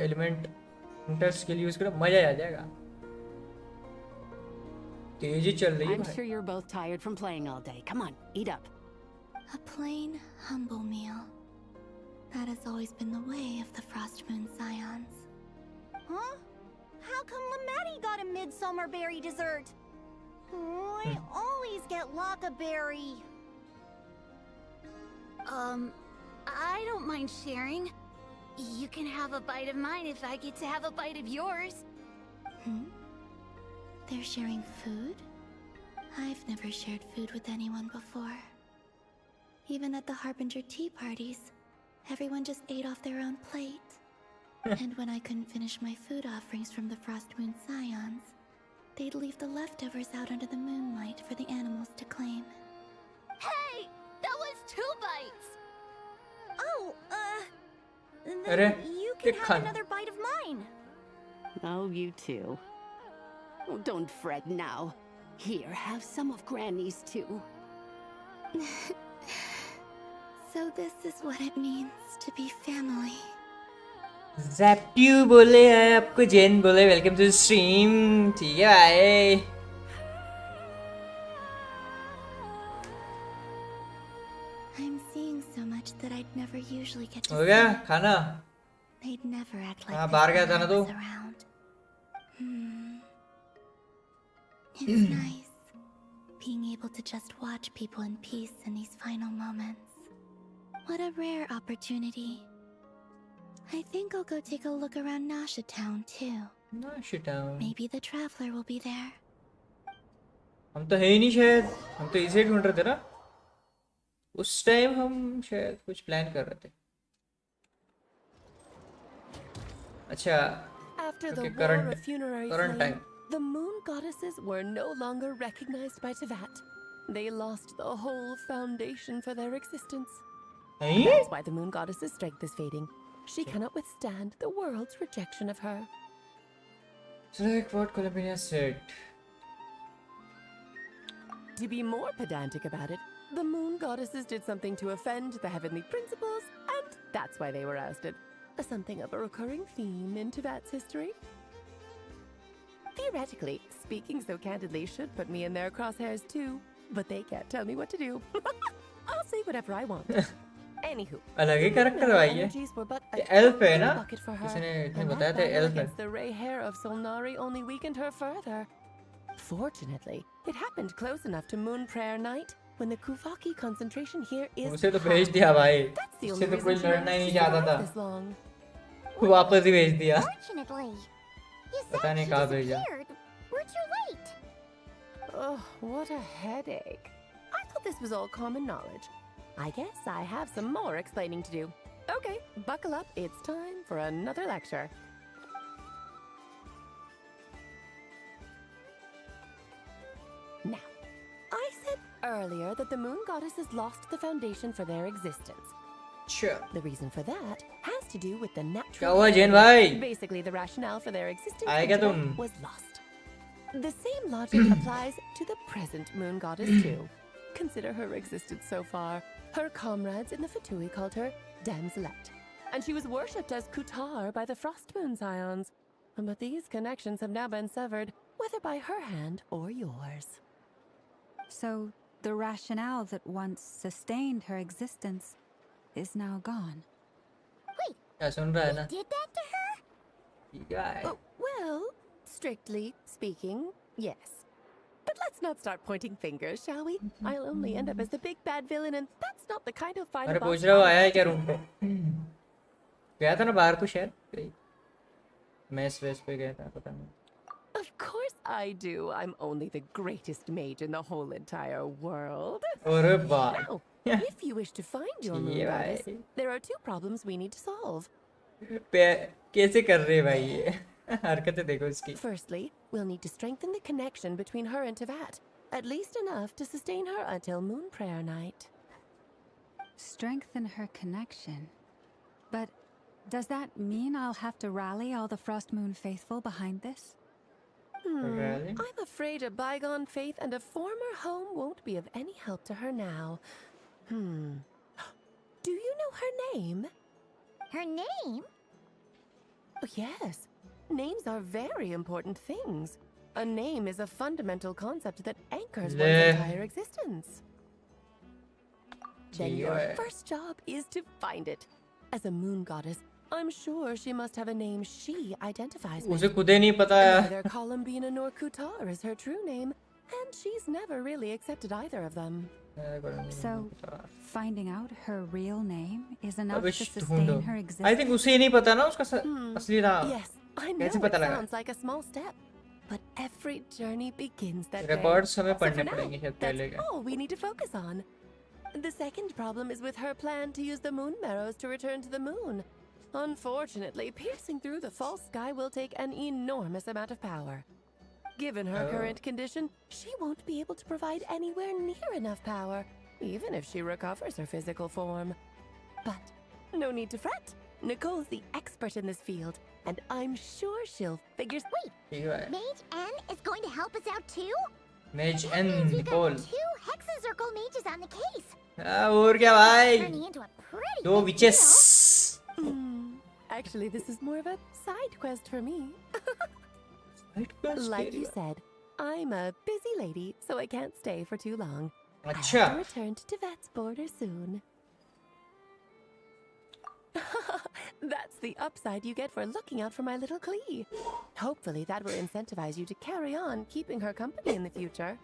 element interest के लिए use करो मजा आ जाएगा तेजी चल रही है I'm भाई sure you're both tired from playing all day. Come on, eat up. A plain, humble meal. That has always been the way of the Frost Moon Scions. Huh? How come Lametti got a midsummer berry dessert? Oh, I always get Lockaberry. I don't mind sharing. You can have a bite of mine if I get to have a bite of yours. Hmm? They're sharing food? I've never shared food with anyone before. Even at the Harbinger tea parties, everyone just ate off their own plate. And when I couldn't finish my food offerings from the Frost Moon Scions, they'd leave the leftovers out under the moonlight for the animals to claim. Hey! That was 2 bites! Oh, अरे then you can देख have खाना another bite of mine. Oh, you too. Oh, don't fret now. Here, have some of Granny's too. So this is what it means to be family. ज़ैप्ट्यू बोले हैं आपको जेन बोले welcome to stream ठीक है भाई I'm seeing so much that I'd never usually get to हो गया see. खाना They'd never act like हाँ this बाहर गया when था I ना तू was around. It's nice being able to just watch people in peace in these final moments. What a rare opportunity. I think I'll go take a look around Nasha Town too. Nasha Town. Maybe the traveler will be there. हम तो है ही नहीं शायद हम तो इसे ढूंढ रहे थे ना उस टाइम हम शायद कुछ प्लान कर रहे थे अच्छा After the okay, war current of funerary current flame, time the moon goddesses were no longer recognized by Tevat. They lost the whole foundation for their existence. Eh? That's why the moon goddess's strength is fading. She cannot withstand the world's rejection of her. So like what Columbia said. To be more pedantic about it, the moon goddesses did something to offend the heavenly principles, and that's why they were ousted. Something of a recurring theme in Tevat's history. Theoretically, speaking so candidly should put me in their crosshairs too, but they can't tell me what to do. I'll say whatever I want. Anywho, अलग ही character भाई ये energies were but a elf है tiny ना bucket for her, किसी ने इतने and बताया that था battle एल्फ है against the ray hair of Solnari only weakened her further. Fortunately, it happened close enough to Moon Prayer Night when the Kuvaki concentration here is उसे तो भेज दिया भाई That's the उससे only तो कोई reason she लड़ना ही नहीं managed to चाहता survive था this long. वापस ही भेज दिया Fortunately, you पता said नहीं she कहाँ भेजा disappeared. We're too late. Oh, what a headache. I thought this was all common knowledge. I guess I have some more explaining to do. Okay, buckle up. It's time for another lecture. Now, I said earlier that the moon goddesses lost the foundation for their existence. Sure. The reason for that has to do with the क्या natural हुआ जेन order. भाई Basically, the rationale for their existence आए क्या in Tibet तुम was lost. The same logic applies to the present moon goddess too. Consider her existence so far. Her comrades in the Fatui called her Damselette, and she was worshipped as Kutar by the Frost Moon Scions. But these connections have now been severed, whether by her hand or yours. So, the rationale that once sustained her existence is now gone. क्या सुन रहा है ना Did that to her? Yeah. Well, strictly speaking, yes. But let's not start pointing fingers, shall we? I'll only end up as the big bad villain, and that's not the kind of final अरे boss पूछ रहा हूँ I आया है want क्या to room be. पे गया था ना बाहर को शायद मैस वेस पे गया था पता नहीं Of course I do. I'm only the greatest mage in the whole entire world. अरे बाप Now, if you wish to find your moon ये goddess, भाई there are two problems we need to solve. कैसे कर रहे हैं भाई ये हरकतें देखो इसकी Firstly, we'll need to strengthen the connection between her and Tevat, at least enough to sustain her until Moon Prayer Night. Strengthen her connection. But does that mean I'll have to rally all the Frost Moon faithful behind this? Really? I'm afraid a bygone faith and a former home won't be of any help to her now. Do you know her name? Her name? Oh, yes. Names are very important things. A name is a fundamental concept that anchors one's entire existence. Then your first job is to find it. As a moon goddess, I'm sure she must have a name she identifies with. उसे खुद ही नहीं पता Neither Columbina nor Kutar is her true name, and she's never really accepted either of them. So, finding out her real name is enough अबे to ढूंढो sustain her I existence? think उसे ही नहीं पता ना उसका असली नाम Yes, I know कैसे it पता लगा sounds like a small step, but every journey begins that day. Records हमें So for पढ़ने now, पड़ेंगे शायद पहले that's all we need to focus on. The second problem is with her plan to use the moon marrows to return to the moon. Unfortunately, piercing through the false sky will take an enormous amount of power. Given her current condition, she won't be able to provide anywhere near enough power, even if she recovers her physical form. But no need to fret. Nicole's the expert in this field, and I'm sure she'll figure. Wait, Mage N is going to help us out too? Mage That N means we've got Nicole two Hexacircle mages on the case. और क्या भाई Turning into a pretty दो big witches Actually, this is more of a side quest for me. quest Like तेरी you बात। said, I'm a busy lady, so I can't stay for too long. I अच्छा। have to return to Tivet's border soon. That's the upside you get for looking out for my little Klee. Hopefully that will incentivize you to carry on keeping her company in the future.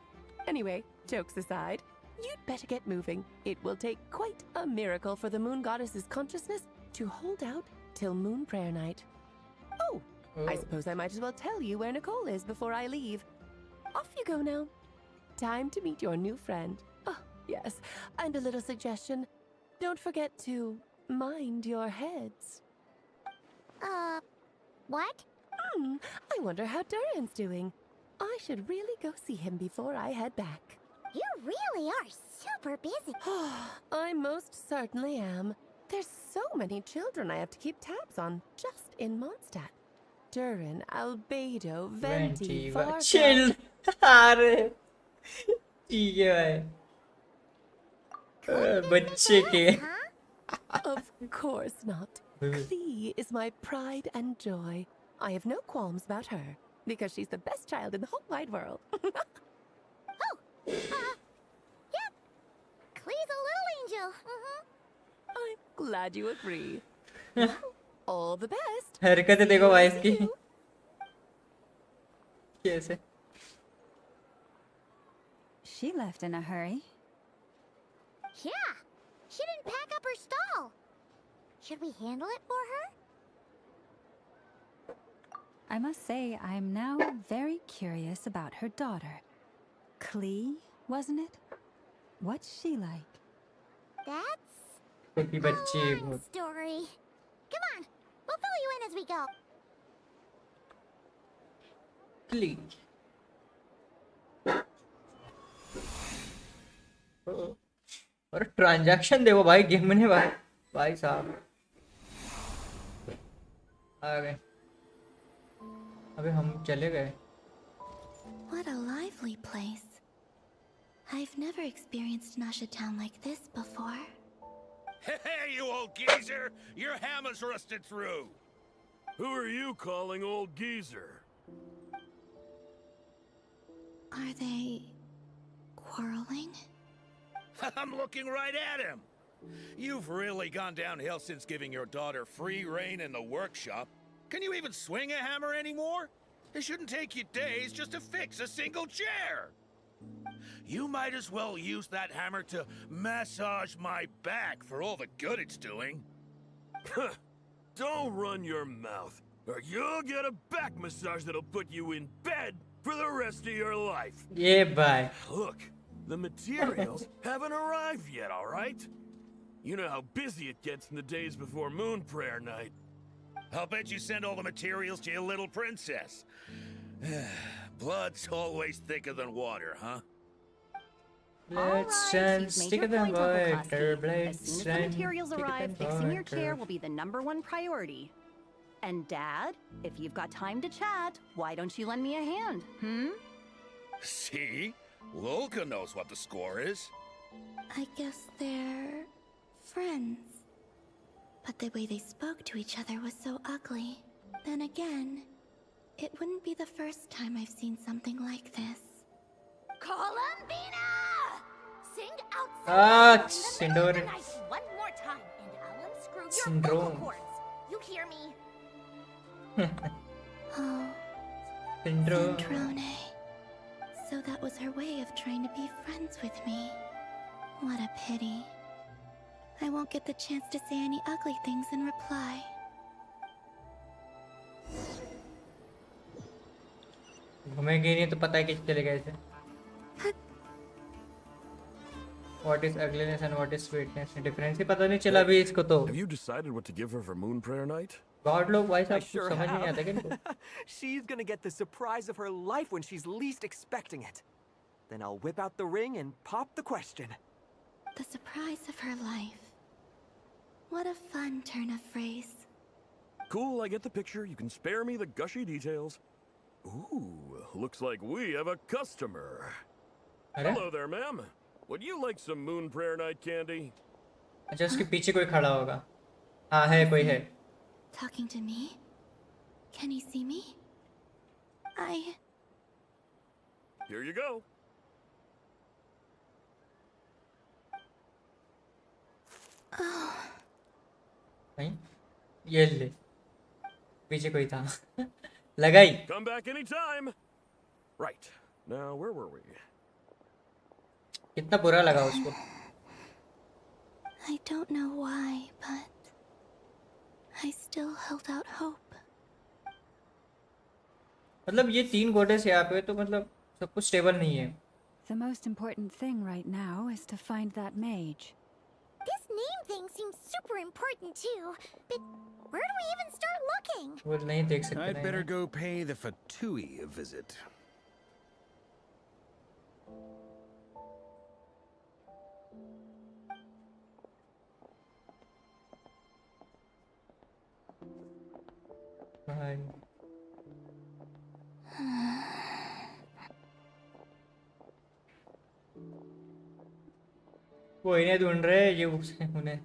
Anyway, jokes aside, you'd better get moving. It will take quite a miracle for the moon goddess's consciousness to hold out till Moon Prayer Night. Oh, I suppose I might as well tell you where Nicole is before I leave. Off you go now. Time to meet your new friend. Oh, yes, and a little suggestion. Don't forget to mind your heads. What? I wonder how Durin's doing. I should really go see him before I head back. You really are super busy. I most certainly am. There's so many children I have to keep tabs on just in Mondstadt. Durin, Albedo, Venti, Varga. chill अरे ठीक है भाई बच्चे के Of course not. Klee is my pride and joy. I have no qualms about her, because she's the best child in the whole wide world. Yep. Klee's a little angel. I'm Glad you agree. All the best. हरकतें देखो भाई इसकी कैसे She left in a hurry. Yeah, she didn't pack up her stall. Should we handle it for her? I must say, I'm now very curious about her daughter. Klee, wasn't it? What's she like? That's छोटी बच्ची है long बहुत story. Come on, we'll fill you in as we go. क्लीच और transaction देखो भाई game में भाई भाई साहब आ गए अबे हम चले गए What a lively place. I've never experienced Nasha Town like this before. Hey, you old geezer! Your hammer's rusted through! Who are you calling old geezer? Are they quarreling? I'm looking right at him! You've really gone downhill since giving your daughter free rein in the workshop. Can you even swing a hammer anymore? It shouldn't take you days just to fix a single chair! You might as well use that hammer to massage my back for all the good it's doing. Don't run your mouth, or you'll get a back massage that'll put you in bed for the rest of your life. Yeah, bye. Look, the materials haven't arrived yet, all right? You know how busy it gets in the days before Moon Prayer Night. I'll bet you send all the materials to your little princess. Blood's always thicker than water, huh? Let's Alright, stand you've made stick your them point, Uncle water Clusky. blades As soon as the materials arrive, fixing your chair will be the #1 priority. And Dad, if you've got time to chat, why don't you lend me a hand, See? Lolka knows what the score is. I guess they're friends. But the way they spoke to each other was so ugly. Then again, it wouldn't be the first time I've seen something like this. Columbina! Sing outside Sindor. one more time, and I'll unscrew your Syndrome. vocal cords. You hear me? Oh, Syndrome. Centrone. So that was her way of trying to be friends with me. What a pity. I won't get the chance to say any ugly things in reply. घूमेंगे नहीं तो पता है कि चले गए थे What is ugliness and what is sweetness? Difference ही पता नहीं चला अभी इसको तो Have you decided what to give her for Moon Prayer Night? God लोग भाई I साहब कुछ sure समझ नहीं आता have. क्या इनको She's gonna get the surprise of her life when she's least expecting it. Then I'll whip out the ring and pop the question. The surprise of her life. What a fun turn of phrase. Cool, I get the picture. You can spare me the gushy details. Ooh, looks like we have a customer. Hello there, ma'am. Would you like some Moon Prayer Night candy? अच्छा उसके पीछे कोई खड़ा होगा हाँ है कोई है Talking to me? Can he see me? Here you go. Oh. नहीं ये ले पीछे कोई था लगाई Come back anytime. Right. Now, where were we? कितना बुरा लगा उसको I don't know why, but I still held out hope. मतलब ये 3 गोडेस यहाँ पे तो मतलब सब कुछ स्टेबल नहीं है The most important thing right now is to find that mage. This name thing seems super important too, but where do we even start looking? वो नहीं देख सकते I'd नहीं better go pay the Fatui a visit. भाई वो इन्हें ढूंढ रहे ये उसे उन्हें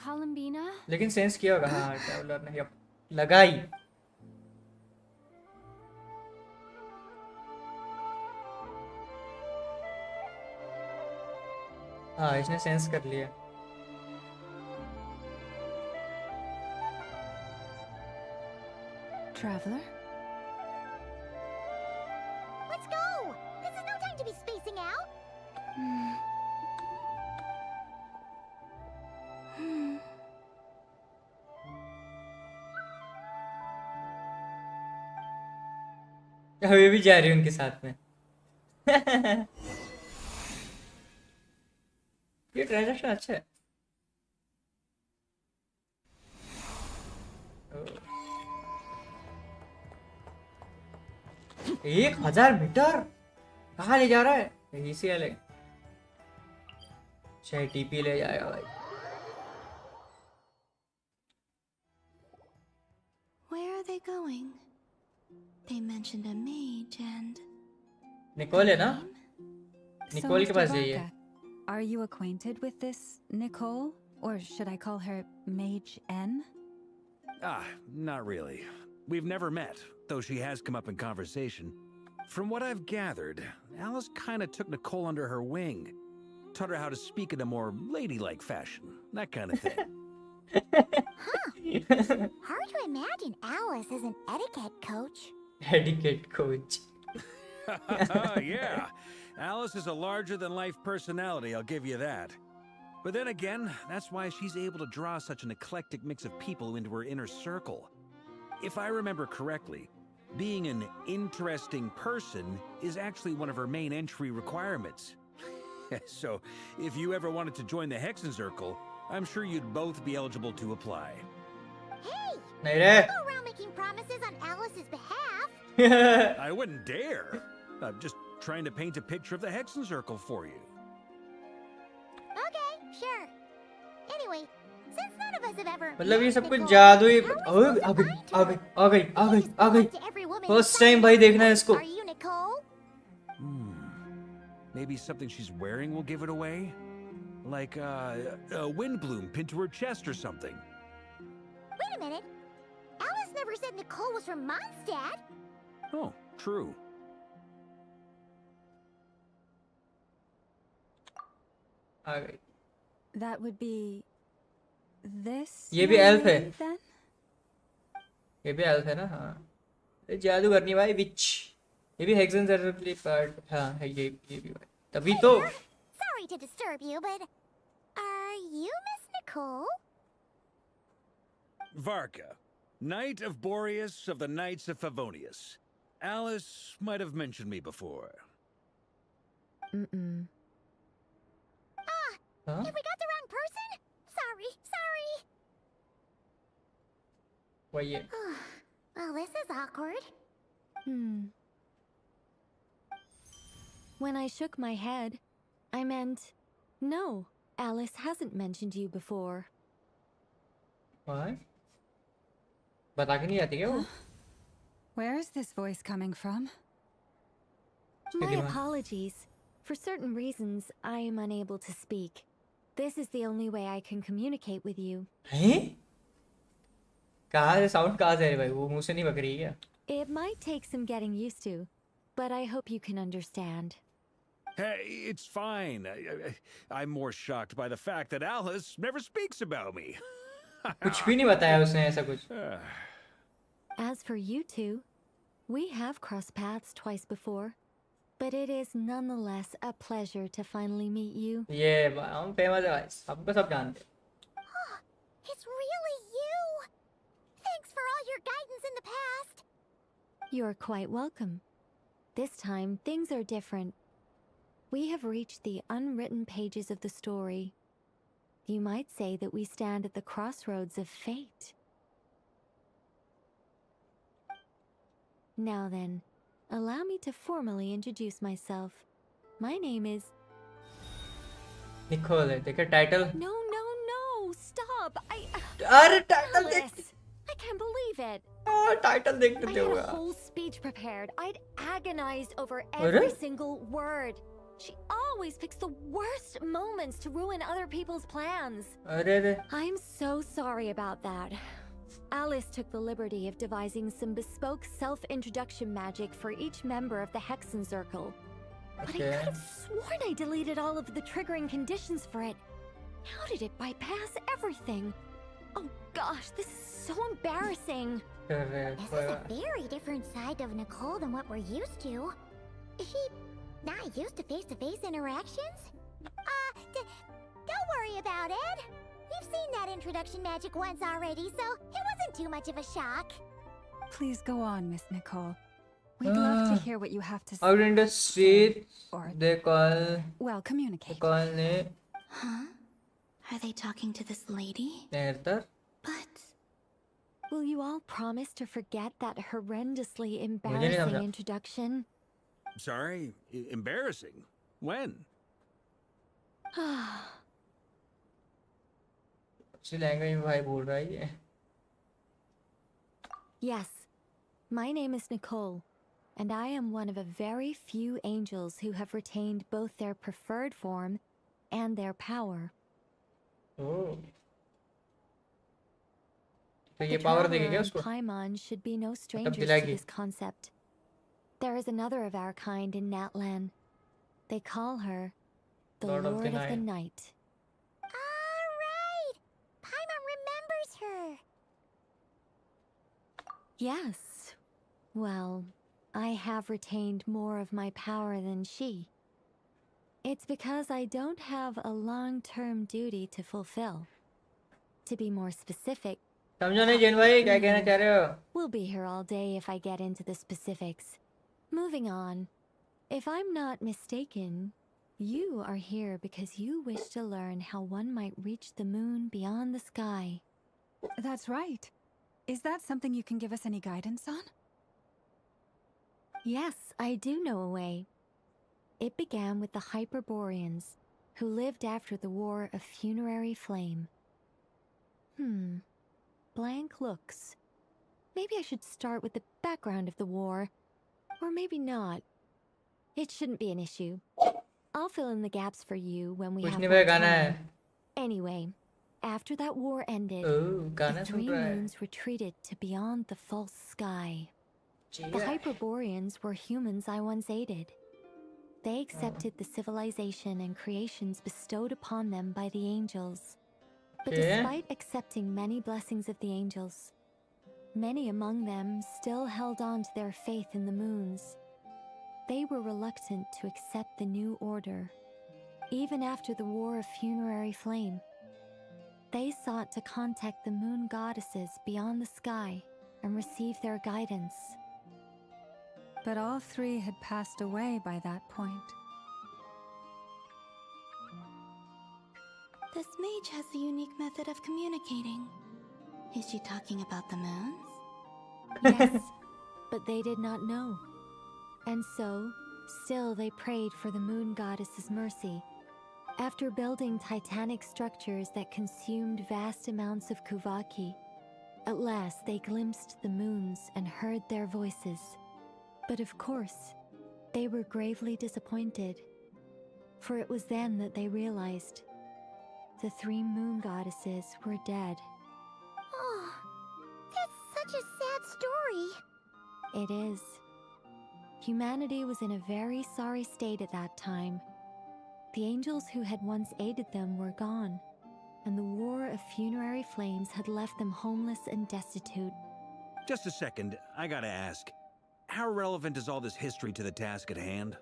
Columbina? लेकिन सेंस किया होगा हाँ ट्रैवलर ने यप लगाई हाँ इसने सेंस कर लिया. Traveler? Let's go! This is no time to be spacing out! अभी भी जा रही हूँ उनके साथ में. ये ट्रांजैक्शन अच्छा है. 1000 मीटर कहाँ ले जा रहा है? इसी वाले शायद टीपी ले जाएगा भाई. Where are they going? They mentioned a mage and... Nicole है ना? So, निकोल के Mr. पास जाइए. Barca, are you acquainted with this Nicole? Or should I call her Mage N? Ah, not really. We've never met, though she has come up in conversation. From what I've gathered, Alice kinda took Nicole under her wing. Taught her how to speak in a more ladylike fashion. That kind of thing. Hard to imagine Alice as an etiquette coach. Etiquette coach. Yeah, Alice is a larger-than-life personality, I'll give you that. But then again, that's why she's able to draw such an eclectic mix of people into her inner circle. If I remember correctly, being an interesting person is actually one of her main entry requirements. So, if you ever wanted to join the Hexenzirkel, I'm sure you'd both be eligible to apply. Hey! Don't go around making promises on Alice's behalf! I wouldn't dare. I'm just trying to paint a picture of the Hexenzirkel for you. Okay, sure. Anyway, since none of us have ever मतलब ये सब कुछ Nicole, जादू ही. how are we आ गई supposed to uh find गई her? आ गई आ गई आ गई. To every woman first who time भाई देखना है इसको. Are you Nicole? Maybe something she's wearing will give it away? Like, a wind bloom pinned to her chest or something. Wait a minute. Alice never said Nicole was from Mondstadt. Oh, true. आ गई. That would be this. ये भी young elf है. lady, then? ये भी elf है ना? हाँ. ये जादू करनी भाई विच. ये भी हेक्सेंजर्कल पार्ट. हाँ है ये भी भाई. तभी तो. Sorry to disturb you, but are you Miss Nicole? Varka, Knight of Boreas of the Knights of Favonius. Alice might have mentioned me before. Mm-mm. Huh? If we got the wrong person? Sorry. वही है. Well, this is awkward. When I shook my head, I meant, no, Alice hasn't mentioned you before. What? बता के नहीं आती क्या वो? Where is this voice coming from? My apologies. For certain reasons, I am unable to speak. This is the only way I can communicate with you. हैं? कहाँ से sound कहाँ से है भाई? वो मुंह से नहीं बक रही है क्या? It might take some getting used to, but I hope you can understand. Hey, it's fine. I'm more shocked by the fact that Alice never speaks about me. कुछ भी नहीं बताया उसने ऐसा कुछ. As for you two, we have crossed paths twice before, but it is nonetheless a pleasure to finally meet you. ये हम famous है भाई. सबको सब जानते हैं. It's really you! Thanks for all your guidance in the past. You're quite welcome. This time, things are different. We have reached the unwritten pages of the story. You might say that we stand at the crossroads of fate. Now then, allow me to formally introduce myself. My name is... Nicole है. देखा title. No, stop! अरे title देख. Alice, I can't believe it. Title देखते I थे had वो a यार. whole speech prepared. I'd agonized over every अरे? single word. She always picks the worst moments to ruin other people's plans. अरे. I'm so sorry about that. Alice took the liberty of devising some bespoke self-introduction magic for each member of the Hexenzirkel. But I could have sworn I deleted all of the triggering conditions for it. How did it bypass everything? Oh gosh, this is so embarrassing. This is a very different side of Nicole than what we're used to. Is she not used to face-to-face interactions? Don't worry about it. We've seen that introduction magic once already, so it wasn't too much of a shock. Please go on, Miss Nicole. We'd love to hear what you have to say. Out in the street, Or, they call. well, communicate. They call ne. Huh? Are they talking to this lady? Nertar. Will you all promise to forget that horrendously नहीं embarrassing समझा। introduction? Sorry? Embarrassing? When? अच्छी language में भाई बोल रहा है ये। Yes, my name is Nicole, and I am one of a very few angels who have retained both their preferred form and their power. ओह। तो The ये पावर traveler देगी क्या on उसको? Paimon should be no strangers to दिलाएगी। this concept. There is another of our kind in Natlan. They call her the Lord Lord of the of the Night. Night. Alright! Paimon remembers her! Yes. Well, I have retained more of my power than she. It's because I don't have a long-term duty to fulfill. To be more specific, समझो नहीं जेन भाई क्या कहना चाह रहे हो? we'll be here all day if I get into the specifics. Moving on. If I'm not mistaken, you are here because you wish to learn how one might reach the moon beyond the sky. That's right. Is that something you can give us any guidance on? Yes, I do know a way. It began with the Hyperboreans, who lived after the War of Funerary Flame. Blank looks. Maybe I should start with the background of the war. Or maybe not. It shouldn't be an issue. I'll fill in the gaps for you when we कुछ have नहीं more भाई गाना है। time. Anyway, after that war ended, ओह गाना the soon three रहा है। moons retreated to beyond the false sky. The Yeah. Hyperboreans were humans I once aided. They accepted the civilization and creations bestowed upon them by the angels. But Okay. despite accepting many blessings of the angels, many among them still held on to their faith in the moons. They were reluctant to accept the new order. Even after the War of Funerary Flame, they sought to contact the moon goddesses beyond the sky and receive their guidance. But all three had passed away by that point. This mage has a unique method of communicating. Is she talking about the moons? Yes, but they did not know. And so, still they prayed for the moon goddess's mercy. After building titanic structures that consumed vast amounts of Kuvaki, at last they glimpsed the moons and heard their voices. But of course, they were gravely disappointed. For it was then that they realized the three moon goddesses were dead. Oh, that's such a sad story. It is. Humanity was in a very sorry state at that time. The angels who had once aided them were gone, and the War of Funerary Flames had left them homeless and destitute. Just a second, I gotta ask. How relevant is all this history to the task at hand?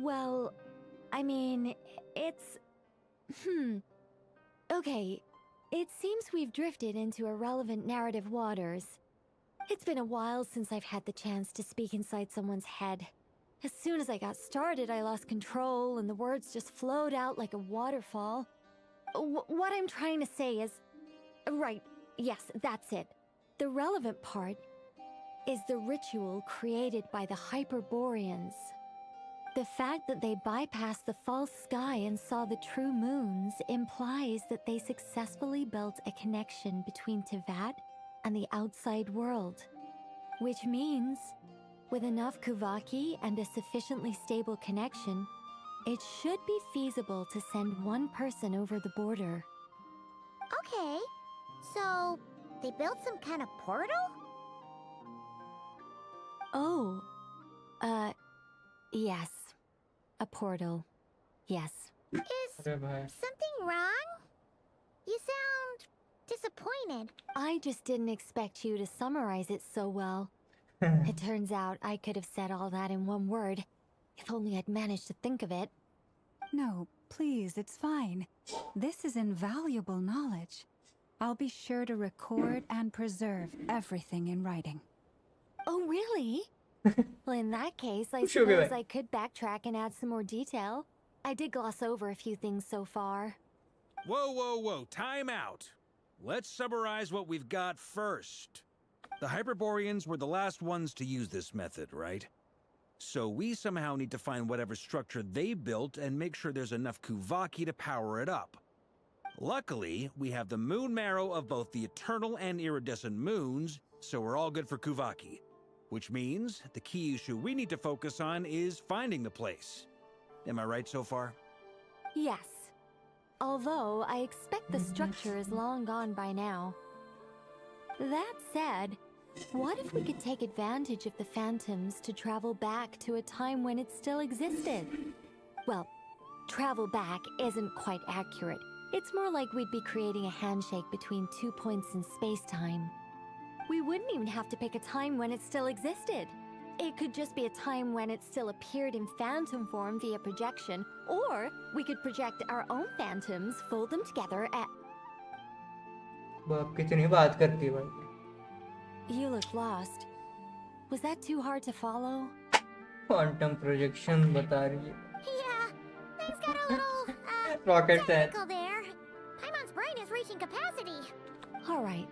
Well, I mean, it's... Okay, it seems we've drifted into irrelevant narrative waters. It's been a while since I've had the chance to speak inside someone's head. As soon as I got started, I lost control and the words just flowed out like a waterfall. What I'm trying to say is... Right, yes, that's it. The relevant part is the ritual created by the Hyperboreans. The fact that they bypassed the false sky and saw the true moons implies that they successfully built a connection between Tevat and the outside world. Which means, with enough Kuvaki and a sufficiently stable connection, it should be feasible to send one person over the border. Okay, so they built some kind of portal? Oh, Yes. A portal. Yes. Is something wrong? You sound disappointed. I just didn't expect you to summarize it so well. It turns out I could have said all that in one word, if only I'd managed to think of it. No, please, it's fine. This is invaluable knowledge. I'll be sure to record and preserve everything in writing. Oh, really? Well, in that case, I Sure, suppose right. I could backtrack and add some more detail. I did gloss over a few things so far. Whoa, whoa, whoa, time out. Let's summarize what we've got first. The Hyperboreans were the last ones to use this method, right? So we somehow need to find whatever structure they built and make sure there's enough Kuvaki to power it up. Luckily, we have the moon marrow of both the eternal and iridescent moons, so we're all good for Kuvaki. Which means the key issue we need to focus on is finding the place. Am I right so far? Yes. Although I expect the structure is long gone by now. That said, what if we could take advantage of the phantoms to travel back to a time when it still existed? Well, travel back isn't quite accurate. It's more like we'd be creating a handshake between 2 points in space-time. We wouldn't even have to pick a time when it still existed. It could just be a time when it still appeared in phantom form via projection, or we could project our own phantoms, fold them together at... बाप कितनी बात करती है भाई. You look lost. Was that too hard to follow? Quantum projection बता रही है. Yeah, things got a little, Rocket science. technical there. Paimon's brain is reaching capacity. All right.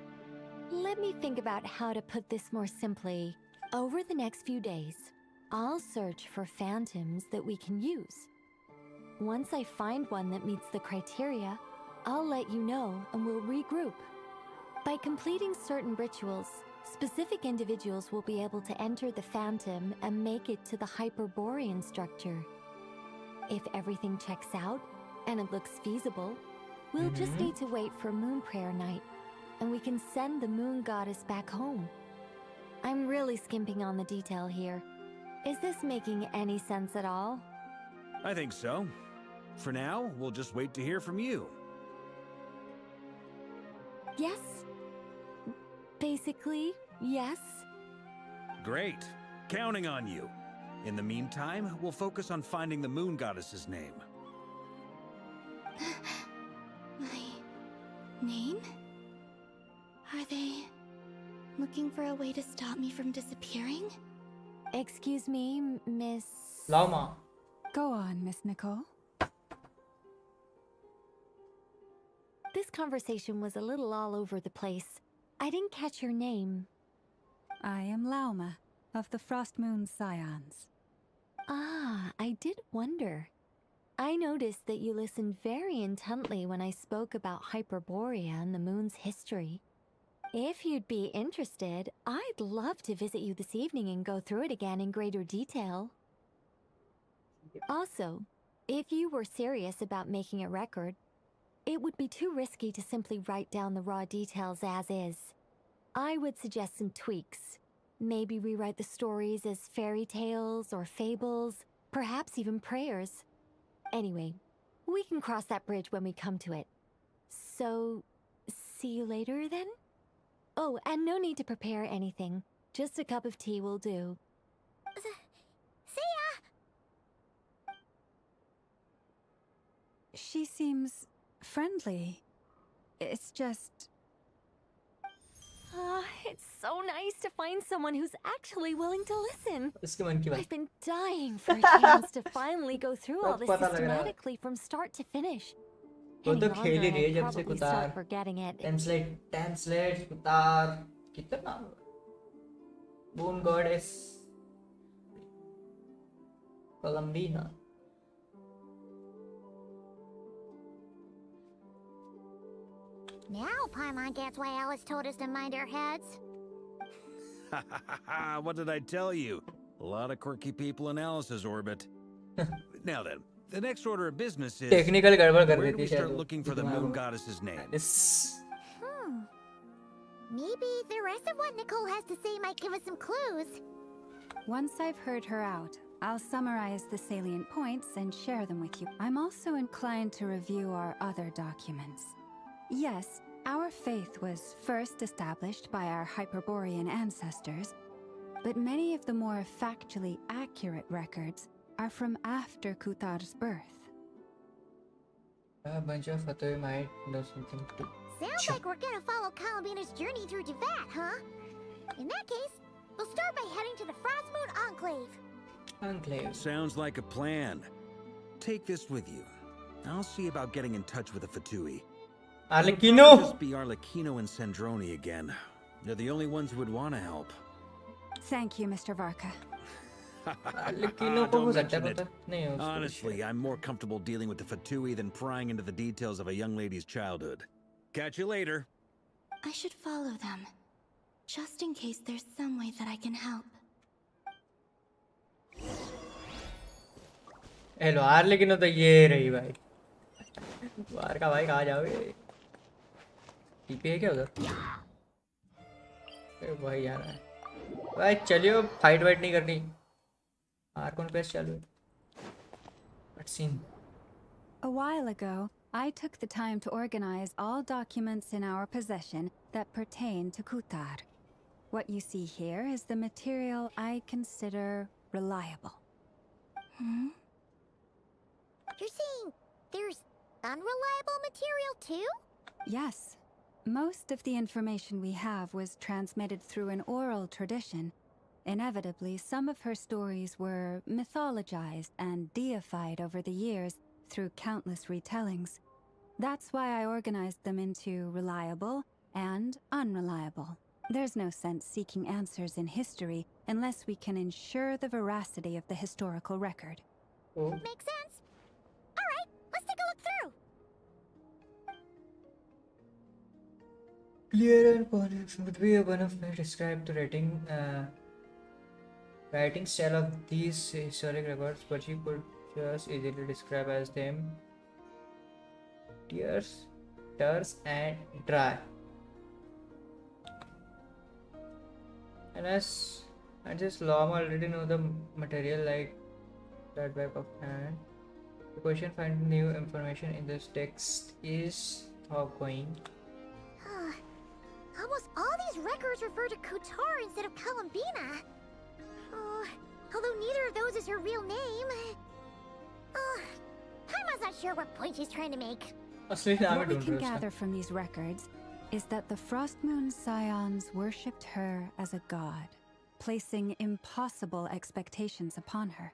Let me think about how to put this more simply. Over the next few days, I'll search for phantoms that we can use. Once I find one that meets the criteria, I'll let you know and we'll regroup. By completing certain rituals, specific individuals will be able to enter the phantom and make it to the Hyperborean structure. If everything checks out and it looks feasible, we'll just need to wait for Moon Prayer Night, and we can send the Moon Goddess back home. I'm really skimping on the detail here. Is this making any sense at all? I think so. For now, we'll just wait to hear from you. Yes. Basically, yes. Great. Counting on you. In the meantime, we'll focus on finding the Moon Goddess's name. My name? Are they looking for a way to stop me from disappearing? Excuse me, Miss... Lama. Go on, Miss Nicole. This conversation was a little all over the place. I didn't catch your name. I am Lauma, of the Frost Moon Scions. Ah, I did wonder. I noticed that you listened very intently when I spoke about Hyperborea and the moon's history. If you'd be interested, I'd love to visit you this evening and go through it again in greater detail. Also, if you were serious about making a record, it would be too risky to simply write down the raw details as is. I would suggest some tweaks. Maybe rewrite the stories as fairy tales or fables, perhaps even prayers. Anyway, we can cross that bridge when we come to it. So, see you later then? Oh, and no need to prepare anything. Just a cup of tea will do. See ya! She seems friendly. It's just... It's so nice to find someone who's actually willing to listen. उसके मन की बात. I've been dying for a chance to finally go through all सब this पता लग रहा है. systematically from start to finish. वो Any तो longer, खेल ही रही है I'd जब से probably कुतार. start forgetting it. Templates, कुतार. कितना? Moon Goddess. Columbina. Now Paimon gets why Alice told us to mind our heads. What did I tell you? A lot of quirky people in Alice's orbit. Now then, the next order of business is... Technical गड़बड़ कर where do देती we है start शायद. looking for the Moon Goddess's name? Maybe the rest of what Nicole has to say might give us some clues. Once I've heard her out, I'll summarize the salient points and share them with you. I'm also inclined to review our other documents. Yes, our faith was first established by our Hyperborean ancestors, but many of the more factually accurate records are from after Kutar's birth. A bunch of Fatoi might know something too. Sounds like we're gonna follow Columbina's journey through Javat, huh? In that case, we'll start by heading to the Frostmoon Enclave. Enclave. Sounds like a plan. Take this with you. I'll see about getting in touch with the Fatui. Arlecchino! It'll just be Arlecchino and Sandroni again. They're the only ones who would want to help. Thank you, Mr. Varka. Arlecchino को हो सकता है पता नहीं उसको Honestly, I'm more comfortable dealing with the Fatui than prying into the details of a young lady's childhood. Catch you later. I should follow them, just in case there's some way that I can help. Hello Arlecchino तो ये रही भाई बाहर का भाई कहाँ जाओगे TP है क्या उधर भाई यार भाई चलियो फाइट वाइट नहीं करनी आर्कॉन पेस चालू है scene A while ago, I took the time to organize all documents in our possession that pertain to Kutar. What you see here is the material I consider reliable. You're saying there's unreliable material too? Yes. Most of the information we have was transmitted through an oral tradition. Inevitably, some of her stories were mythologized and deified over the years through countless retellings. That's why I organized them into reliable and unreliable. There's no sense seeking answers in history unless we can ensure the veracity of the historical record. Makes sense. All right, let's take a look through. Clear and polished would be one of my describe the writing style of these historic records, but she could just easily describe as them terse and dry. And as I just Lom already know the material like that back of hand. The question finding new information in this text is outgoing. Almost all these records refer to Kutar instead of Columbina. Although neither of those is her real name. Paimon's not sure what point she's trying to make. What we can gather from these records is that the Frostmoon Scions worshipped her as a god, placing impossible expectations upon her.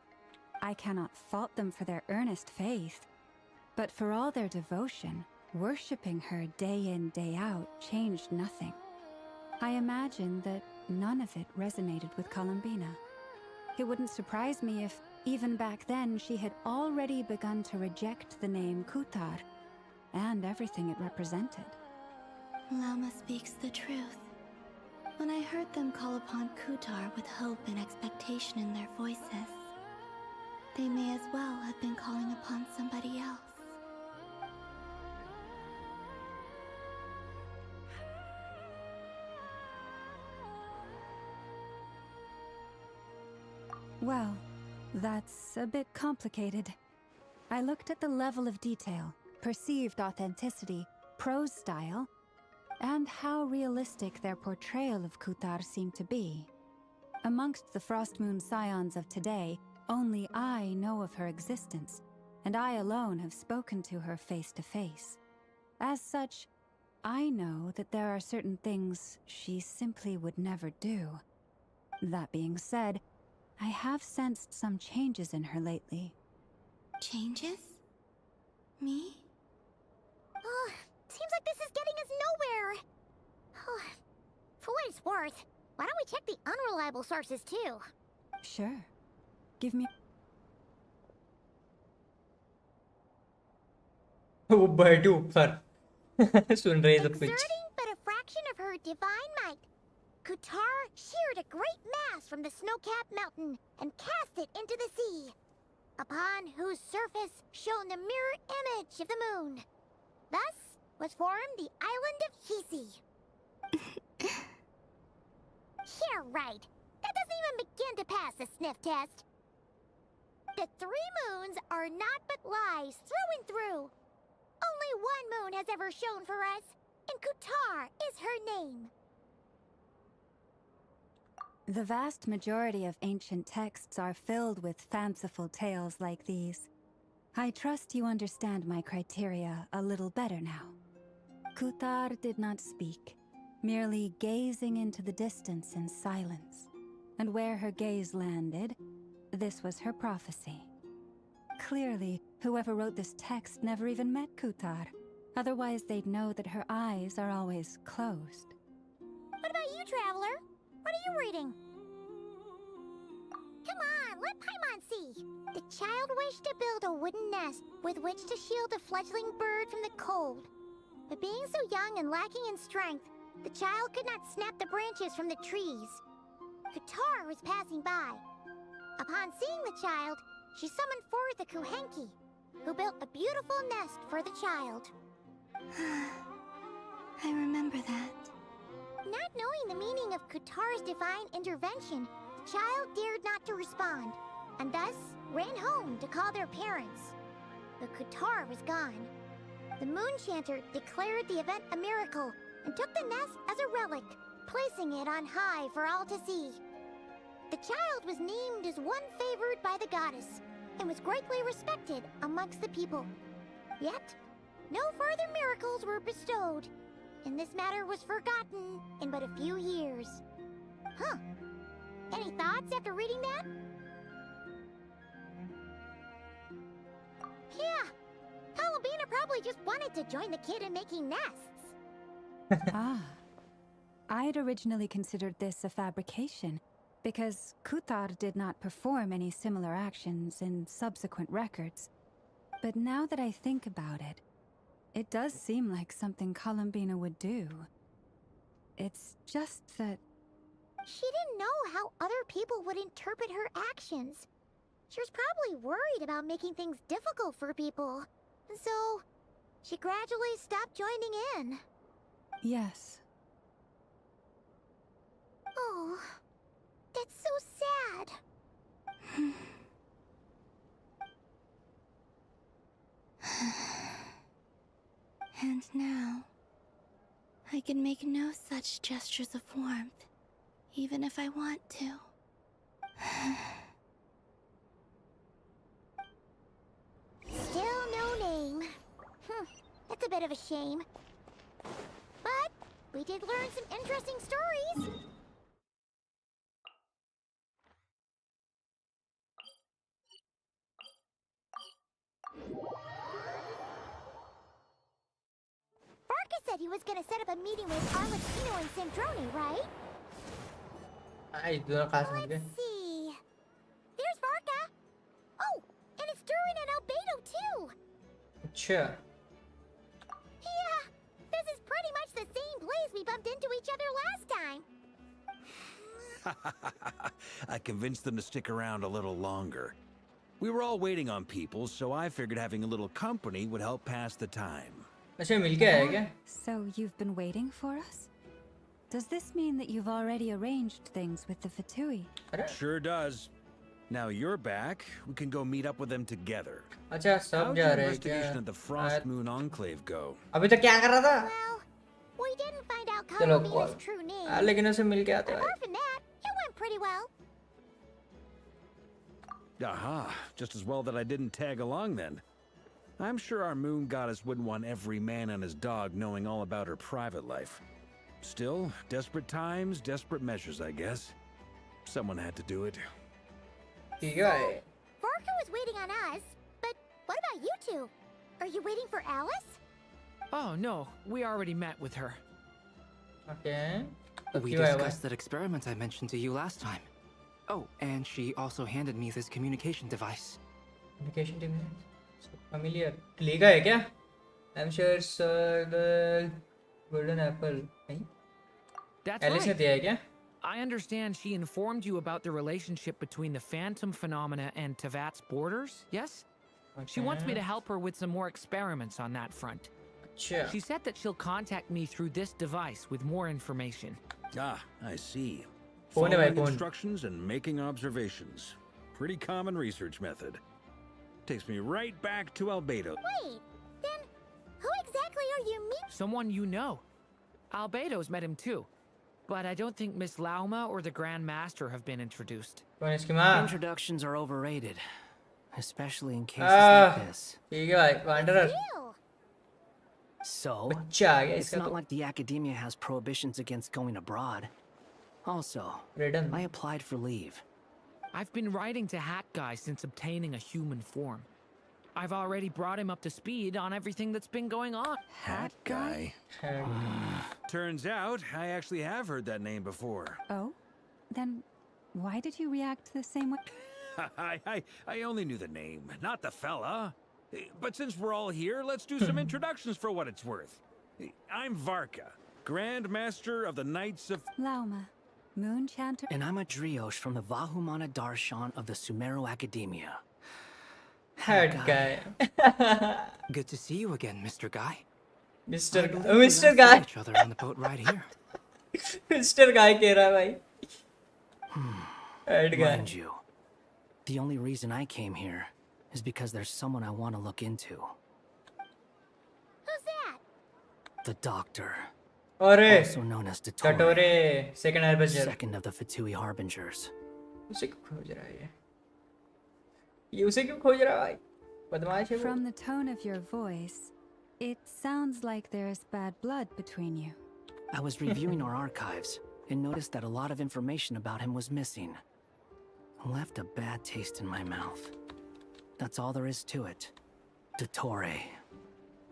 I cannot fault them for their earnest faith, but for all their devotion, worshipping her day in, day out changed nothing. I imagine that none of it resonated with Columbina. It wouldn't surprise me if, even back then, she had already begun to reject the name Kutar and everything it represented. Lama speaks the truth. When I heard them call upon Kutar with hope and expectation in their voices, they may as well have been calling upon somebody else. Well, that's a bit complicated. I looked at the level of detail, perceived authenticity, prose style, and how realistic their portrayal of Kutar seemed to be. Amongst the Frostmoon Scions of today, only I know of her existence, and I alone have spoken to her face to face. As such, I know that there are certain things she simply would never do. That being said, I have sensed some changes in her lately. Changes? Me? Seems like this is getting us nowhere. For what it's worth, why don't we check the unreliable sources too? Sure. Give me... वो बैठे ऊपर सुन रही सब कुछ Exerting but a fraction of her divine might, Kutar sheared a great mass from the snow-capped mountain and cast it into the sea, upon whose surface shone the mirror image of the moon. Thus was formed the island of Hisi. Yeah, right. That doesn't even begin to pass the sniff test. The 3 moons are naught but lies through and through. Only one moon has ever shone for us, and Kutar is her name. The vast majority of ancient texts are filled with fanciful tales like these. I trust you understand my criteria a little better now. Kutar did not speak, merely gazing into the distance in silence. And where her gaze landed, this was her prophecy. Clearly, whoever wrote this text never even met Kutar. Otherwise, they'd know that her eyes are always closed. What about you, Traveler? What are you reading? Come on, let Paimon see. The child wished to build a wooden nest with which to shield a fledgling bird from the cold. But being so young and lacking in strength, the child could not snap the branches from the trees. Kutar was passing by. Upon seeing the child, she summoned forth a Kuhenki, who built a beautiful nest for the child. I remember that. Not knowing the meaning of Kutar's divine intervention, the child dared not to respond, and thus ran home to call their parents. But Kutar was gone. The Moon Chanter declared the event a miracle and took the nest as a relic, placing it on high for all to see. The child was named as one favored by the goddess, and was greatly respected amongst the people. Yet, no further miracles were bestowed, and this matter was forgotten in but a few years. Huh. Any thoughts after reading that? Yeah. Palabina probably just wanted to join the kid in making nests. Ah. I'd originally considered this a fabrication, because Kutar did not perform any similar actions in subsequent records. But now that I think about it, it does seem like something Columbina would do. It's just that... She didn't know how other people would interpret her actions. She was probably worried about making things difficult for people. And so, she gradually stopped joining in. Yes. Oh, that's so sad. And now, I can make no such gestures of warmth, even if I want to. Still no name. That's a bit of a shame. But we did learn some interesting stories. Barca said he was gonna set up a meeting with Arlecchino and Sandrone, right? Let's see. There's Barca. Oh, and it's Durin and Albedo too. Sure. Yeah, this is pretty much the same place we bumped into each other last time. I convinced them to stick around a little longer. We were all waiting on people, so I figured having a little company would help pass the time. So you've been waiting for us? Does this mean that you've already arranged things with the Fatui? Sure does. Now you're back, we can go meet up with them together. अच्छा सब How'd जा your रहे हैं investigation क्या? of the Frost Moon Enclave go? अभी तक क्या कर रहा था? Well, we didn't find out चलो Columbina's true name. लेकिन उसे मिल के आते हैं. Apart from that, it went pretty well. Aha, just as well that I didn't tag along then. I'm sure our moon goddess wouldn't want every man and his dog knowing all about her private life. Still, desperate times, desperate measures, I guess. Someone had to do it. Barca was waiting on us, but what about you two? Are you waiting for Alice? Oh, no. We already met with her. Okay. We discussed that experiment I mentioned to you last time. Oh, and she also handed me this communication device. Communication device? So familiar. लेगा है क्या? I'm sure it's the golden apple. नहीं? That's Alice ने right. दिया है क्या? I understand she informed you about the relationship between the phantom phenomena and Tevat's borders, yes? She wants me to help her with some more experiments on that front. Sure. She said that she'll contact me through this device with more information. Ah, I see. Phone है भाई, Following phone. instructions and making observations. Pretty common research method. Takes me right back to Albedo. Wait, then who exactly are you meeting? Someone you know. Albedo's met him too. But I don't think Miss Lauma or the Grand Master have been introduced. Introductions are overrated. Especially in cases like this. ठीक है भाई, Wanderer. So, बच्चा आ गया it's इसका not तो. like the academia has prohibitions against going abroad. Also, I applied for leave. I've been writing to Hat Guy since obtaining a human form. I've already brought him up to speed on everything that's been going on. Hat Guy? Turns out, I actually have heard that name before. Oh? Then why did you react the same way? I only knew the name, not the fella. But since we're all here, let's do some introductions for what it's worth. I'm Varka, Grand Master of the Knights of... Lauma, Moon Chanter. And I'm a Driosh from the Vahumana Darshan of the Sumeru Academia. Hat Guy. Good to see you again, Mr. Guy. Mr. I believe we Mr. last Guy. saw each other on the boat right here. Mr. Guy कह रहा है भाई. Hat Guy. Mind you, the only reason I came here is because there's someone I want to look into. Who's that? The Doctor. अरे. Also known as Dottore. Dottore, second harbinger. Second of the Fatui Harbingers. उसे क्यों खोज रहा है ये? ये उसे क्यों खोज रहा है भाई? बदमाश है वो. From the tone of your voice, it sounds like there's bad blood between you. I was reviewing our archives and noticed that a lot of information about him was missing. Left a bad taste in my mouth. That's all there is to it. Dottore,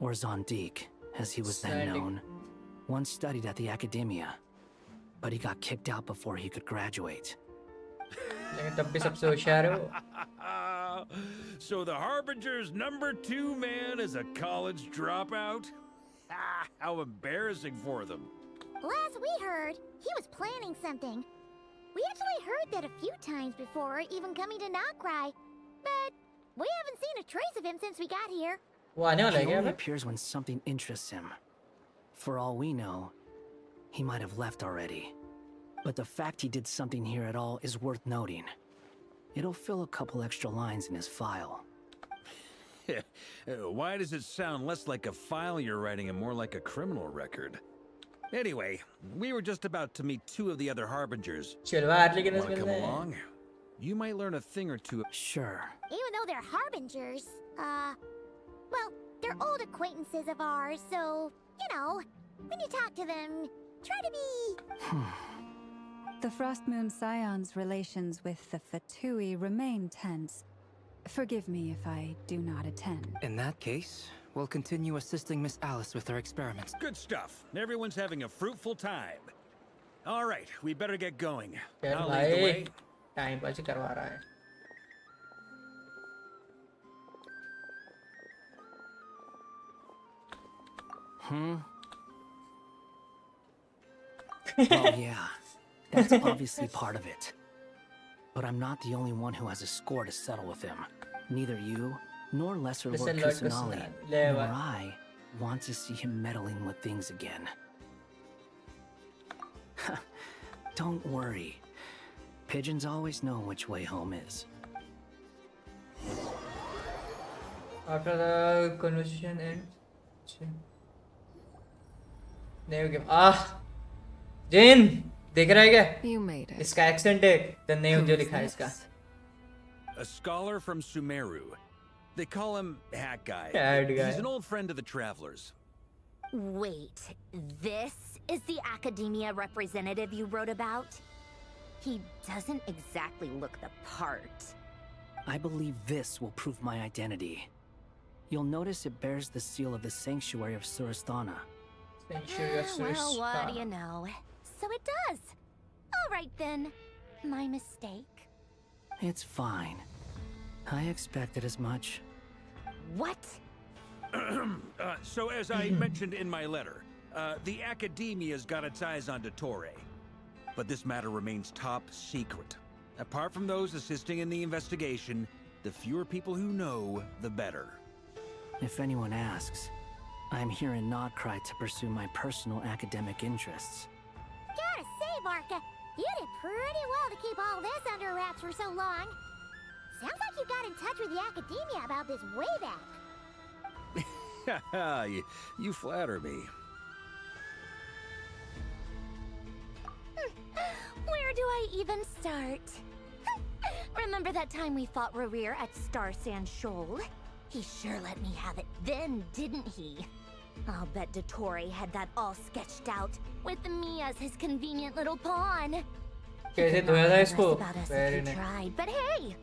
or Zondique, as he was then known, once studied at the academia, but he got kicked out before he could graduate. लेकिन तब भी सबसे होशियार है वो. So the Harbinger's #2 man is a college dropout? How embarrassing for them. Last we heard, he was planning something. We actually heard that a few times before, even coming to Notcry, but we haven't seen a trace of him since we got here. He only appears when something interests him. For all we know, he might have left already. But the fact he did something here at all is worth noting. It'll fill a couple extra lines in his file. Why does it sound less like a file you're writing and more like a criminal record? Anyway, we were just about to meet 2 of the other Harbingers. Wanna come along? You might learn a thing or two. Sure. Even though they're harbingers, well, they're old acquaintances of ours, so, you know, when you talk to them, try to be... The Frostmoon Scion's relations with the Fatui remain tense. Forgive me if I do not attend. In that case, we'll continue assisting Miss Alice with her experiments. Good stuff. Everyone's having a fruitful time. All right, we better get going. I'll lead the way. Time pass ही करवा रहा है. Well, yeah, that's obviously part of it. But I'm not the only one who has a score to settle with him. Neither you, nor Lesser Lord Kusanali, nor I want to see him meddling with things again. Don't worry. Pigeons always know which way home is. After the conversation ends, Name game. Jane, देख रहा है क्या? You made it. इसका accent है. The name जो लिखा है इसका. A scholar from Sumeru. They call him Hat Guy. Hat Guy. He's an old friend of the travelers. Wait, this is the academia representative you wrote about? He doesn't exactly look the part. I believe this will prove my identity. You'll notice it bears the seal of the Sanctuary of Surasthana. Sanctuary of Well, what Surasthana. do you know? So it does. All right then. My mistake. It's fine. I expected as much. What? So as I mentioned in my letter, the Academia's got its eyes on Dottore. But this matter remains top secret. Apart from those assisting in the investigation, the fewer people who know, the better. If anyone asks, I'm here in Notcry to pursue my personal academic interests. Gotta say, Varka, you did pretty well to keep all this under wraps for so long. Sounds like you got in touch with the academia about this way back. you flatter me. Where do I even start? Remember that time we fought Rerir at Star Sand Shoal? He sure let me have it then, didn't he? I'll bet Dottore had that all sketched out, with me as his convenient little pawn. कैसे धोया था इसको? About us if he tried, but hey,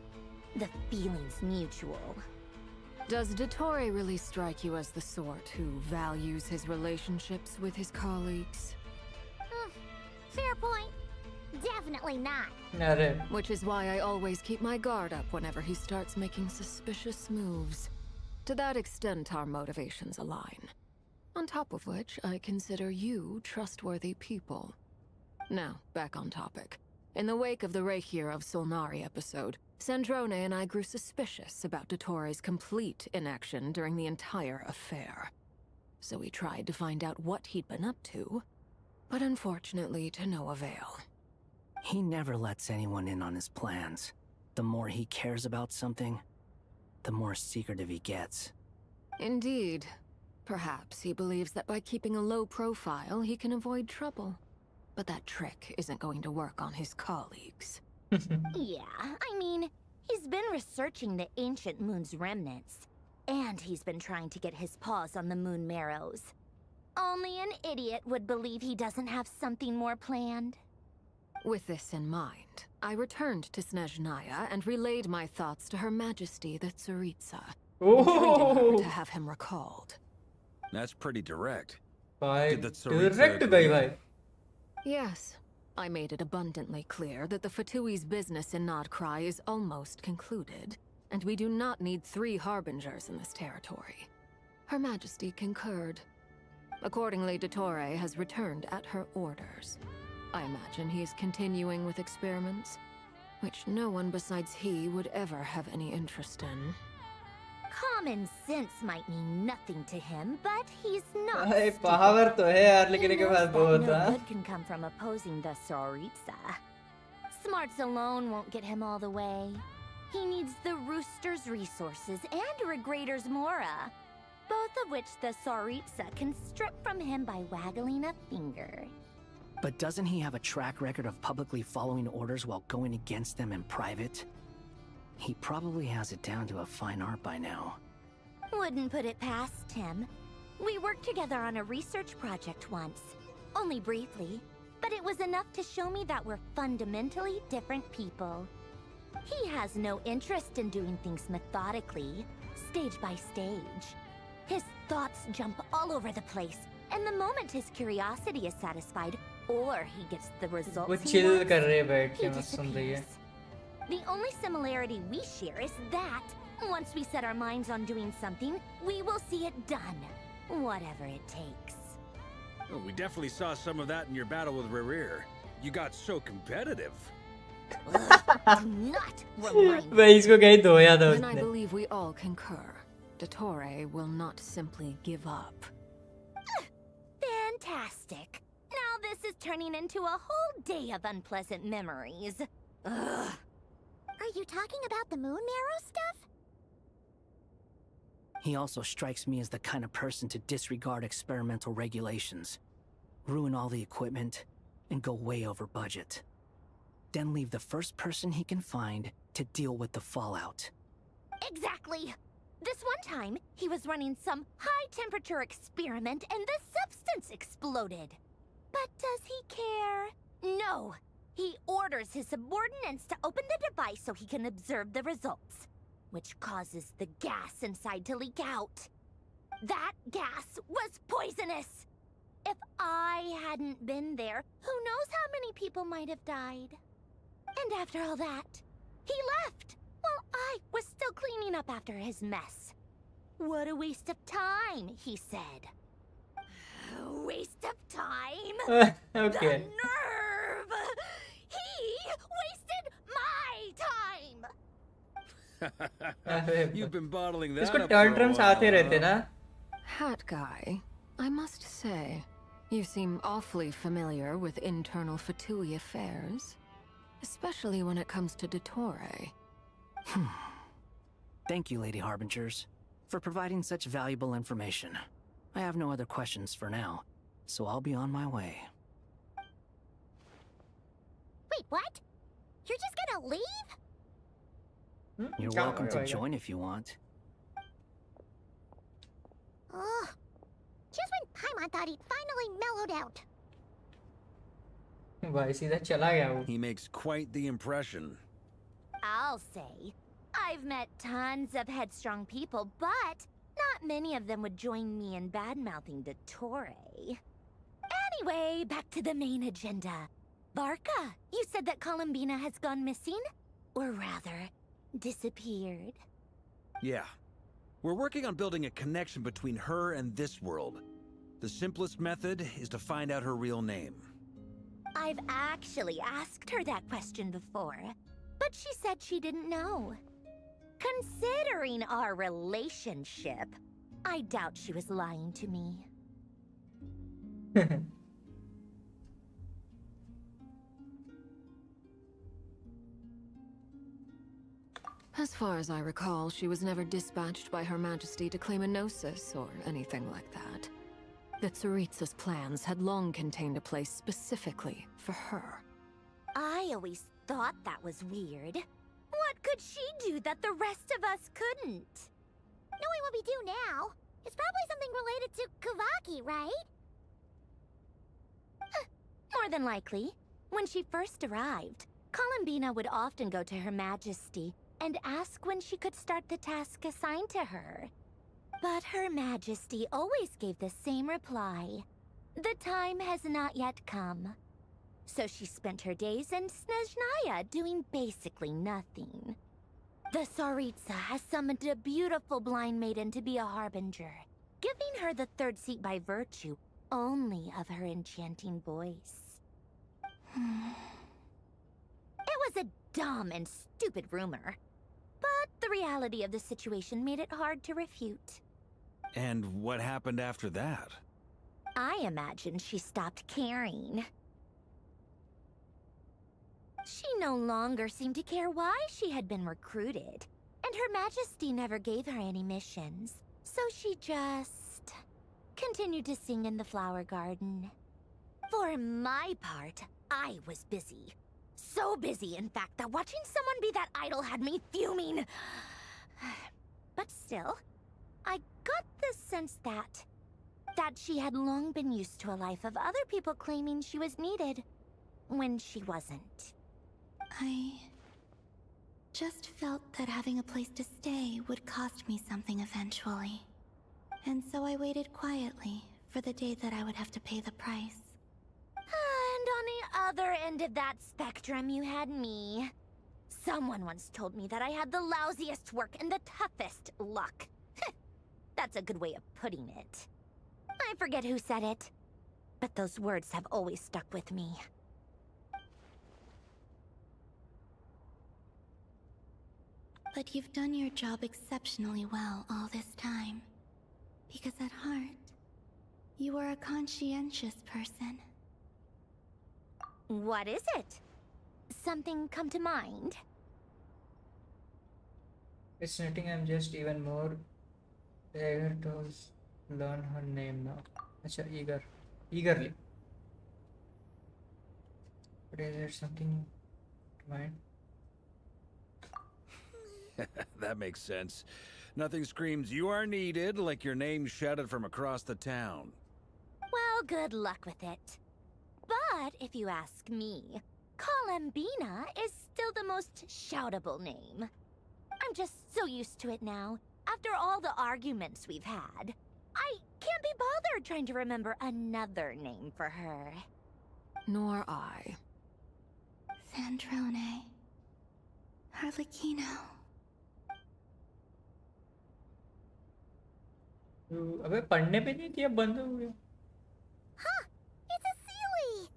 the feeling's mutual. Does Dottore really strike you as the sort who values his relationships with his colleagues? Fair point. Definitely not. Which is why I always keep my guard up whenever he starts making suspicious moves. To that extent, our motivations align. On top of which, I consider you trustworthy people. Now, back on topic. In the wake of the Reikir of Solnari episode, Sandrone and I grew suspicious about Dottore's complete inaction during the entire affair. So we tried to find out what he'd been up to, but unfortunately to no avail. He never lets anyone in on his plans. The more he cares about something, the more secretive he gets. Indeed. Perhaps he believes that by keeping a low profile, he can avoid trouble. But that trick isn't going to work on his colleagues. Yeah, I mean, he's been researching the ancient moon's remnants. And he's been trying to get his paws on the moon marrows. Only an idiot would believe he doesn't have something more planned. With this in mind, I returned to Snezhnaya and relayed my thoughts to Her Majesty the Tsaritsa, entreating her to have him recalled. That's pretty direct. Bhai, Did the Tsaritsa direct agree? bhai. Yes, I made it abundantly clear that the Fatui's business in Nodcry is almost concluded, and we do not need 3 harbingers in this territory. Her Majesty concurred. Accordingly, Dottore has returned at her orders. I imagine he is continuing with experiments, which no one besides he would ever have any interest in. Common sense might mean nothing to him, but he's not. भाई power तो है यार लेकिन He इनके knows pass that बहुत no है. good can come from opposing the Tsaritsa. Smarts alone won't get him all the way. He needs the Rooster's resources and Regrator's Mora, both of which the Tsaritsa can strip from him by waggling a finger. But doesn't he have a track record of publicly following orders while going against them in private? He probably has it down to a fine art by now. Wouldn't put it past him. We worked together on a research project once. Only briefly, but it was enough to show me that we're fundamentally different people. He has no interest in doing things methodically, stage by stage. His thoughts jump all over the place, and the moment his curiosity is satisfied, or he gets the results वो he chill wants, कर रहे हैं बैठ he के मस्त सुन रही है. the only similarity we share is that, once we set our minds on doing something, we will see it done. Whatever it takes. Well, we definitely saw some of that in your battle with Rerir. You got so competitive. Not remind me. भाई इसको कहीं धोया था Then I उसने. believe we all concur. Dottore will not simply give up. Fantastic. Now this is turning into a whole day of unpleasant memories. Ugh. Are you talking about the moon marrow stuff? He also strikes me as the kind of person to disregard experimental regulations, ruin all the equipment, and go way over budget. Then leave the first person he can find to deal with the fallout. Exactly. This one time, he was running some high-temperature experiment and the substance exploded. But does he care? No. He orders his subordinates to open the device so he can observe the results, which causes the gas inside to leak out. That gas was poisonous. If I hadn't been there, who knows how many people might have died. And after all that, he left. While I was still cleaning up after his mess. What a waste of time, he said. Waste of time? Okay. The nerve! He wasted my time! You've been bottling that इसको up for a tantrums while, आते रहते huh? ना. Hat guy, I must say, you seem awfully familiar with internal Fatui affairs. Especially when it comes to Dottore. Thank you, Lady Harbingers, for providing such valuable information. I have no other questions for now, so I'll be on my way. Wait, what? You're just gonna leave? You're welcome to join if you want. Ugh. Just when Paimon thought he'd finally mellowed out. भाई सीधा चला गया वो. He makes quite the impression. I'll say. I've met tons of headstrong people, but not many of them would join me in bad-mouthing the DURI. Anyway, back to the main agenda. Barca, you said that Columbina has gone missing? Or rather, disappeared. Yeah. We're working on building a connection between her and this world. The simplest method is to find out her real name. I've actually asked her that question before, but she said she didn't know. Considering our relationship, I doubt she was lying to me. As far as I recall, she was never dispatched by Her Majesty to claim a gnosis or anything like that. The Tsaritsa's plans had long contained a place specifically for her. I always thought that was weird. What could she do that the rest of us couldn't? Knowing what we do now, it's probably something related to Kavaki, right? More than likely. When she first arrived, Columbina would often go to Her Majesty and ask when she could start the task assigned to her. But Her Majesty always gave the same reply. The time has not yet come. So she spent her days in Snezhnaya doing basically nothing. The Tsaritsa has summoned a beautiful blind maiden to be a harbinger, giving her the third seat by virtue only of her enchanting voice. It was a dumb and stupid rumor, but the reality of the situation made it hard to refute. And what happened after that? I imagine she stopped caring. She no longer seemed to care why she had been recruited, and Her Majesty never gave her any missions, so she just continued to sing in the flower garden. For my part, I was busy. So busy, in fact, that watching someone be that idol had me fuming. But still, I got the sense that she had long been used to a life of other people claiming she was needed when she wasn't. I just felt that having a place to stay would cost me something eventually. And so I waited quietly for the day that I would have to pay the price. And on the other end of that spectrum, you had me. Someone once told me that I had the lousiest work and the toughest luck. That's a good way of putting it. I forget who said it, but those words have always stuck with me. But you've done your job exceptionally well all this time. Because at heart, you are a conscientious person. What is it? Something come to mind? It's nothing. I'm just even more eager to learn her name now. Acha, eagerly. But is there something to mind? That makes sense. Nothing screams you are needed like your name shouted from across the town. Well, good luck with it. But if you ask me, Columbina is still the most shoutable name. I'm just so used to it now. After all the arguments we've had, I can't be bothered trying to remember another name for her. Nor I. Sandrone. Harlequino. अबे पढ़ने पे नहीं दिया बंद हो गया. Huh! It's a Sealy!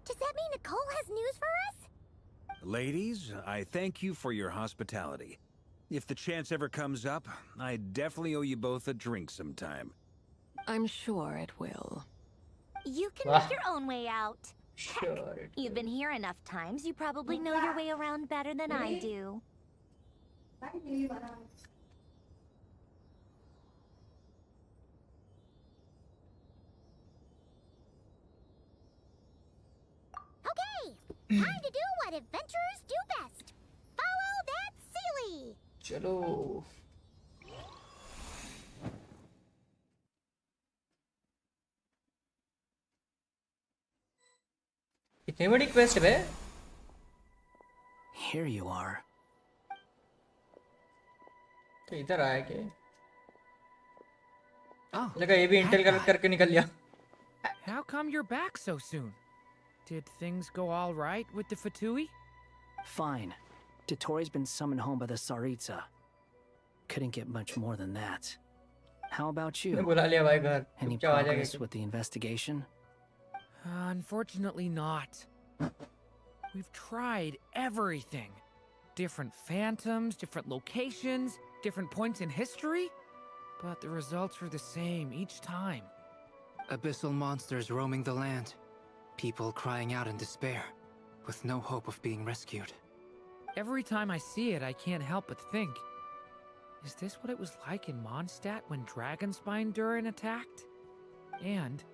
Does that mean Nicole has news for us? Ladies, I thank you for your hospitality. If the chance ever comes up, I definitely owe you both a drink sometime. I'm sure it will. You can make your own way out. Heck, you've been here enough times, you probably know your way around better than I do. Okay, time to do what adventurers do best. Follow that Sealy. चलो इतनी बड़ी quest है Here you are. तो इधर आया के Oh, लगा ये भी इंटेल करके निकल लिया How come you're back so soon? Did things go all right with the Fatui? Fine. Dotori's been summoned home by the Tsaritsa. Couldn't get much more than that. How about you? बुला लिया भाई घर Any चुपचाप आ progress जाएगा with the investigation? Unfortunately not. We've tried everything. Different phantoms, different locations, different points in history. But the results were the same each time. Abyssal monsters roaming the land. People crying out in despair, with no hope of being rescued. Every time I see it, I can't help but think, is this what it was like in Mondstadt when Dragonspine Durin attacked? And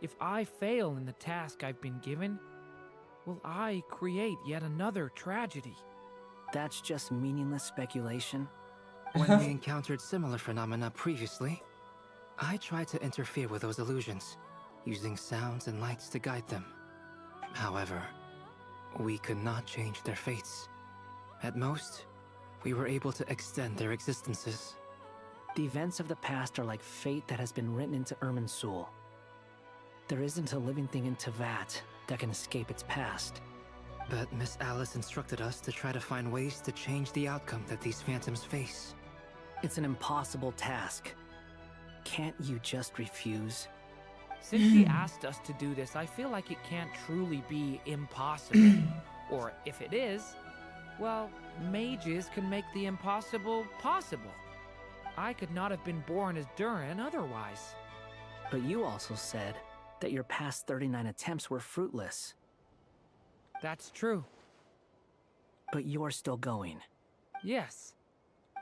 if I fail in the task I've been given, will I create yet another tragedy? That's just meaningless speculation. When we encountered similar phenomena previously, I tried to interfere with those illusions, using sounds and lights to guide them. However, we could not change their fates. At most, we were able to extend their existences. The events of the past are like fate that has been written into Irminsul. There isn't a living thing in Teyvat that can escape its past. But Miss Alice instructed us to try to find ways to change the outcome that these phantoms face. It's an impossible task. Can't you just refuse? Since she asked us to do this, I feel like it can't truly be impossible. Or if it is, well, mages can make the impossible possible. I could not have been born as Durin otherwise. But you also said that your past 39 attempts were fruitless. That's true. But you're still going. Yes.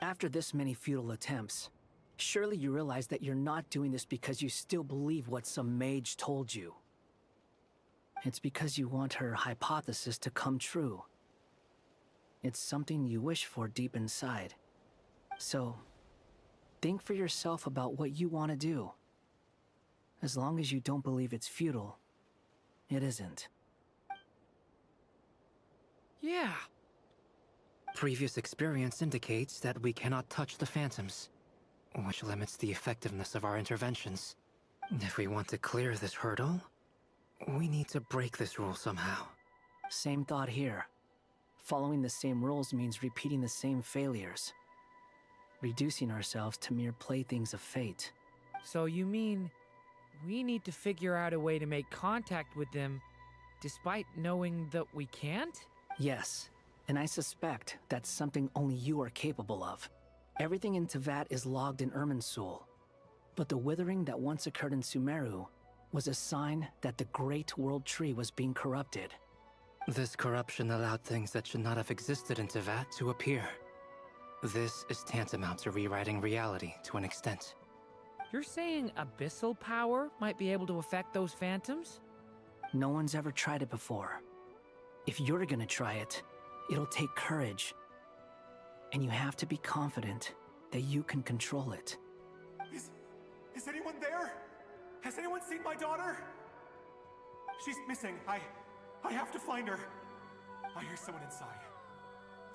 After this many futile attempts, surely you realize that you're not doing this because you still believe what some mage told you. It's because you want her hypothesis to come true. It's something you wish for deep inside. So, think for yourself about what you want to do. As long as you don't believe it's futile, it isn't. Yeah. Previous experience indicates that we cannot touch the phantoms, which limits the effectiveness of our interventions. If we want to clear this hurdle, we need to break this rule somehow. Same thought here. Following the same rules means repeating the same failures. Reducing ourselves to mere playthings of fate. So you mean we need to figure out a way to make contact with them despite knowing that we can't? Yes, and I suspect that's something only you are capable of. Everything in Teyvat is logged in Irminsul, but the withering that once occurred in Sumeru was a sign that the Great World Tree was being corrupted. This corruption allowed things that should not have existed in Teyvat to appear. This is tantamount to rewriting reality to an extent. You're saying abyssal power might be able to affect those phantoms? No one's ever tried it before. If you're gonna try it, it'll take courage. And you have to be confident that you can control it. Is anyone there? Has anyone seen my daughter? She's missing. I have to find her. I hear someone inside.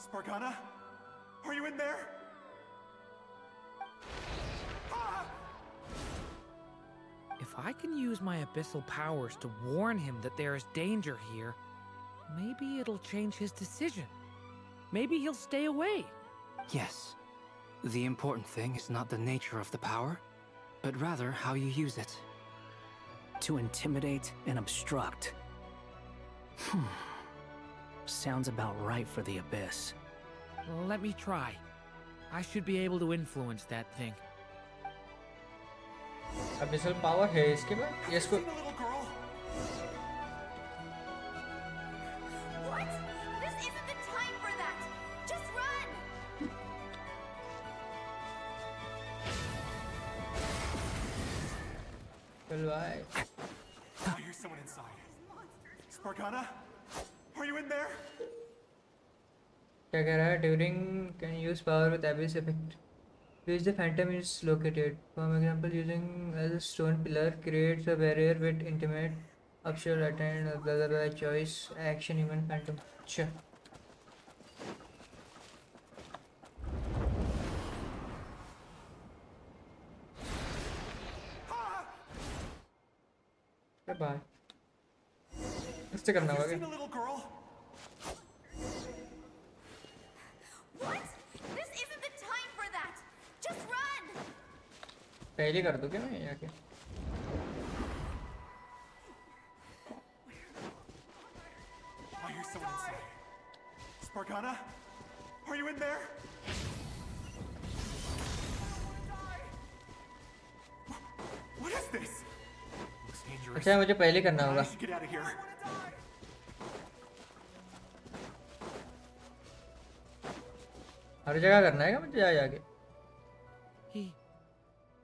Spargana? Are you in there? If I can use my abyssal powers to warn him that there is danger here, maybe it'll change his decision. Maybe he'll stay away. Yes. The important thing is not the nature of the power, but rather how you use it. To intimidate and obstruct. Sounds about right for the Abyss. Well, let me try. I should be able to influence that thing. abyssal power है इसके बाद ये इसको What? This isn't the time for that! Just run! चल भाई. I hear someone inside. Spargana? Are you in there? क्या कह रहा है? During can use power with abyss effect. Which the phantom is located. For example, using as a stone pillar creates a barrier with intimate upshot attend blah blah blah choice action even phantom. Sure. Bye. इससे करना Have you होगा seen क्या? a little girl? What? This isn't the time for that! Just run! पहले कर दो क्या मैं यहाँ के? I hear someone inside. Spargana? Are you in there? What is this? Looks dangerous. अच्छा मुझे पहले करना I होगा. should get out of here. हर जगह करना है क्या मुझे जाके?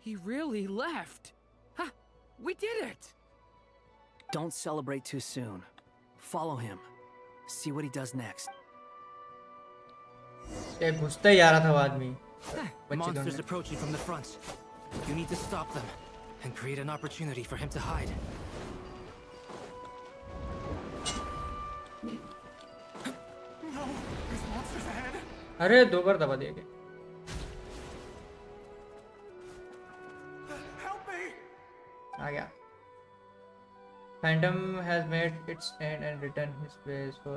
He really left. Ha! We did it. Don't celebrate too soon. Follow him. See what he does next. ये घुसता ही आ रहा था वो आदमी. Monsters approaching from the front. You need to stop them and create an opportunity for him to hide. No, there's monsters ahead. अरे दो बार दबा दिया क्या? Help me! आ गया. Phantom has made its end and returned his place for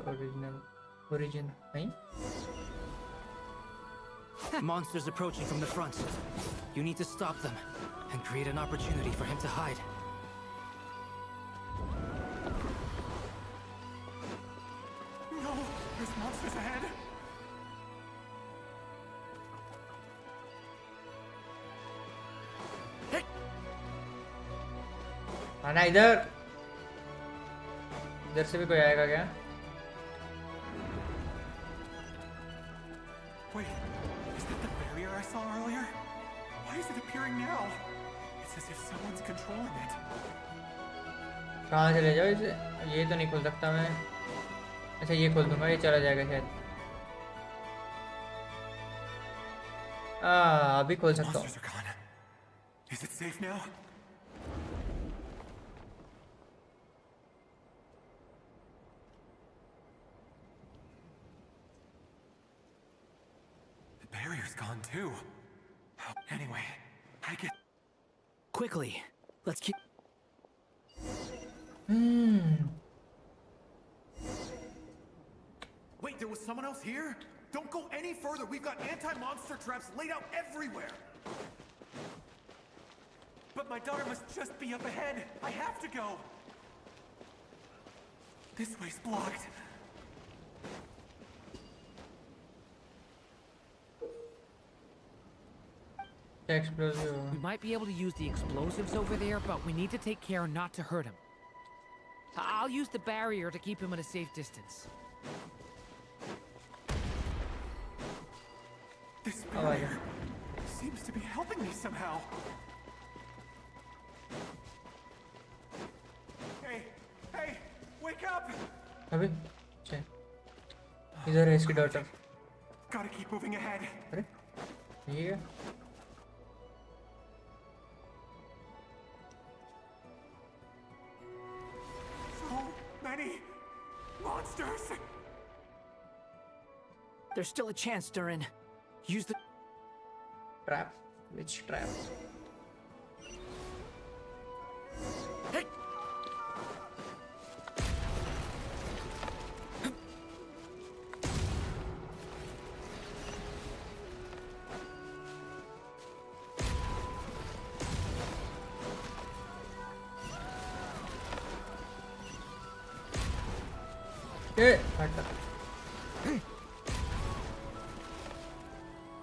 origin. नहीं? Monsters approaching from the front. You need to stop them and create an opportunity for him to hide. No, there's monsters ahead. आना इधर. इधर से भी कोई आएगा क्या? Wait, is that the barrier I saw earlier? Why is it appearing now? It's as if someone's controlling it. कहाँ से ले जाओ इसे? ये तो नहीं खोल सकता मैं. अच्छा ये खोल दूंगा, ये चला जाएगा शायद. अभी खोल सकता हूँ. Monsters are gone. Is it safe now? The barrier's gone too. Anyway, I get. Quickly, let's keep. Wait, there was someone else here? Don't go any further. We've got anti-monster traps laid out everywhere. But my daughter must just be up ahead. I have to go. This way's blocked. Explosive. We might be able to use the explosives over there, but we need to take care not to hurt him. I'll use the barrier to keep him at a safe distance. This barrier seems to be helping me somehow. Hey, wake up! अबे चल. इधर है इसकी daughter. Gotta keep moving ahead. अरे ये क्या? So many monsters. There's still a chance, Durin. Use the trap. Which trap?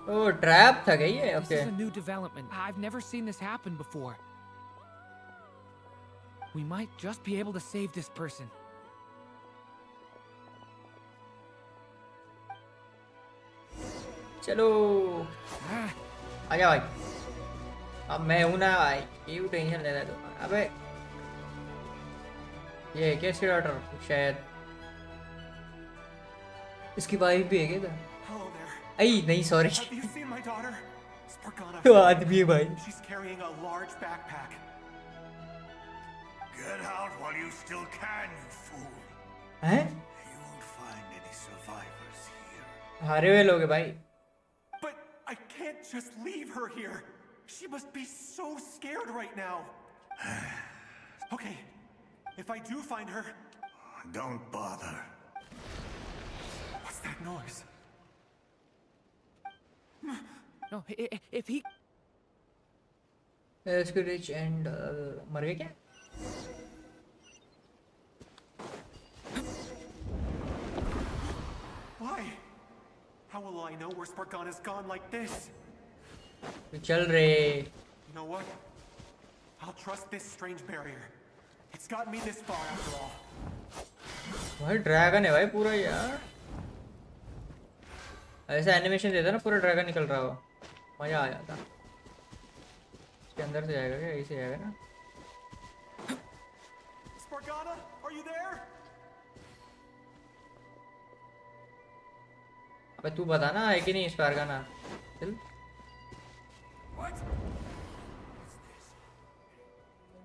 Oh, trap था क्या ये? This Okay. is a new development. I've never seen this happen before. We might just be able to save this person. चलो आ जा भाई. अब मैं हूं ना भाई. क्यों टेंशन ले रहा है तू? अबे ये है क्या इसकी डॉटर शायद इसकी वाइफ भी है क्या इधर? Hello there. आई नहीं sorry Have you seen my daughter? Spargana. तो आदमी है भाई She's carrying a large backpack. Get out while you still can, you fool. हैं? You won't find any survivors here. हारे हुए लोग हैं भाई But I can't just leave her here. She must be so scared right now. Okay, if I do find her... Don't bother. What's that noise? No, if he... इसको rich and मर गए क्या Why? How will I know where Spargana's gone like this? चल रहे You know what? I'll trust this strange barrier. It's gotten me this far after all. भाई dragon है भाई पूरा यार ऐसा एनिमेशन देता ना पूरा ड्रैगन निकल रहा हो मजा आ जाता इसके अंदर से जाएगा क्या यहीं से जाएगा ना Spargana, are you there? अबे तू बता ना है कि नहीं स्पार्गाना चल What?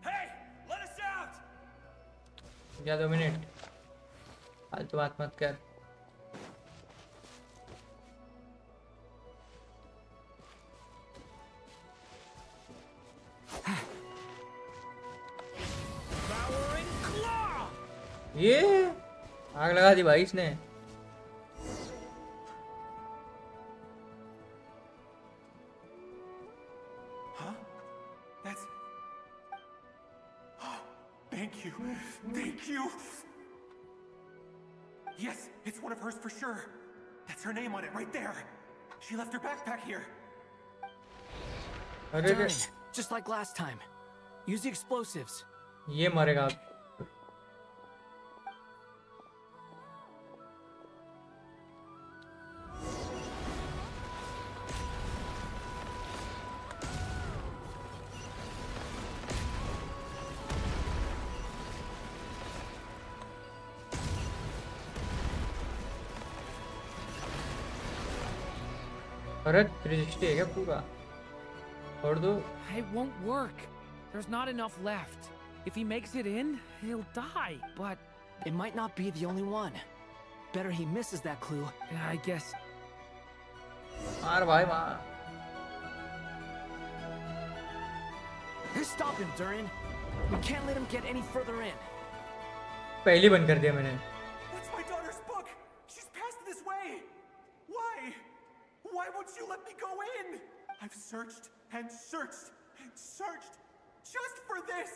Hey, let us out! जा 2 मिनट फालतू बात मत कर ये आग लगा दी भाई इसने Huh? That's... Thank you. Thank you. Yes, it's one of hers for sure. That's her name on it right there. She left her backpack here. Darn, just like last time. Use the explosives. ये मरेगा अरे 360 है क्या पूरा छोड़ दो It won't work. There's not enough left. If he makes it in, he'll die, but... It might not be the only one. Better he misses that clue. Yeah, I guess. मार भाई मार Stop him, Durin. We can't let him get any further in. पहली बंद कर दिया मैंने That's my daughter's book. She's passed this way. Why? Why won't you let me go in? I've searched and searched and searched just for this.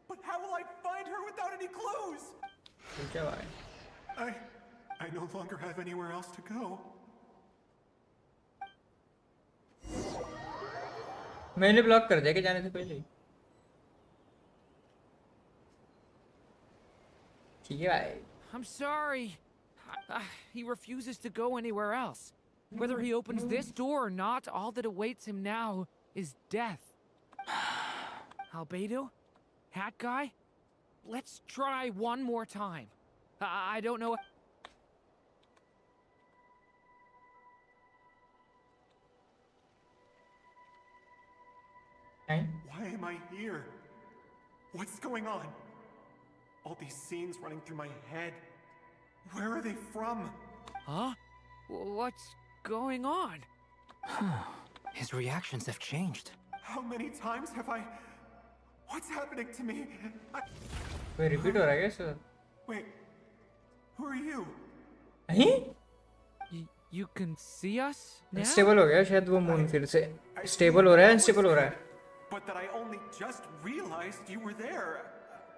But how will I find her without any clues? क्या भाई I no longer have anywhere else to go. मैंने block कर दिया कि जाने से पहले ठीक है भाई I'm sorry. He refuses to go anywhere else. Whether he opens this door or not, all that awaits him now is death. Albedo? Hat guy? Let's try one more time. I don't know... Why am I here? What's going on? All these scenes running through my head. Where are they from? Huh? What's going on? His reactions have changed. How many times have I... What's happening to me? कोई repeat हो रहा है क्या sir Wait, who are you? You can see us now? Stable हो गया शायद वो moon फिर से स्टेबल हो रहा है अनस्टेबल हो रहा है But that I only just realized you were there.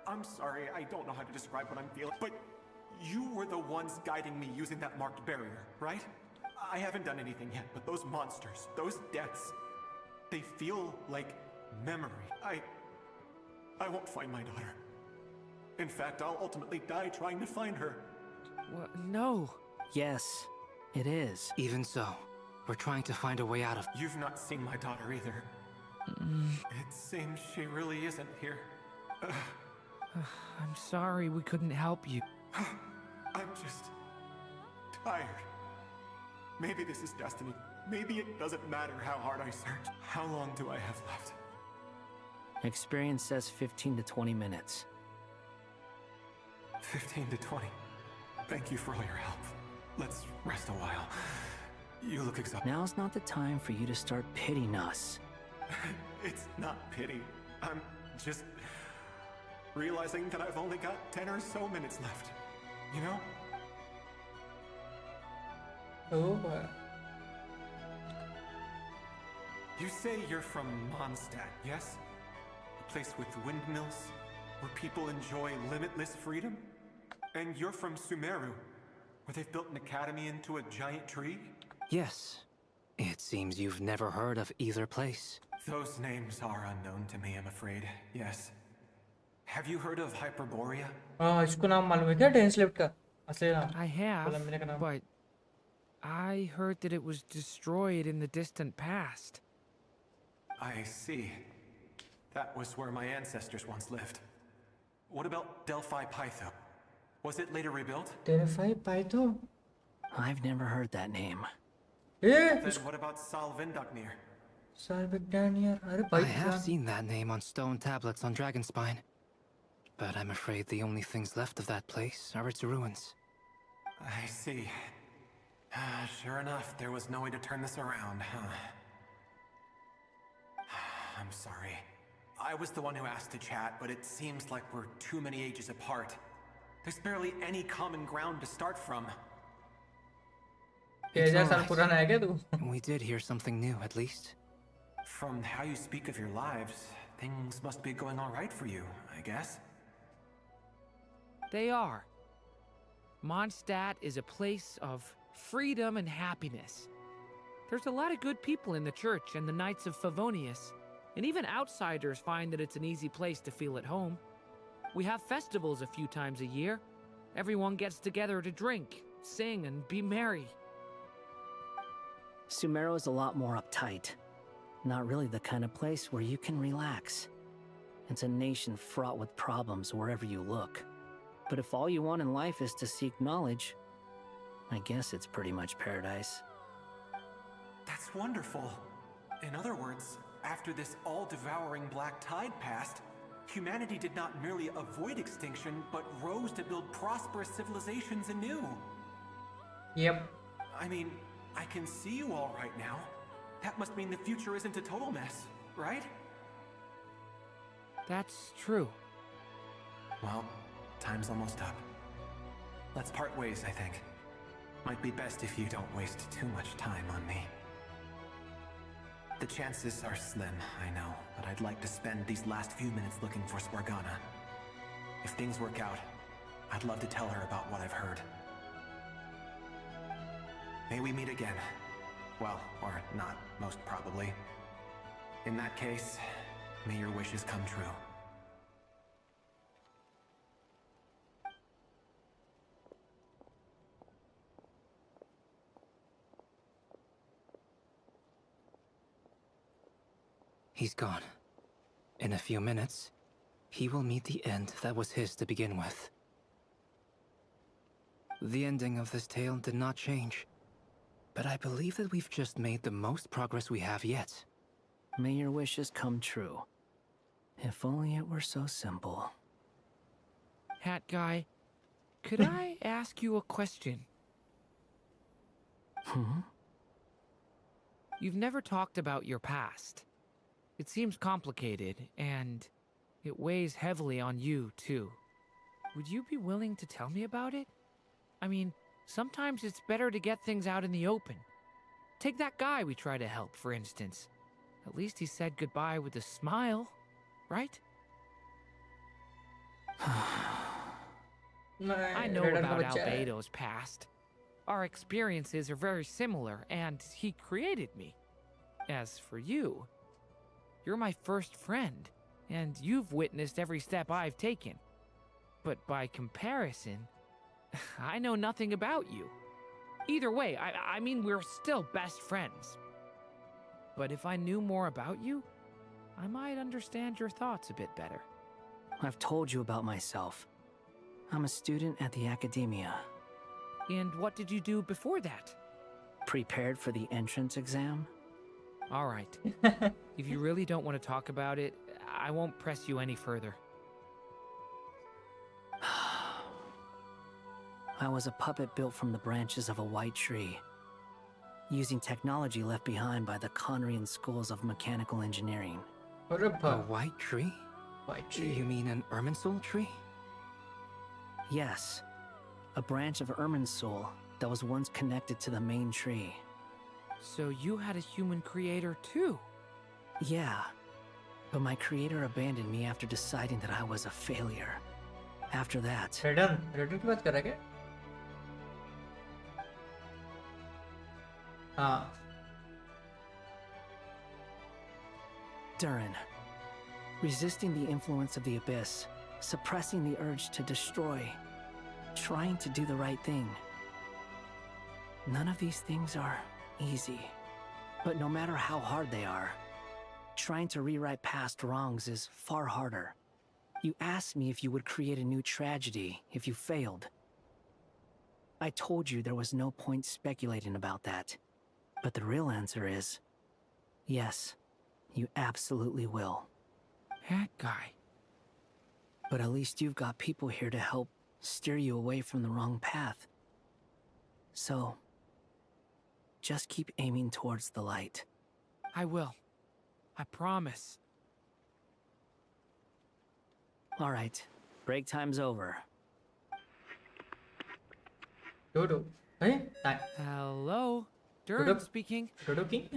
I'm sorry, I don't know how to describe what I'm feeling. But you were the ones guiding me using that marked barrier, right? I haven't done anything yet, but those monsters, those deaths, they feel like memory. I won't find my daughter. In fact, I'll ultimately die trying to find her. What? No. Yes, it is. Even so, we're trying to find a way out of... You've not seen my daughter either. It seems she really isn't here. I'm sorry we couldn't help you. I'm just tired. Maybe this is destiny. Maybe it doesn't matter how hard I search. How long do I have left? Experience says 15 to 20 minutes. 15 to 20. Thank you for all your help. Let's rest a while. You look exhausted. Now's not the time for you to start pitying us. It's not pity. I'm just realizing that I've only got 10 or so minutes left. You know? Oh boy. You say you're from Mondstadt, yes? A place with windmills, where people enjoy limitless freedom? And you're from Sumeru, where they've built an academy into a giant tree? Yes. It seems you've never heard of either place. Those names are unknown to me, I'm afraid. Yes. Have you heard of Hyperborea? इसको नाम मालूम है क्या dense lift का असली नाम? I have, Colombia का नाम। but I heard that it was destroyed in the distant past. I see. That was where my ancestors once lived. What about Delphi Pytho? Was it later rebuilt? Delphi Pytho? I've never heard that name. Then what about Salvindagnir? Salvindagnir? I have seen that name on stone tablets on Dragonspine. But I'm afraid the only things left of that place are its ruins. I see. Sure enough, there was no way to turn this around, huh? I'm sorry. I was the one who asked to chat, but it seems like we're too many ages apart. There's barely any common ground to start from. It's all right. We did hear something new, at least. From how you speak of your lives, things must be going all right for you, I guess. They are. Mondstadt is a place of freedom and happiness. There's a lot of good people in the church and the Knights of Favonius, and even outsiders find that it's an easy place to feel at home. We have festivals a few times a year. Everyone gets together to drink, sing, and be merry. Sumeru is a lot more uptight. Not really the kind of place where you can relax. It's a nation fraught with problems wherever you look. But if all you want in life is to seek knowledge, I guess it's pretty much paradise. That's wonderful. In other words, after this all-devouring black tide passed, humanity did not merely avoid extinction, but rose to build prosperous civilizations anew. Yep. I mean, I can see you all right now. That must mean the future isn't a total mess, right? That's true. Well, time's almost up. Let's part ways, I think. Might be best if you don't waste too much time on me. The chances are slim, I know, but I'd like to spend these last few minutes looking for Spargana. If things work out, I'd love to tell her about what I've heard. May we meet again. Well, or not, most probably. In that case, may your wishes come true. He's gone. In a few minutes, he will meet the end that was his to begin with. The ending of this tale did not change, but I believe that we've just made the most progress we have yet. May your wishes come true. If only it were so simple. Hat guy, could I ask you a question? You've never talked about your past. It seems complicated, and it weighs heavily on you, too. Would you be willing to tell me about it? I mean, sometimes it's better to get things out in the open. Take that guy we try to help, for instance. At least he said goodbye with a smile, right? I know about Albedo's past. Our experiences are very similar, and he created me. As for you, you're my first friend, and you've witnessed every step I've taken. But by comparison, I know nothing about you. Either way, I mean, we're still best friends. But if I knew more about you, I might understand your thoughts a bit better. I've told you about myself. I'm a student at the academia. And what did you do before that? Prepared for the entrance exam? All right. If you really don't want to talk about it, I won't press you any further. I was a puppet built from the branches of a white tree, using technology left behind by the Conrian schools of mechanical engineering. A white tree? White tree? You mean an Irminsul tree? Yes, a branch of Irminsul that was once connected to the main tree. So you had a human creator too? Yeah, but my creator abandoned me after deciding that I was a failure. After that... Redden की बात कर रहा है क्या? हाँ. Durin. Resisting the influence of the abyss, suppressing the urge to destroy, trying to do the right thing. None of these things are easy. But no matter how hard they are, trying to rewrite past wrongs is far harder. You asked me if you would create a new tragedy if you failed. I told you there was no point speculating about that. But the real answer is, yes, you absolutely will. That guy. But at least you've got people here to help steer you away from the wrong path. So, just keep aiming towards the light. I will. I promise. All right, break time's over. Dodo. Hey? Hello? Durin speaking. Dodo King?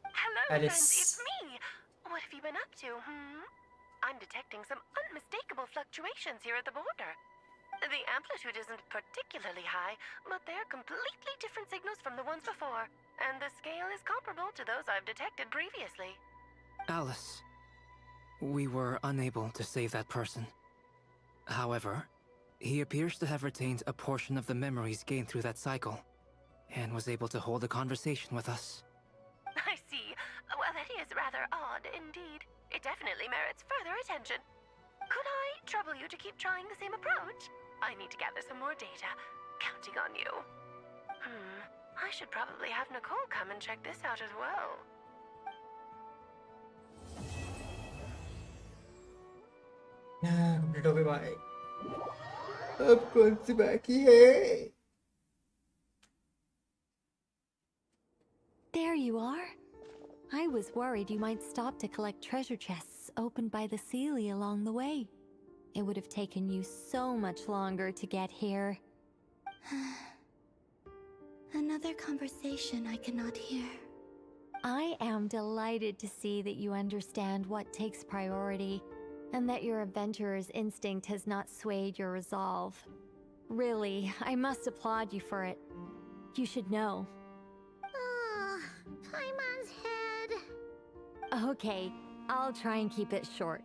Hello, Alice. friends, it's me. What have you been up to, I'm detecting some unmistakable fluctuations here at the border. The amplitude isn't particularly high, but they're completely different signals from the ones before, and the scale is comparable to those I've detected previously. Alice, we were unable to save that person. However, he appears to have retained a portion of the memories gained through that cycle, and was able to hold a conversation with us. I see. Well, that is rather odd indeed. It definitely merits further attention. Could I trouble you to keep trying the same approach? I need to gather some more data. Counting on you. I should probably have Nicole come and check this out as well. Complete हो गई भाई. अब कौन सी बाकी है? There you are. I was worried you might stop to collect treasure chests opened by the Seelie along the way. It would have taken you so much longer to get here. Another conversation I cannot hear. I am delighted to see that you understand what takes priority, and that your adventurer's instinct has not swayed your resolve. Really, I must applaud you for it. You should know. Paimon's head. Okay, I'll try and keep it short.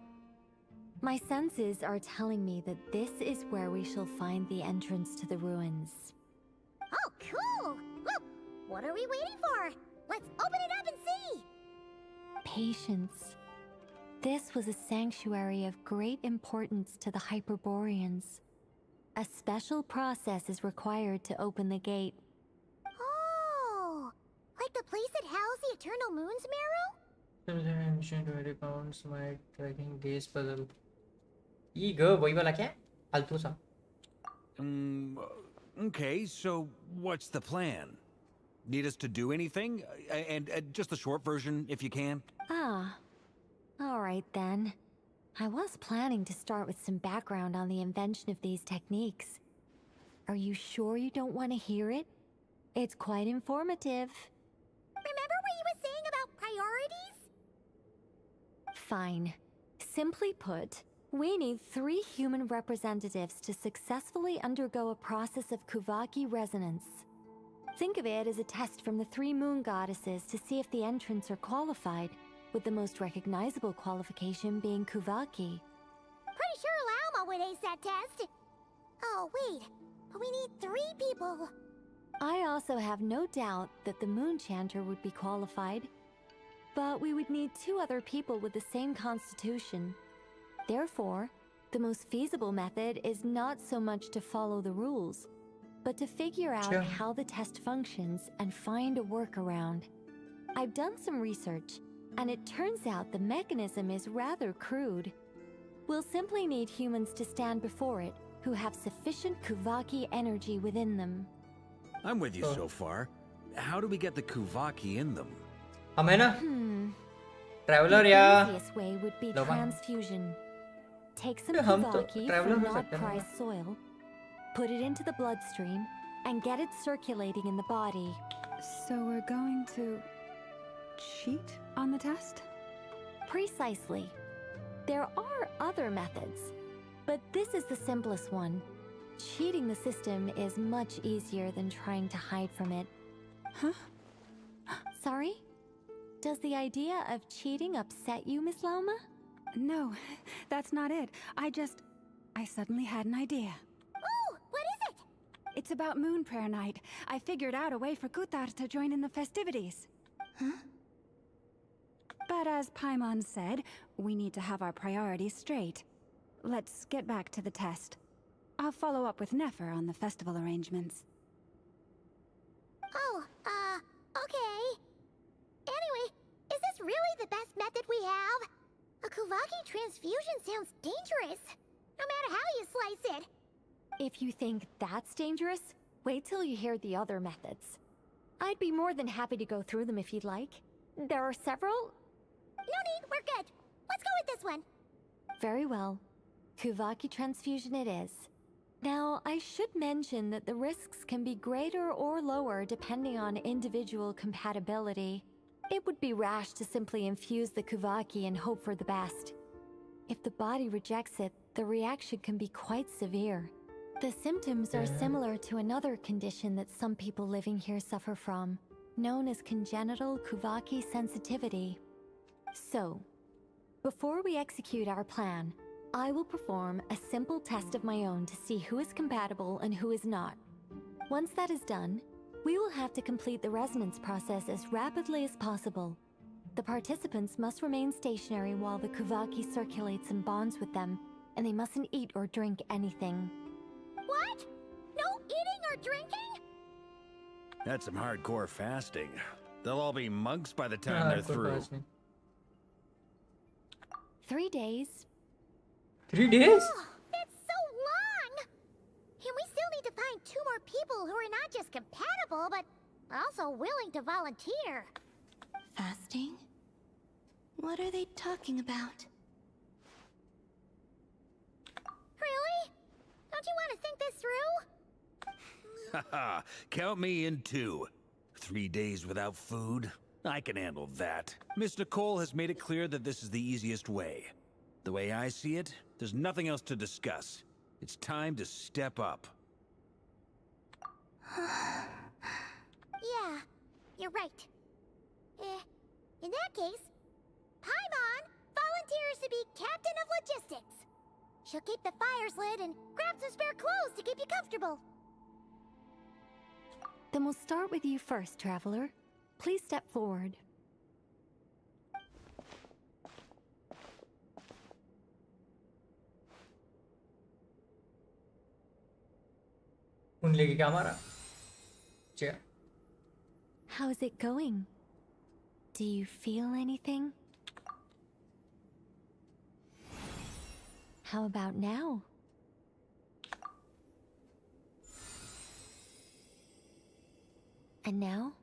My senses are telling me that this is where we shall find the entrance to the ruins. Oh, cool! Well, what are we waiting for? Let's open it up and see! Patience. This was a sanctuary of great importance to the Hyperboreans. A special process is required to open the gate. Oh! Like the place that housed the Eternal Moon's Marrow? Ancient 20 pounds, my tracking gaze puzzle. Ego, वही वाला क्या? फालतू सा. Okay, so what's the plan? Need us to do anything? And just the short version, if you can. Ah. All right then. I was planning to start with some background on the invention of these techniques. Are you sure you don't want to hear it? It's quite informative. Remember what you were saying about priorities? Fine. Simply put, we need 3 human representatives to successfully undergo a process of Kuvaki resonance. Think of it as a test from the 3 moon goddesses to see if the entrants are qualified, with the most recognizable qualification being Kuvaki. Pretty sure Lauma would ace that test. Oh, wait. But we need 3 people. I also have no doubt that the Moon Chanter would be qualified. But we would need 2 other people with the same constitution. Therefore, the most feasible method is not so much to follow the rules, but to figure out Sure. how the test functions and find a workaround. I've done some research, and it turns out the mechanism is rather crude. We'll simply need humans to stand before it who have sufficient Kuvaki energy within them. I'm with you Oh. so far. How do we get the Kuvaki in them? हमें ना traveller The या easiest way would be Loma. transfusion. Take some हम तो Kuvaki traveler from हो सकते हैं ना? not-prized soil, put it into the bloodstream, and get it circulating in the body. So we're going to cheat on the test? Precisely. There are other methods, but this is the simplest one. Cheating the system is much easier than trying to hide from it. Huh? Sorry? Does the idea of cheating upset you, Miss Lauma? No, that's not it. I suddenly had an idea. Oh, what is it? It's about Moon Prayer Night. I figured out a way for Kutar to join in the festivities. Huh? But as Paimon said, we need to have our priorities straight. Let's get back to the test. I'll follow up with Nefer on the festival arrangements. Oh, okay. Anyway, is this really the best method we have? A Kuvaki transfusion sounds dangerous, no matter how you slice it. If you think that's dangerous, wait till you hear the other methods. I'd be more than happy to go through them if you'd like. There are several. No need, we're good. Let's go with this one. Very well. Kuvaki transfusion it is. Now, I should mention that the risks can be greater or lower depending on individual compatibility. It would be rash to simply infuse the Kuvaki and hope for the best. If the body rejects it, the reaction can be quite severe. The symptoms are similar to another condition that some people living here suffer from, known as congenital Kuvaki sensitivity. So, before we execute our plan, I will perform a simple test of my own to see who is compatible and who is not. Once that is done, we will have to complete the resonance process as rapidly as possible. The participants must remain stationary while the Kuvaki circulates and bonds with them, and they mustn't eat or drink anything. What? No eating or drinking? That's some hardcore fasting. They'll all be monks by the time they're Hardcore through. fasting. 3 days. 3 days? Oh, that's so long! And we still need to find 2 more people who are not just compatible, but also willing to volunteer. Fasting? What are they talking about? Really? Don't you want to think this through? Haha, count me in too. 3 days without food? I can handle that. Miss Nicole has made it clear that this is the easiest way. The way I see it, there's nothing else to discuss. It's time to step up. Yeah, you're right. In that case, Paimon volunteers to be Captain of Logistics. She'll keep the fires lit and grab some spare clothes to keep you comfortable. Then we'll start with you first, Traveler. Please step forward. कुंडली की क्या मारा? Chair. How's it going? Do you feel anything? How about now? And now?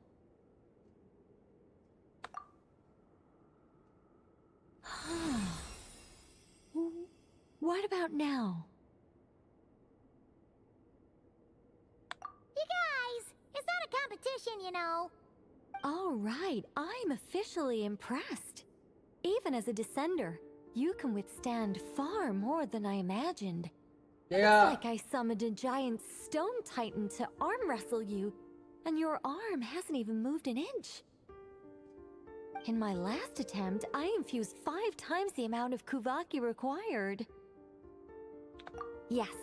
What about now? You guys, it's not a competition, you know. All right, I'm officially impressed. Even as a descender, you can withstand far more than I imagined. Yeah. It's like I summoned a giant stone titan to arm wrestle you, and your arm hasn't even moved an inch. In my last attempt, I infused 5 times the amount of Kuvaki required. Yes,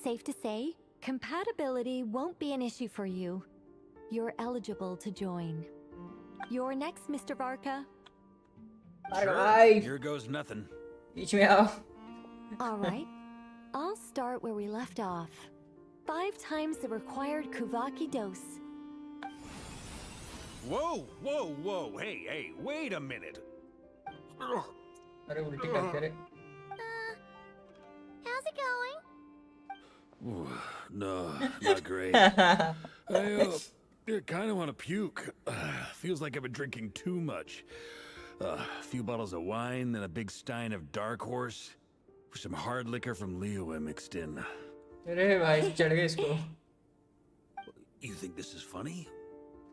safe to say, compatibility won't be an issue for you. You're eligible to join. You're next, Mr. Varka. Sure, here goes nothing. बीच में आओ. All right, I'll start where we left off. 5 times the required Kuvaki dose. Whoa, whoa, whoa! Hey, wait a minute. अरे उल्टी करते रहे. How's it going? Ooh, no, not great. I kind of want to puke. Feels like I've been drinking too much. A few bottles of wine, then a big stein of Dark Horse, with some hard liquor from Liyue mixed in. अरे भाई चढ़ गए इसको. You think this is funny?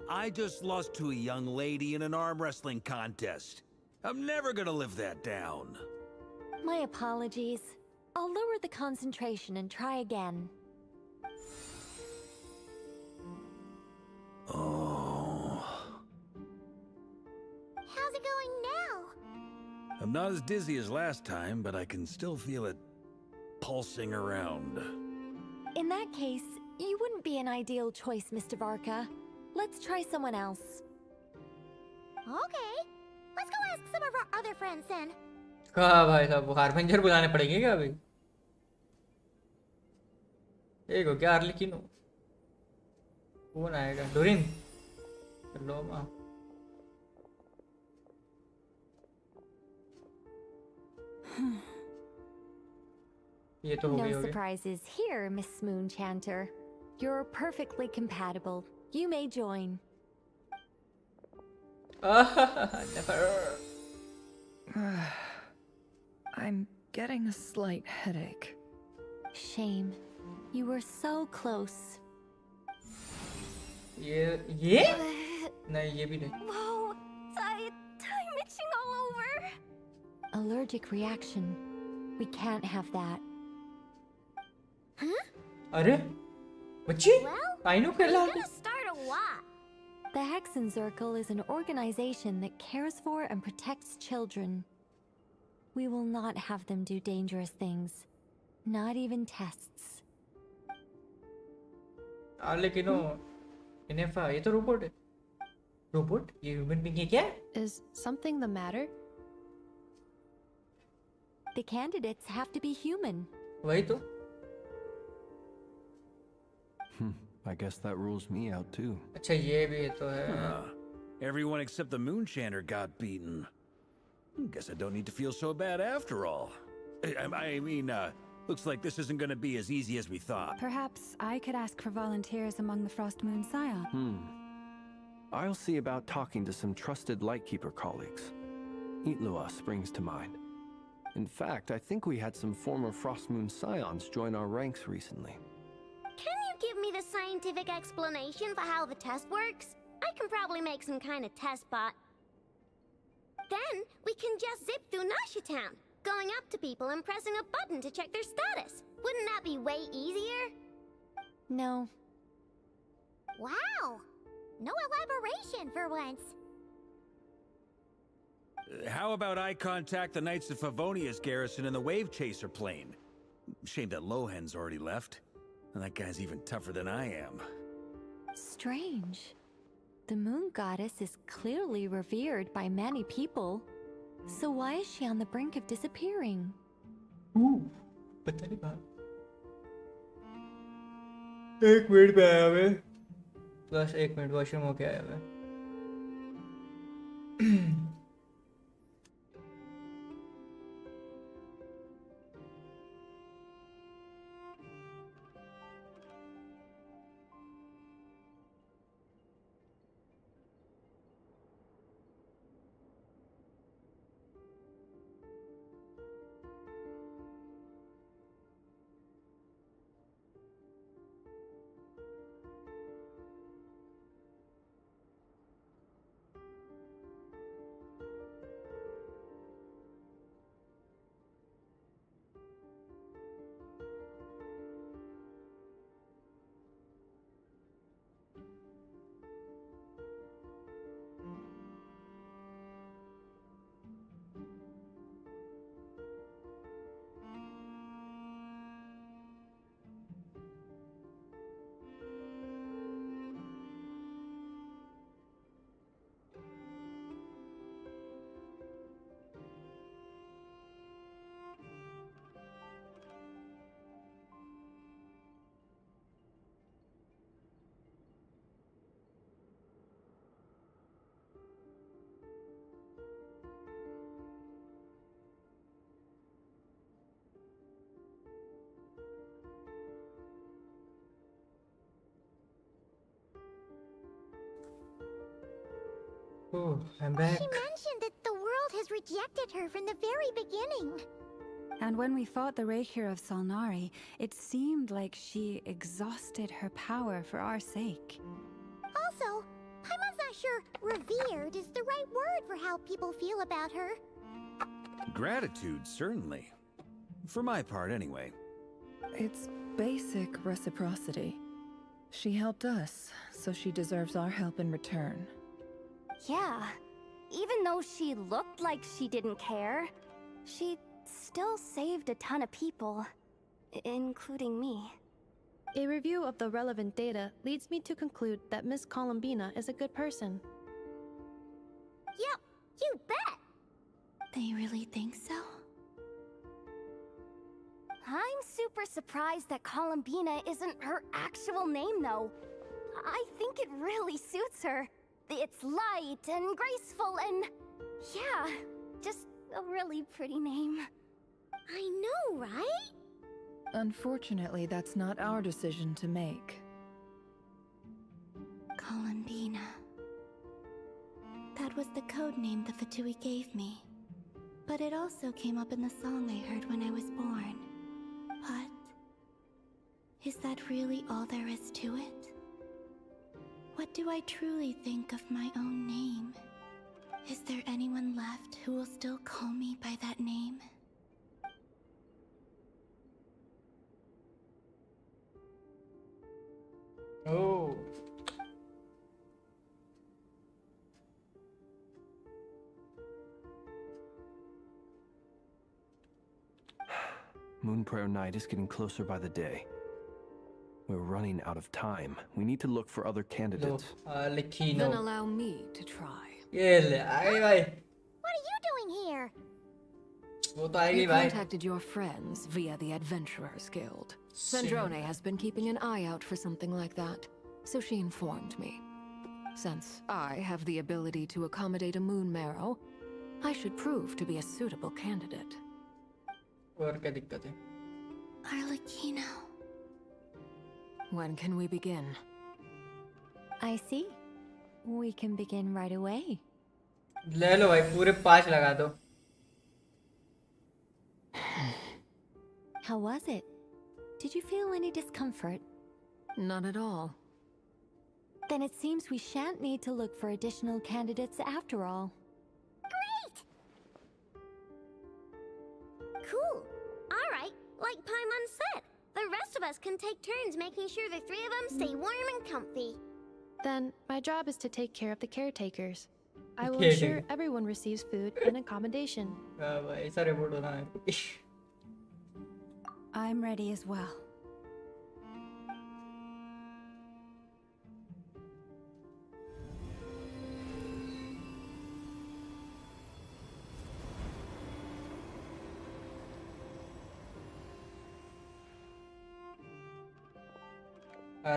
I just lost to a young lady in an arm wrestling contest. I'm never gonna live that down. My apologies. I'll lower the concentration and try again. Oh. How's it going now? I'm not as dizzy as last time, but I can still feel it pulsing around. In that case, you wouldn't be an ideal choice, Mr. Varka. Let's try someone else. Okay. Let's go ask some of our other friends then. कहा भाई साहब वो हारवेंजर बुलाने पड़ेंगे क्या अभी? एक हो क्या आर्लिकिनो? कौन आएगा? डोरिन? लो माँ. ये तो हो गई No होगी. surprises here, Miss Moonchanter. You're perfectly compatible. You may join. Never. I'm getting a slight headache. Shame. You were so close. ये नहीं ये भी नहीं. Whoa! I'm itching all over. Allergic reaction. We can't have that. Huh? अरे बच्ची Well, I know we're कहला. gonna start a what? The Hexenzirkel is an organization that cares for and protects children. We will not have them do dangerous things. Not even tests. लेकिन इनेफा ये तो robot है. Robot? ये human being है क्या? Is something the matter? The candidates have to be human. वही तो. I guess that rules me out too. अच्छा ये भी तो है. Everyone except the Moonchanter got beaten. Guess I don't need to feel so bad after all. I mean, looks like this isn't gonna be as easy as we thought. Perhaps I could ask for volunteers among the Frost Moon Scion. I'll see about talking to some trusted Lightkeeper colleagues. Itlua springs to mind. In fact, I think we had some former Frost Moon Scions join our ranks recently. Can you give me the scientific explanation for how the test works? I can probably make some kind of test bot. Then we can just zip through Nasha Town, going up to people and pressing a button to check their status. Wouldn't that be way easier? No. Wow! No elaboration for once. How about I contact the Knights of Favonia's garrison in the Wave Chaser plane? Shame that Lohan's already left. And that guy's even tougher than I am. Strange. The moon goddess is clearly revered by many people. So why is she on the brink of disappearing? पता नहीं बात. एक minute पे आया मैं. बस एक minute washroom होके आया मैं. Oh, I'm back. She mentioned that the world has rejected her from the very beginning. And when we fought the Reikir of Salnari, it seemed like she exhausted her power for our sake. Also, Paimon's not sure revered is the right word for how people feel about her. Gratitude, certainly. For my part, anyway. It's basic reciprocity. She helped us, so she deserves our help in return. Yeah. Even though she looked like she didn't care, she still saved a ton of people, including me. A review of the relevant data leads me to conclude that Miss Columbina is a good person. Yep, you bet! They really think so? I'm super surprised that Columbina isn't her actual name, though. I think it really suits her. It's light and graceful and... yeah, just a really pretty name. I know, right? Unfortunately, that's not our decision to make. Columbina. That was the code name the Fatui gave me. But it also came up in the song I heard when I was born. But... is that really all there is to it? What do I truly think of my own name? Is there anyone left who will still call me by that name? Oh. Moon Prayer Night is getting closer by the day. We're running out of time. We need to look for other candidates. लिखी Then no allow me to try. ये ले आई भाई What are you doing here? वो तो आएगी You भाई contacted your friends via the Adventurers Guild. Sandrone has been keeping an eye out for something like that, so she informed me. Since I have the ability to accommodate a moon marrow, I should prove to be a suitable candidate. और क्या दिक्कत है Arlecchino. When can we begin? I see. We can begin right away. ले लो भाई पूरे 5 लगा दो How was it? Did you feel any discomfort? Not at all. Then it seems we shan't need to look for additional candidates after all. Cool. Alright, like Paimon said, the rest of us can take turns making sure the three of them stay warm and comfy. Then, my job is to take care of the caretakers. I will Caretaker. ensure everyone receives food and accommodation. भाई ऐसा report होना है I'm ready as well.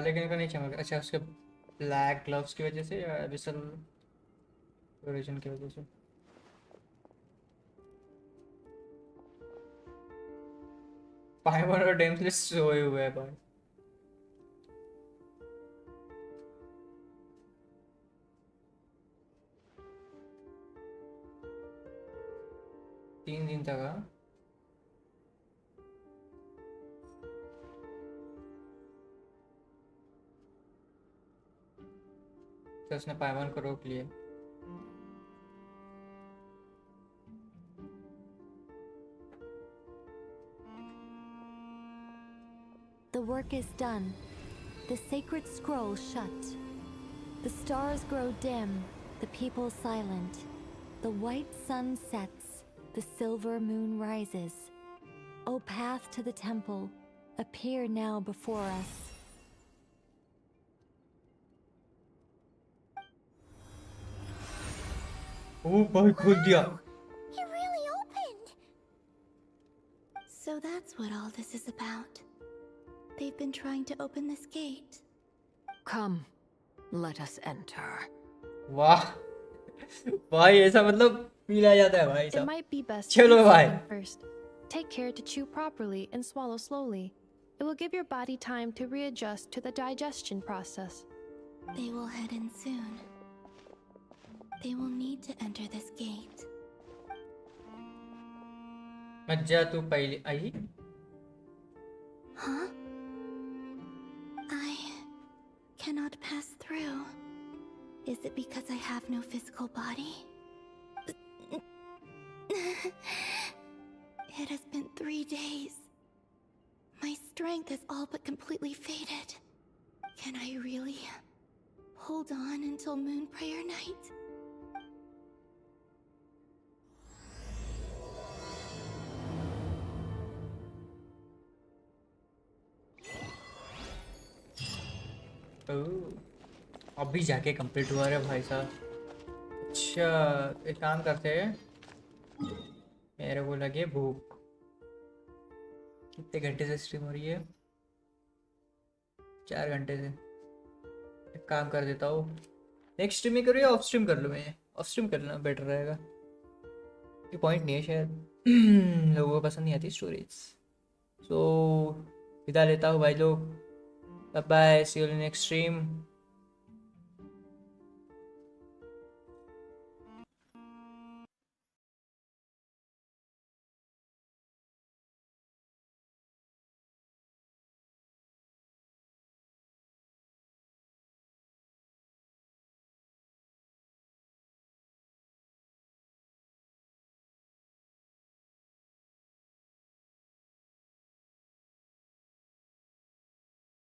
लेकिन इनका नहीं चमक अच्छा उसके ब्लैक ग्लव्स की वजह से या एबिसल ओरिजिन की वजह से पाइमर और डेम्सलेस सोए हुए हैं भाई तीन दिन तक हाँ तो उसने पाइमर को रोक लिया The work is done. The sacred scroll shut. The stars grow dim, the people silent. The white sun sets, the silver moon rises. O path to the temple, appear now before us. ओ भाई खोल दिया It really opened. So that's what all this is about. They've been trying to open this gate. Come, let us enter. वाह भाई ऐसा मतलब पीला जाता है भाई It साहब might be best to चलो eat भाई something first. Take care to chew properly and swallow slowly. It will give your body time to readjust to the digestion process. They will head in soon. They will need to enter this gate. मत जा तू पहले आई. Huh? I cannot pass through. Is it because I have no physical body? It has been 3 days. My strength has all but completely faded. Can I really hold on until Moon Prayer Night? अभी जाके complete हुआ रे भाई साहब. अच्छा एक काम करते हैं, मेरे को लगे भूख. कितने घंटे से स्ट्रीम हो रही है? 4 घंटे से. एक काम कर देता हूँ, नेक्स्ट स्ट्रीम ही करूँ या ऑफ स्ट्रीम कर लूँ? मैं ऑफ स्ट्रीम करना बेटर रहेगा. ये पॉइंट नहीं है शायद. लोगों को पसंद नहीं आती स्टोरीज. सो विदा लेता हूँ भाई लोग. Bye, see you in next stream.